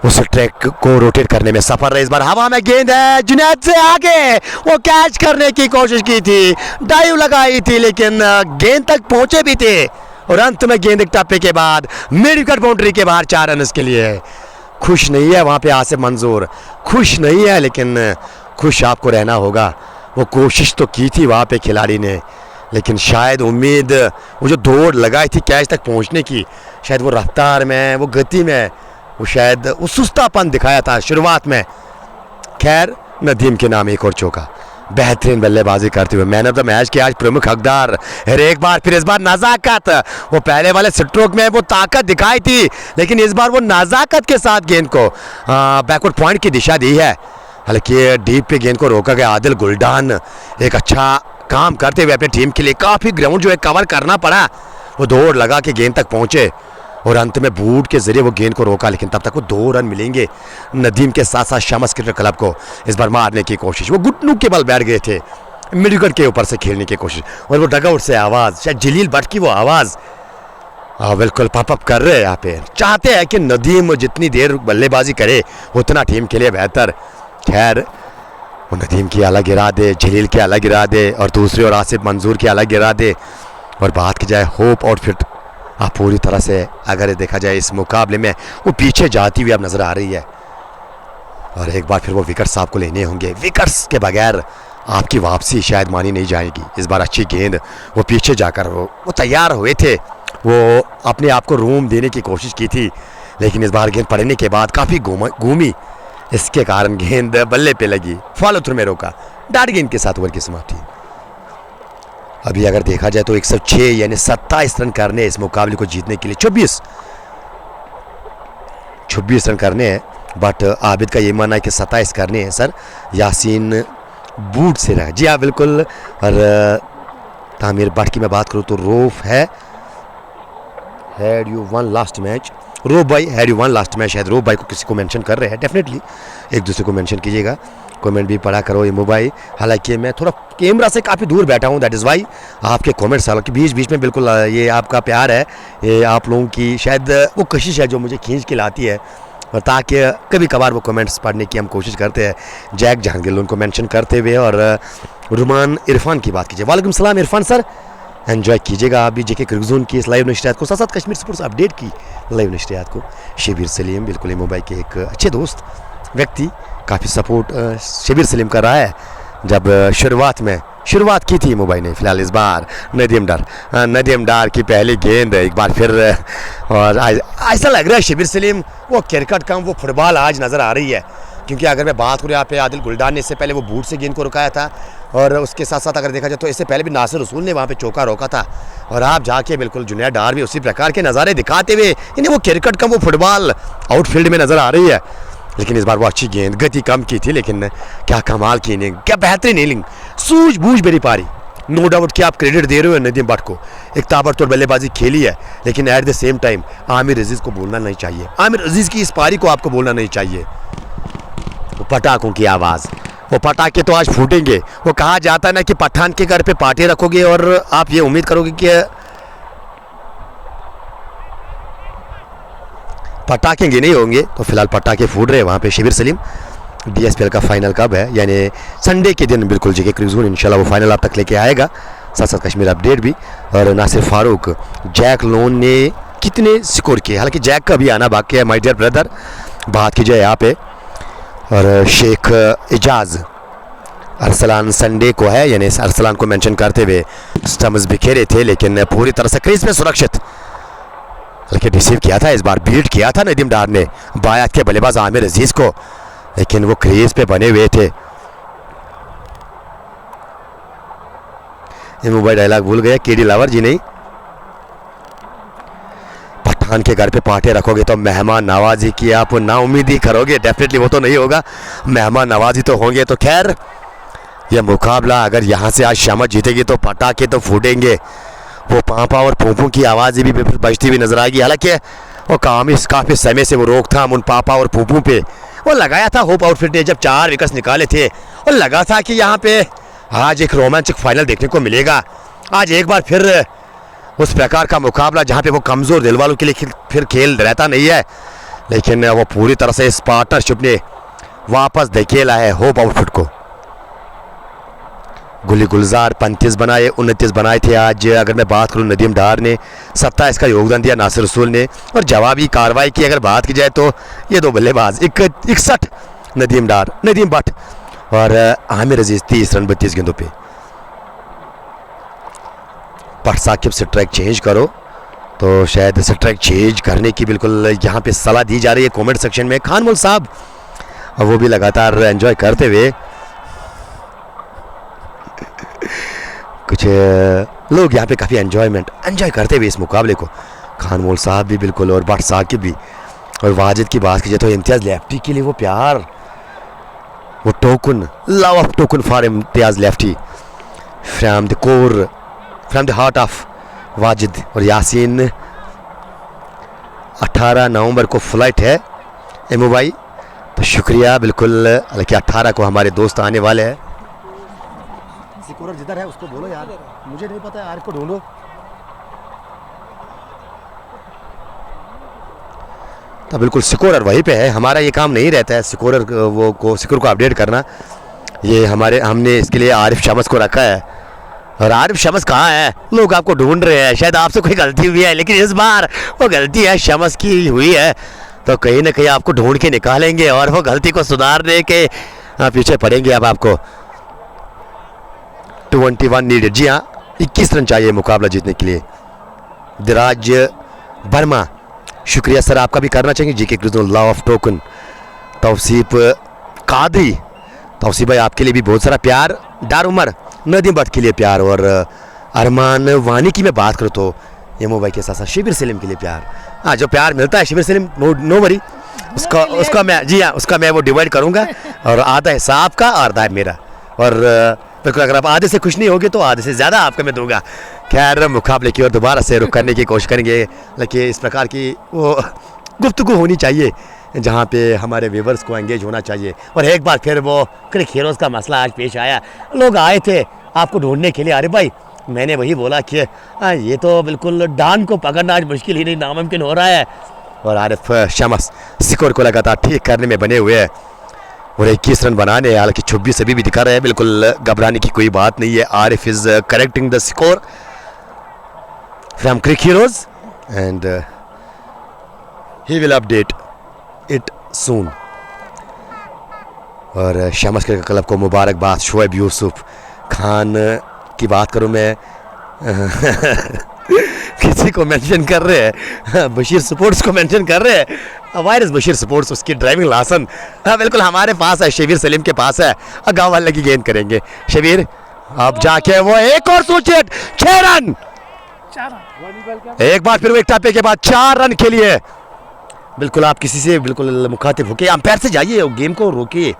उस ट्रैक को रोटेट करने में सफल रहे। इस बार हवा में गेंद है, जुनैद से आगे वो कैच करने की कोशिश की थी, डाइव लगाई थी, लेकिन गेंद तक पहुंचे भी थे, और अंत में गेंद एक टप्पे के बाद मिड विकेट बाउंड्री के बाहर 4 रन के लिए। खुश नहीं है वहाँ पे आसिफ मंजूर, खुश नहीं है, लेकिन खुश आपको रहना होगा। वो कोशिश तो की थी वहाँ पे खिलाड़ी ने, लेकिन शायद उम्मीद वो जो दौड़ लगाई थी कैच तक पहुँचने की, शायद वो रफ्तार में, वो गति में, वो शायद वो सुस्तापन दिखाया था शुरुआत में। खैर नदीम के नाम एक और चौका, बेहतरीन बल्लेबाजी करते हुए मैन ऑफ द मैच के आज प्रमुख हकदार। एक बार फिर इस बार नज़ाकत, वो पहले वाले स्ट्रोक में वो ताकत दिखाई थी, लेकिन इस बार वो नज़ाकत के साथ गेंद को बैकवर्ड पॉइंट की दिशा दी है। हालांकि डीप पे गेंद को रोका गया। आदिल गुलडान एक अच्छा काम करते हुए अपनी टीम के लिए काफ़ी ग्राउंड जो है कवर करना पड़ा, वो दौड़ लगा के गेंद तक पहुँचे और अंत में बूट के जरिए वो गेंद को रोका, लेकिन तब तक वो 2 रन मिलेंगे नदीम के साथ साथ शमस क्रिकेट क्लब को। इस बार मारने की कोशिश, वो घुटनों के बल बैठ गए थे, मिड विकेट के ऊपर से खेलने की कोशिश, और वो डगआउट से आवाज़, शायद जलील भट्ट की वो आवाज़ बिल्कुल पॉपअप कर रहे हैं यहाँ पे। चाहते हैं कि नदीम जितनी देर बल्लेबाजी करे उतना टीम के लिए बेहतर। खैर वो नदीम की अलग इरादे, जलील के अलग इरादे, और दूसरी ओर आसिफ मंजूर के अलग इरादे। और बात की जाए होप आउटफिट, पूरी तरह से अगर देखा जाए इस मुकाबले में वो पीछे जाती हुई अब नज़र आ रही है। और एक बार फिर वो विकेट्स आपको लेने होंगे, विकेट्स के बगैर आपकी वापसी शायद मानी नहीं जाएगी। इस बार अच्छी गेंद, वो पीछे जाकर वो तैयार हुए थे, वो अपने आप को रूम देने की कोशिश की थी, लेकिन इस बार गेंद पड़ने के बाद काफ़ी घूमी, इसके कारण गेंद बल्ले पे लगी, फॉलो थ्रू में रोका। डाट गेंद के साथ ओवर की समाप्ति। अभी अगर देखा जाए तो 106 यानी 27 रन करने इस मुकाबले को जीतने के लिए। 26 रन करने हैं, बट आबिद का ये मानना है कि 27 करने हैं सर। यासीन बूट से रहा, जी हाँ बिल्कुल। और तामिर भट्ट की मैं बात करूँ तो रोफ है, had you won last match, Rauf भाई had you won last match, शायद रोफ भाई को किसी को मेंशन कर रहे हैं। डेफिनेटली एक दूसरे को मेंशन कीजिएगा, कमेंट भी पढ़ा करो इमो भाई। हालांकि मैं थोड़ा कैमरा से काफ़ी दूर बैठा हूँ, दैट इज़ वाई आपके कमेंट्स हालांकि बीच बीच में बिल्कुल ये आपका प्यार है, ये आप लोगों की शायद वो कशिश है जो मुझे खींच के लाती है, और ताकि कभी कभार वो कमेंट्स पढ़ने की हम कोशिश करते हैं। जैक जहांगीर उनको मेंशन करते हुए, और रुमान इरफान की बात कीजिए। वालेकुम सलाम इरफान सर, एंजॉय कीजिएगा आप भी जेके क्रिकजोन की इस लाइव नशरियात को, साथ साथ कश्मीर स्पोर्ट्स अपडेट की लाइव नशरियात को। शबीर सलीम बिल्कुल इमो भाई के एक अच्छे दोस्त व्यक्ति, काफ़ी सपोर्ट शबीर सलीम कर रहा है। जब शुरुआत की थी इमो भाई ने, फिलहाल इस बार नदीम डार की पहली गेंद एक बार फिर, और ऐसा लग रहा है शबीर सलीम वो क्रिकेट कम वो फुटबॉल आज नज़र आ रही है। क्योंकि अगर मैं बात करूँ यहाँ पे आदिल गुलडान ने इससे पहले वो बूट से गेंद को रुकाया था, और उसके साथ साथ अगर देखा जाए तो इससे पहले भी नासिर रसूल ने वहाँ पे चौका रोका था, और आप जाके बिल्कुल जुनैद डार भी उसी प्रकार के नज़ारे दिखाते हुए, यानी वो क्रिकेट कम वो फुटबॉल आउटफील्ड में नज़र आ रही है। लेकिन इस बार वो अच्छी गेंद, गति कम की थी, लेकिन क्या कमाल की इनिंग, क्या बेहतरीन इनिंग, सूझबूझ मेरी पारी। नो डाउट कि आप क्रेडिट दे रहे हो नदीम भट्ट को, एक ताबड़तोड़ बल्लेबाजी खेली है, लेकिन at the same time Aamir Aziz को बोलना नहीं चाहिए, आमिर अजीज़ की इस पारी को आपको बोलना नहीं चाहिए। वो पटाखों की आवाज़, वो पटाखे तो आज फूटेंगे। वो कहा जाता है ना कि पठान के घर पे पार्टी रखोगे और आप ये उम्मीद करोगे कि पटाखे नहीं होंगे, तो फिलहाल पटाखे फूट रहे हैं वहाँ पे। शबीर सलीम, DSPL का फाइनल कब है, यानी संडे के दिन बिल्कुल जेके क्रिकजोन इंशाल्लाह वो फाइनल आप तक लेके आएगा, साथ साथ कश्मीर अपडेट भी। और नासिर फारूक, जैक लोन ने कितने स्कोर किए, हालांकि जैक का भी आना बाकी है माय डियर ब्रदर, बात की जाए यहाँ पे। और शेख इजाज़, अरसलान संडे को है, यानी अरसलान को मेंशन करते हुए स्टम्स बिखेरे थे, लेकिन पूरी तरह से क्रीज में सुरक्षित, बल्कि रिसीव किया था इस बार, बीट किया था नदीम डार ने बायात के बल्लेबाज आमिर अजीज़ को, लेकिन वो क्रीज पे बने हुए थे। ये मोबाइल डायलॉग भूल गया केडी लावर जी, नहीं पठान के घर पे पार्टी रखोगे तो मेहमान नवाजी की आप ना उम्मीदी करोगे, डेफिनेटली वो तो नहीं होगा, मेहमान नवाजी तो होंगे। तो खैर यह मुकाबला अगर यहाँ से आज शामत जीतेगी तो पटाखे तो फूटेंगे, वो पापा और फूफू की आवाज़ भी बजती हुई नजर आएगी। हालांकि वो काफ़ी समय से वो रोकथाम उन पापा और फूफू पे वो लगाया था होप आउटफिट ने, जब 4 विकेट्स निकाले थे, और लगा था कि यहाँ पे आज एक रोमांचक फाइनल देखने को मिलेगा। आज एक बार फिर उस प्रकार का मुकाबला जहाँ पे वो कमज़ोर दिल वालों के लिए फिर खेल रहता नहीं है, लेकिन वो पूरी तरह से इस पार्टनरशिप ने वापस धकेला है होप आउटफिट को। गुली गुलजार 35 बनाए, 29 बनाए थे आज। अगर मैं बात करूं नदीम डार ने 27 का योगदान दिया, नासिर रसूल ने, और जवाबी कार्रवाई की अगर बात की जाए तो ये दो बल्लेबाज 61 नदीम भट्ट और आमिर अजीज़ 30 रन 32 गेंदों पे। भट्ट साकिब से ट्रैक चेंज करो, तो शायद से ट्रैक चेंज करने की बिल्कुल यहाँ पे सलाह दी जा रही है कमेंट सेक्शन में। खान मोल साहब, और वो भी लगातार एंजॉय करते हुए, कुछ लोग यहाँ पे काफ़ी एंजॉय करते हुए इस मुकाबले को। खान मोल साहब भी बिल्कुल, और भट्ट साकिब भी। और वाजिद की बात कीजिए तो इम्तियाज़ लेफ्टी के लिए वो प्यार, वो token, love of token for Imtiaz lefty from the core, from the heart of Wajid और यासीन। 18 नवंबर को फ्लाइट है एमओ भाई, तो शुक्रिया बिल्कुल। हालांकि 18 को हमारे दोस्त आने वाले हैं। सिकोरर जिधर है उसको बोलो यार, मुझे नहीं पता यार, को ढूंढो। तो बिल्कुल सिकोरर वहीं पे है, हमारा ये काम नहीं रहता है सिकोरर सिकोर को अपडेट करना, ये हमने इसके लिए आरिफ शमस को रखा है। और आरिफ शमस कहाँ है, लोग आपको ढूंढ रहे हैं, शायद आपसे कोई गलती हुई है, लेकिन इस बार वो गलती है शमस की हुई है, तो कहीं ना कहीं आपको ढूंढ के निकालेंगे और वो गलती को सुधारने के पीछे पड़ेंगे अब आपको। 21 नीडेड। जी हाँ, 21 रन चाहिए मुकाबला जीतने के लिए। दिराज वर्मा, शुक्रिया सर, आपका भी करना चाहिए। जी के law of token. Tauseef Qadri, Tauseef भाई आपके लिए भी बहुत सारा प्यार। डार उमर, नदीम भट्ट के लिए प्यार। और अरमान वानी की मैं बात करूँ तो यमो भाई के साथ साथ शिबिर सलीम के लिए प्यार। हाँ, जो प्यार मिलता है शिबिर सलीम, नो वरी, उसका मैं, जी हाँ, उसका मैं वो डिवाइड करूँगा। और आधा हिस्सा आपका और आधा मेरा। और बिल्कुल अगर आप आधे से खुश नहीं होगे तो आधे से ज़्यादा आपका मैं दूंगा। खैर, मुकाबले की ओर दोबारा से रुख करने की कोशिश करेंगे, लेकिन इस प्रकार की वो गुफ्तगू होनी चाहिए जहाँ पे हमारे व्यूवर्स को एंगेज होना चाहिए। और एक बार फिर वो क्रिक हीरोज़ का मसला आज पेश आया। लोग आए थे आपको ढूंढने के लिए। अरे भाई, मैंने वही बोला कि ये तो बिल्कुल डान को पकड़ना आज मुश्किल ही नहीं, नामुमकिन हो रहा है। और आरिफ शमस स्कोर को लगातार ठीक करने में बने हुए हैं और 21 रन बनाने, हालांकि 26 अभी भी दिखा रहे हैं। बिल्कुल घबराने की कोई बात नहीं है। Arif is correcting the score from CricHeroes and he will update it soon. और शमस क्रिकेट क्लब को मुबारकबाद। शोएब यूसुफ खान की बात करूं मैं किसी को मेंशन कर रहे हैं, बशीर स्पोर्ट्स को मेंशन कर रहे हैं। वायरस बशीर स्पोर्ट्स, उसकी ड्राइविंग लाइसेंस हाँ बिल्कुल हमारे पास है, शबीर सलीम के पास है। गाँव वाले की गेंद करेंगे। शबीर अब जाके वो एक और सोचिए, 6 रन, एक बार फिर वो एक टापे के बाद 4 रन के लिए। बिल्कुल आप किसी से बिल्कुल मुखातिब होके अंपायर से जाइए, गेम को रोकिए,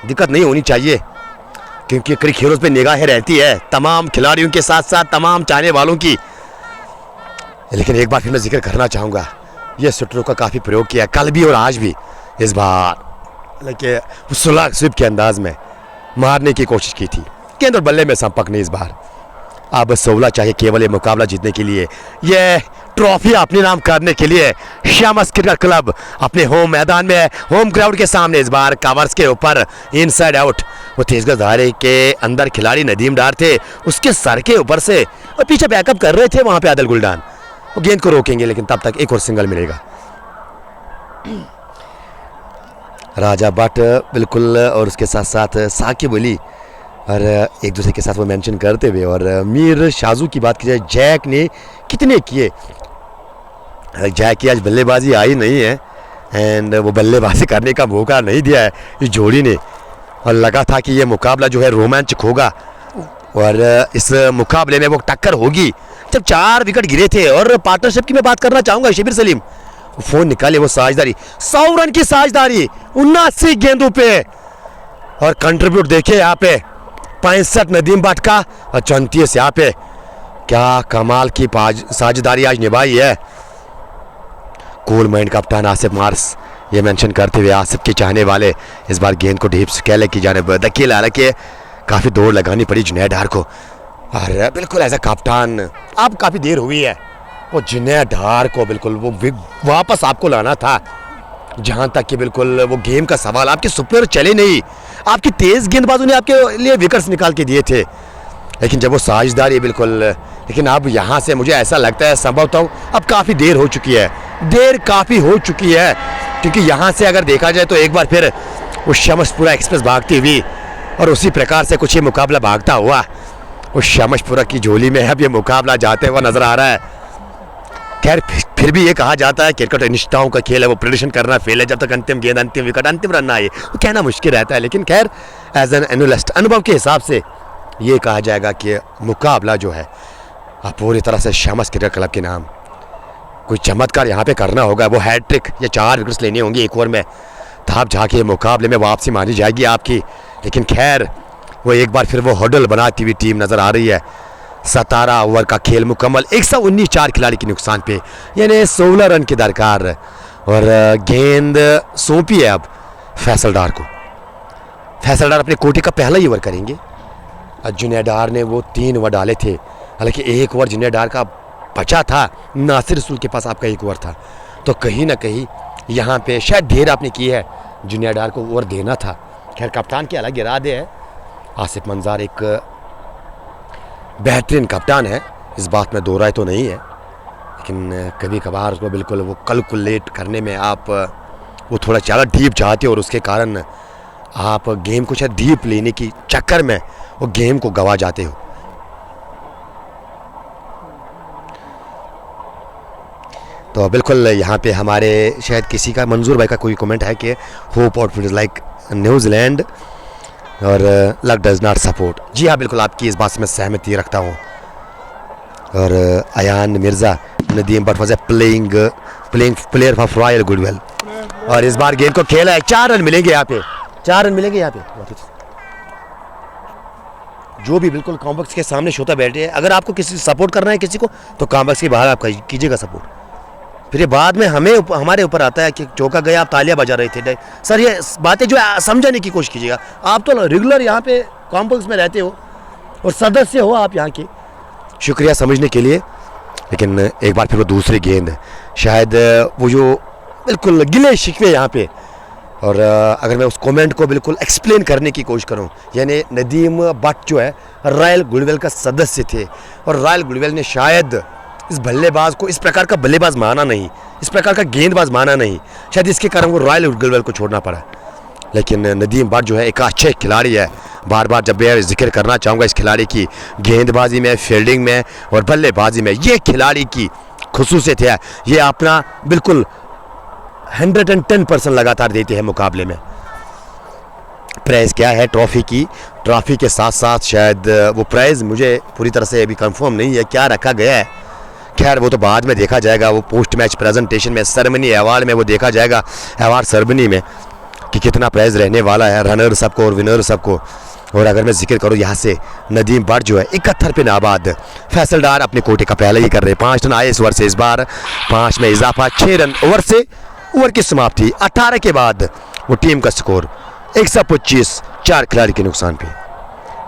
दिक्कत नहीं होनी चाहिए, क्योंकि क्रिकेट हीरोज पे निगाहें रहती है तमाम खिलाड़ियों के साथ साथ तमाम चाहने वालों की। लेकिन एक बार फिर मैं जिक्र करना चाहूँगा, ये शटरों का काफ़ी प्रयोग किया कल भी और आज भी। इस बार लेकिन सुलह स्विप के अंदाज में मारने की कोशिश की थी, गेंद और बल्ले में संपर्क नहीं। इस बार अब 16 चाहिए केवल ये मुकाबला जीतने के लिए, ये ट्रॉफी अपने नाम करने के लिए। शमस क्रिकेट क्लब अपने होम मैदान में, होम ग्राउंड के सामने, इस बार कवर्स के ऊपर इनसाइड आउट। वो तेजगज धारे के अंदर खिलाड़ी नदीम डार थे, उसके सर के ऊपर से और पीछे बैकअप कर रहे थे वहाँ पे आदिल गुलडान। वो गेंद को रोकेंगे लेकिन तब तक एक और सिंगल मिलेगा। राजा भट्ट बिल्कुल और उसके साथ साथ साकिब अली और एक दूसरे के साथ वो मेंशन करते हुए। और मीर शाजू की बात की जाए, जैक ने कितने किए। जैक की आज बल्लेबाजी आई नहीं है एंड वो बल्लेबाजी करने का मौका नहीं दिया है इस जोड़ी ने, और लगा था कि ये मुकाबला जो है रोमांचक होगा और इस मुकाबले में वो टक्कर होगी जब 4 विकेट गिरे थे। और पार्टनरशिप की मैं बात करना चाहूँगा, शबीर सलीम फोन निकाले, वो साझेदारी 100 रन की साझेदारी 79 गेंदों पे, और कंट्रीब्यूट देखिए यहाँ पे 65 नदीम भट्ट का और 34 यहाँ पे। क्या कमाल की साझेदारी आज निभाई है। कूल माइंड कप्तान आसिफ मार्स ये मेंशन करते हुए, आसिफ के चाहने वाले इस बार गेंद को डीप स्केले की जानिब धकेल, हालांकि काफ़ी दौड़ लगानी पड़ी जुनैद डार को। और बिल्कुल एज अ कप्तान अब काफ़ी देर हुई है, वो जुनैद डार को बिल्कुल वो वापस आपको लाना था। जहाँ तक कि बिल्कुल वो गेम का सवाल, आपके सुपर चले नहीं, आपकी तेज़ गेंदबाजों ने आपके लिए विकेट्स निकाल के दिए थे, लेकिन जब वो साझेदारी बिल्कुल। लेकिन अब यहाँ से मुझे ऐसा लगता है संभवतः अब काफ़ी देर हो चुकी है, देर काफ़ी हो चुकी है, क्योंकि यहाँ से अगर देखा जाए तो एक बार फिर वो शमसपुरा एक्सप्रेस भागती हुई और उसी प्रकार से कुछ ये मुकाबला भागता हुआ उस शमसपुरा की झोली में अब ये मुकाबला जाते हुआ नजर आ रहा है। खैर फिर भी ये कहा जाता है क्रिकेट अनिश्चितताओं का खेल है, वो प्रेडिक्शन करना फेल है। जब तक अंतिम गेंद, अंतिम विकेट, अंतिम रन ना आए वो कहना मुश्किल रहता है। लेकिन खैर एज एन एनालिस्ट अनुभव के हिसाब से ये कहा जाएगा कि मुकाबला जो है पूरी तरह से शमस क्रिकेट क्लब के नाम। कोई चमत्कार यहाँ पे करना होगा, वो हैट्रिक या 4 विकेट्स लेने होंगे एक ओवर में, तब जाके मुकाबले में वापसी मानी जाएगी आपकी। लेकिन खैर वो एक बार फिर वो हडल बनाती हुई टीम नज़र आ रही है। 17 ओवर का खेल मुकम्मल, 119 4 खिलाड़ी के नुकसान पे, यानी 16 रन की दरकार। और गेंद सौंपी है अब फैसल डार को। फैसल डार अपने कोटे का पहला ही ओवर करेंगे। जुनैद डार ने वो 3 ओवर डाले थे, हालांकि एक ओवर जुनैद डार का बचा था, नासिर रसूल के पास आपका 1 ओवर था, तो कहीं ना कहीं यहाँ पे शायद देर आपने की है, जुनैद डार को ओवर देना था। खैर कप्तान के अलग इरादे है, आसिफ मंजार एक बेहतरीन कप्तान है, इस बात में दो राय तो नहीं है, लेकिन कभी कभार उसको बिल्कुल वो कैलकुलेट करने में आप वो थोड़ा ज़्यादा डीप चाहते हो और उसके कारण आप गेम को शायद डीप लेने की चक्कर में वो गेम को गवा जाते हो। तो बिल्कुल यहाँ पे हमारे शायद किसी का, मंजूर भाई का कोई कमेंट है कि होप आउटफिट लाइक न्यूजीलैंड और लक डज नॉट सपोर्ट। जी हाँ, बिल्कुल आपकी इस बात से मैं सहमति रखता हूँ। और Ayaan Mirza, Nadeem Butt was playing player of royal goodwill, और इस बार गेंद को खेला है। 4 रन मिलेंगे यहाँ पे, 4 रन मिलेंगे यहाँ पे। जो भी बिल्कुल कॉम्बक्स के सामने श्रोता बैठे हैं, अगर आपको किसी सपोर्ट करना है किसी को, तो कॉम्बक्स के बाहर आप कीजिएगा सपोर्ट। फिर ये बाद में हमारे ऊपर आता है कि चौका गया, आप तालियां बजा रहे थे। सर ये बातें जो है समझाने की कोशिश कीजिएगा। आप तो रेगुलर यहाँ पे कॉम्बक्स में रहते हो और सदस्य हो आप यहाँ के, शुक्रिया समझने के लिए। लेकिन एक बार फिर वो दूसरी गेंद, शायद वो जो बिल्कुल गिले शिकवे यहाँ पे, और अगर मैं उस कमेंट को बिल्कुल एक्सप्लेन करने की कोशिश करूँ, यानी नदीम बट जो है रॉयल गुडविल का सदस्य थे, और रॉयल गुडविल ने शायद इस बल्लेबाज को इस प्रकार का बल्लेबाज माना नहीं, इस प्रकार का गेंदबाज माना नहीं, शायद इसके कारण वो रॉयल गुडविल को छोड़ना पड़ा। लेकिन नदीम बट जो है एक अच्छे खिलाड़ी है। बार बार जब मैं जिक्र करना चाहूँगा इस खिलाड़ी की, गेंदबाजी में, फील्डिंग में और बल्लेबाजी में, ये खिलाड़ी की खुसूसियत है। ये अपना बिल्कुल 110% लगातार देते हैं मुकाबले में। प्राइज़ क्या है ट्रॉफ़ी की, ट्रॉफ़ी के साथ साथ शायद वो प्राइज़ मुझे पूरी तरह से अभी कंफर्म नहीं है क्या रखा गया है। खैर वो तो बाद में देखा जाएगा, वो पोस्ट मैच प्रेजेंटेशन में, सेरेमनी अवार्ड में वो देखा जाएगा, अवार्ड सेरेमनी में कि कितना प्राइज़ रहने वाला है रनर सबको और विनर सबको। और अगर मैं जिक्र करूँ यहाँ से, नदीम बट जो है 71 पे नाबाद, फैसल डार अपने कोटे का पहले ही कर रहे। 5 रन आए इस ओवर से, इस बार 5 में इजाफा, 6 रन ओवर से। ओवर की समाप्ति 18 के बाद वो टीम का स्कोर 125, 4 खिलाड़ी के नुकसान पे,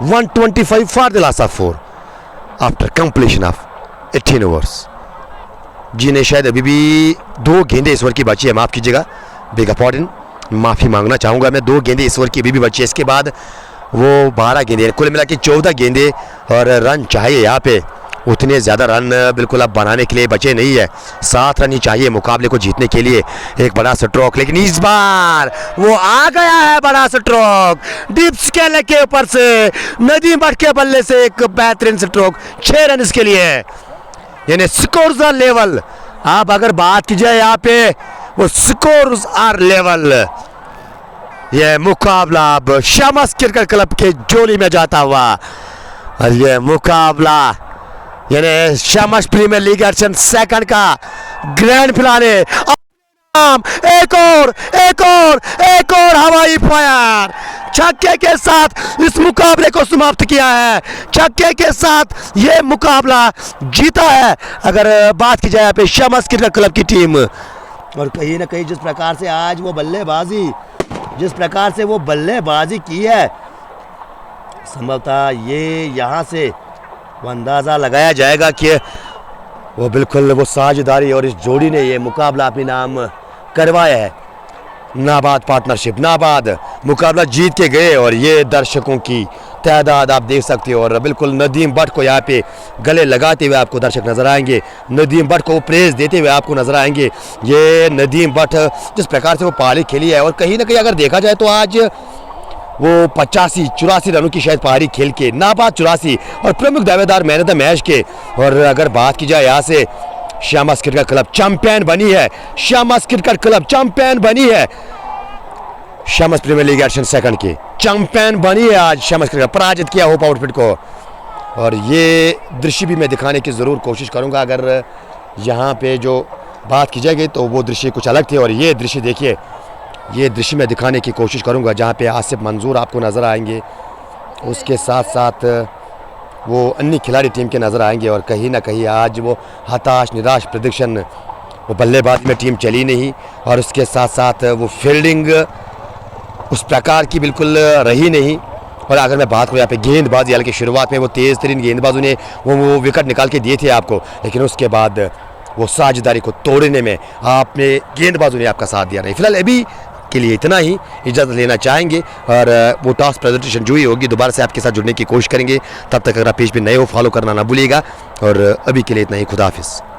125 for the loss of 4 after completion of 18 overs. जी ने शायद अभी भी 2 गेंदें इस ओवर की बची है, माफ़ कीजिएगा, बिग अपॉर्डिन, माफ़ी मांगना चाहूँगा मैं। 2 गेंदें इस ओवर की अभी भी बची है, इसके बाद वो 12 गेंदें, कुल मिला के 14 गेंदें, और रन चाहिए यहाँ पे। उतने ज़्यादा रन बिल्कुल अब बनाने के लिए बचे नहीं है, 7 रन ही चाहिए मुकाबले को जीतने के लिए, एक बड़ा स्ट्रोक। लेकिन इस बार वो आ गया है बड़ा स्ट्रोक, डीप स्केल के ऊपर से नदीम बट के बल्ले से एक बेहतरीन स्ट्रोक, 6 रन इसके लिए, यानी स्कोर्स आर लेवल। आप अगर बात की जाए यहाँ पे, वो स्कोर्स आर लेवल। यह मुकाबला अब शमस क्रिकेट क्लब के जोली में जाता हुआ, और यह मुकाबला यानी शमस प्रीमियर लीग एडिशन 2 का ग्रैंड फिनाले। एक और हवाई फायर, छक्के के साथ इस मुकाबले को समाप्त किया है, छक्के के साथ ये मुकाबला जीता है। अगर बात की जाए यहाँ पे शमस क्रिकेट क्लब की टीम, और कहीं ना कहीं जिस प्रकार से आज वो बल्लेबाजी, जिस प्रकार से वो बल्लेबाजी की है, संभवतः ये यहाँ से वो अंदाज़ा लगाया जाएगा कि वो बिल्कुल वो साझेदारी और इस जोड़ी ने ये मुकाबला अपने नाम करवाया है। नाबाद पार्टनरशिप, नाबाद मुकाबला जीत के गए, और ये दर्शकों की तादाद आप देख सकते हो। और बिल्कुल नदीम बट को यहाँ पे गले लगाते हुए आपको दर्शक नज़र आएंगे, नदीम बट को प्रेज देते हुए आपको नज़र आएंगे। ये नदीम बट जिस प्रकार से वो पारी खेली है, और कहीं ना कहीं अगर देखा जाए तो आज वो 85-84 रनों की शायद पारी खेल के, नाबाद 84, और प्रमुख दावेदार मैन ऑफ द मैच के। और अगर बात की जाए यहाँ से, शमस क्रिकेट क्लब चैंपियन बनी है, शमस क्रिकेट क्लब चैंपियन बनी है, शमस प्रीमियर लीग एडिशन 2 की चैंपियन बनी है आज शमस क्रिकेट, पराजित किया होप आउटफिट को। और ये दृश्य भी मैं दिखाने की ज़रूर कोशिश करूँगा, अगर यहाँ पे जो बात की जाएगी तो वो दृश्य कुछ अलग थे। और ये दृश्य देखिए, ये दृश्य मैं दिखाने की कोशिश करूंगा जहाँ पे आसिफ मंजूर आपको नज़र आएंगे, उसके साथ साथ वो अन्य खिलाड़ी टीम के नज़र आएंगे। और कहीं ना कहीं आज वो हताश निराश प्रदर्शन, वो बल्लेबाजी में टीम चली नहीं, और उसके साथ साथ वो फील्डिंग उस प्रकार की बिल्कुल रही नहीं। और अगर मैं बात करूँ यहाँ पे गेंदबाजी, हालांकि शुरुआत में वो तेज़ तरीन गेंदबाजों ने वो विकेट निकाल के दिए थे आपको, लेकिन उसके बाद वो साझेदारी को तोड़ने में आपने गेंदबाजों ने आपका साथ दिया नहीं। फिलहाल अभी के लिए इतना ही, इजाज़त लेना चाहेंगे, और वो टास्क प्रेजेंटेशन जो ही होगी दोबारा से आपके साथ जुड़ने की कोशिश करेंगे। तब तक अगर आप पेज पे नए हो, फॉलो करना ना भूलिएगा, और अभी के लिए इतना ही, खुदा हाफिज़।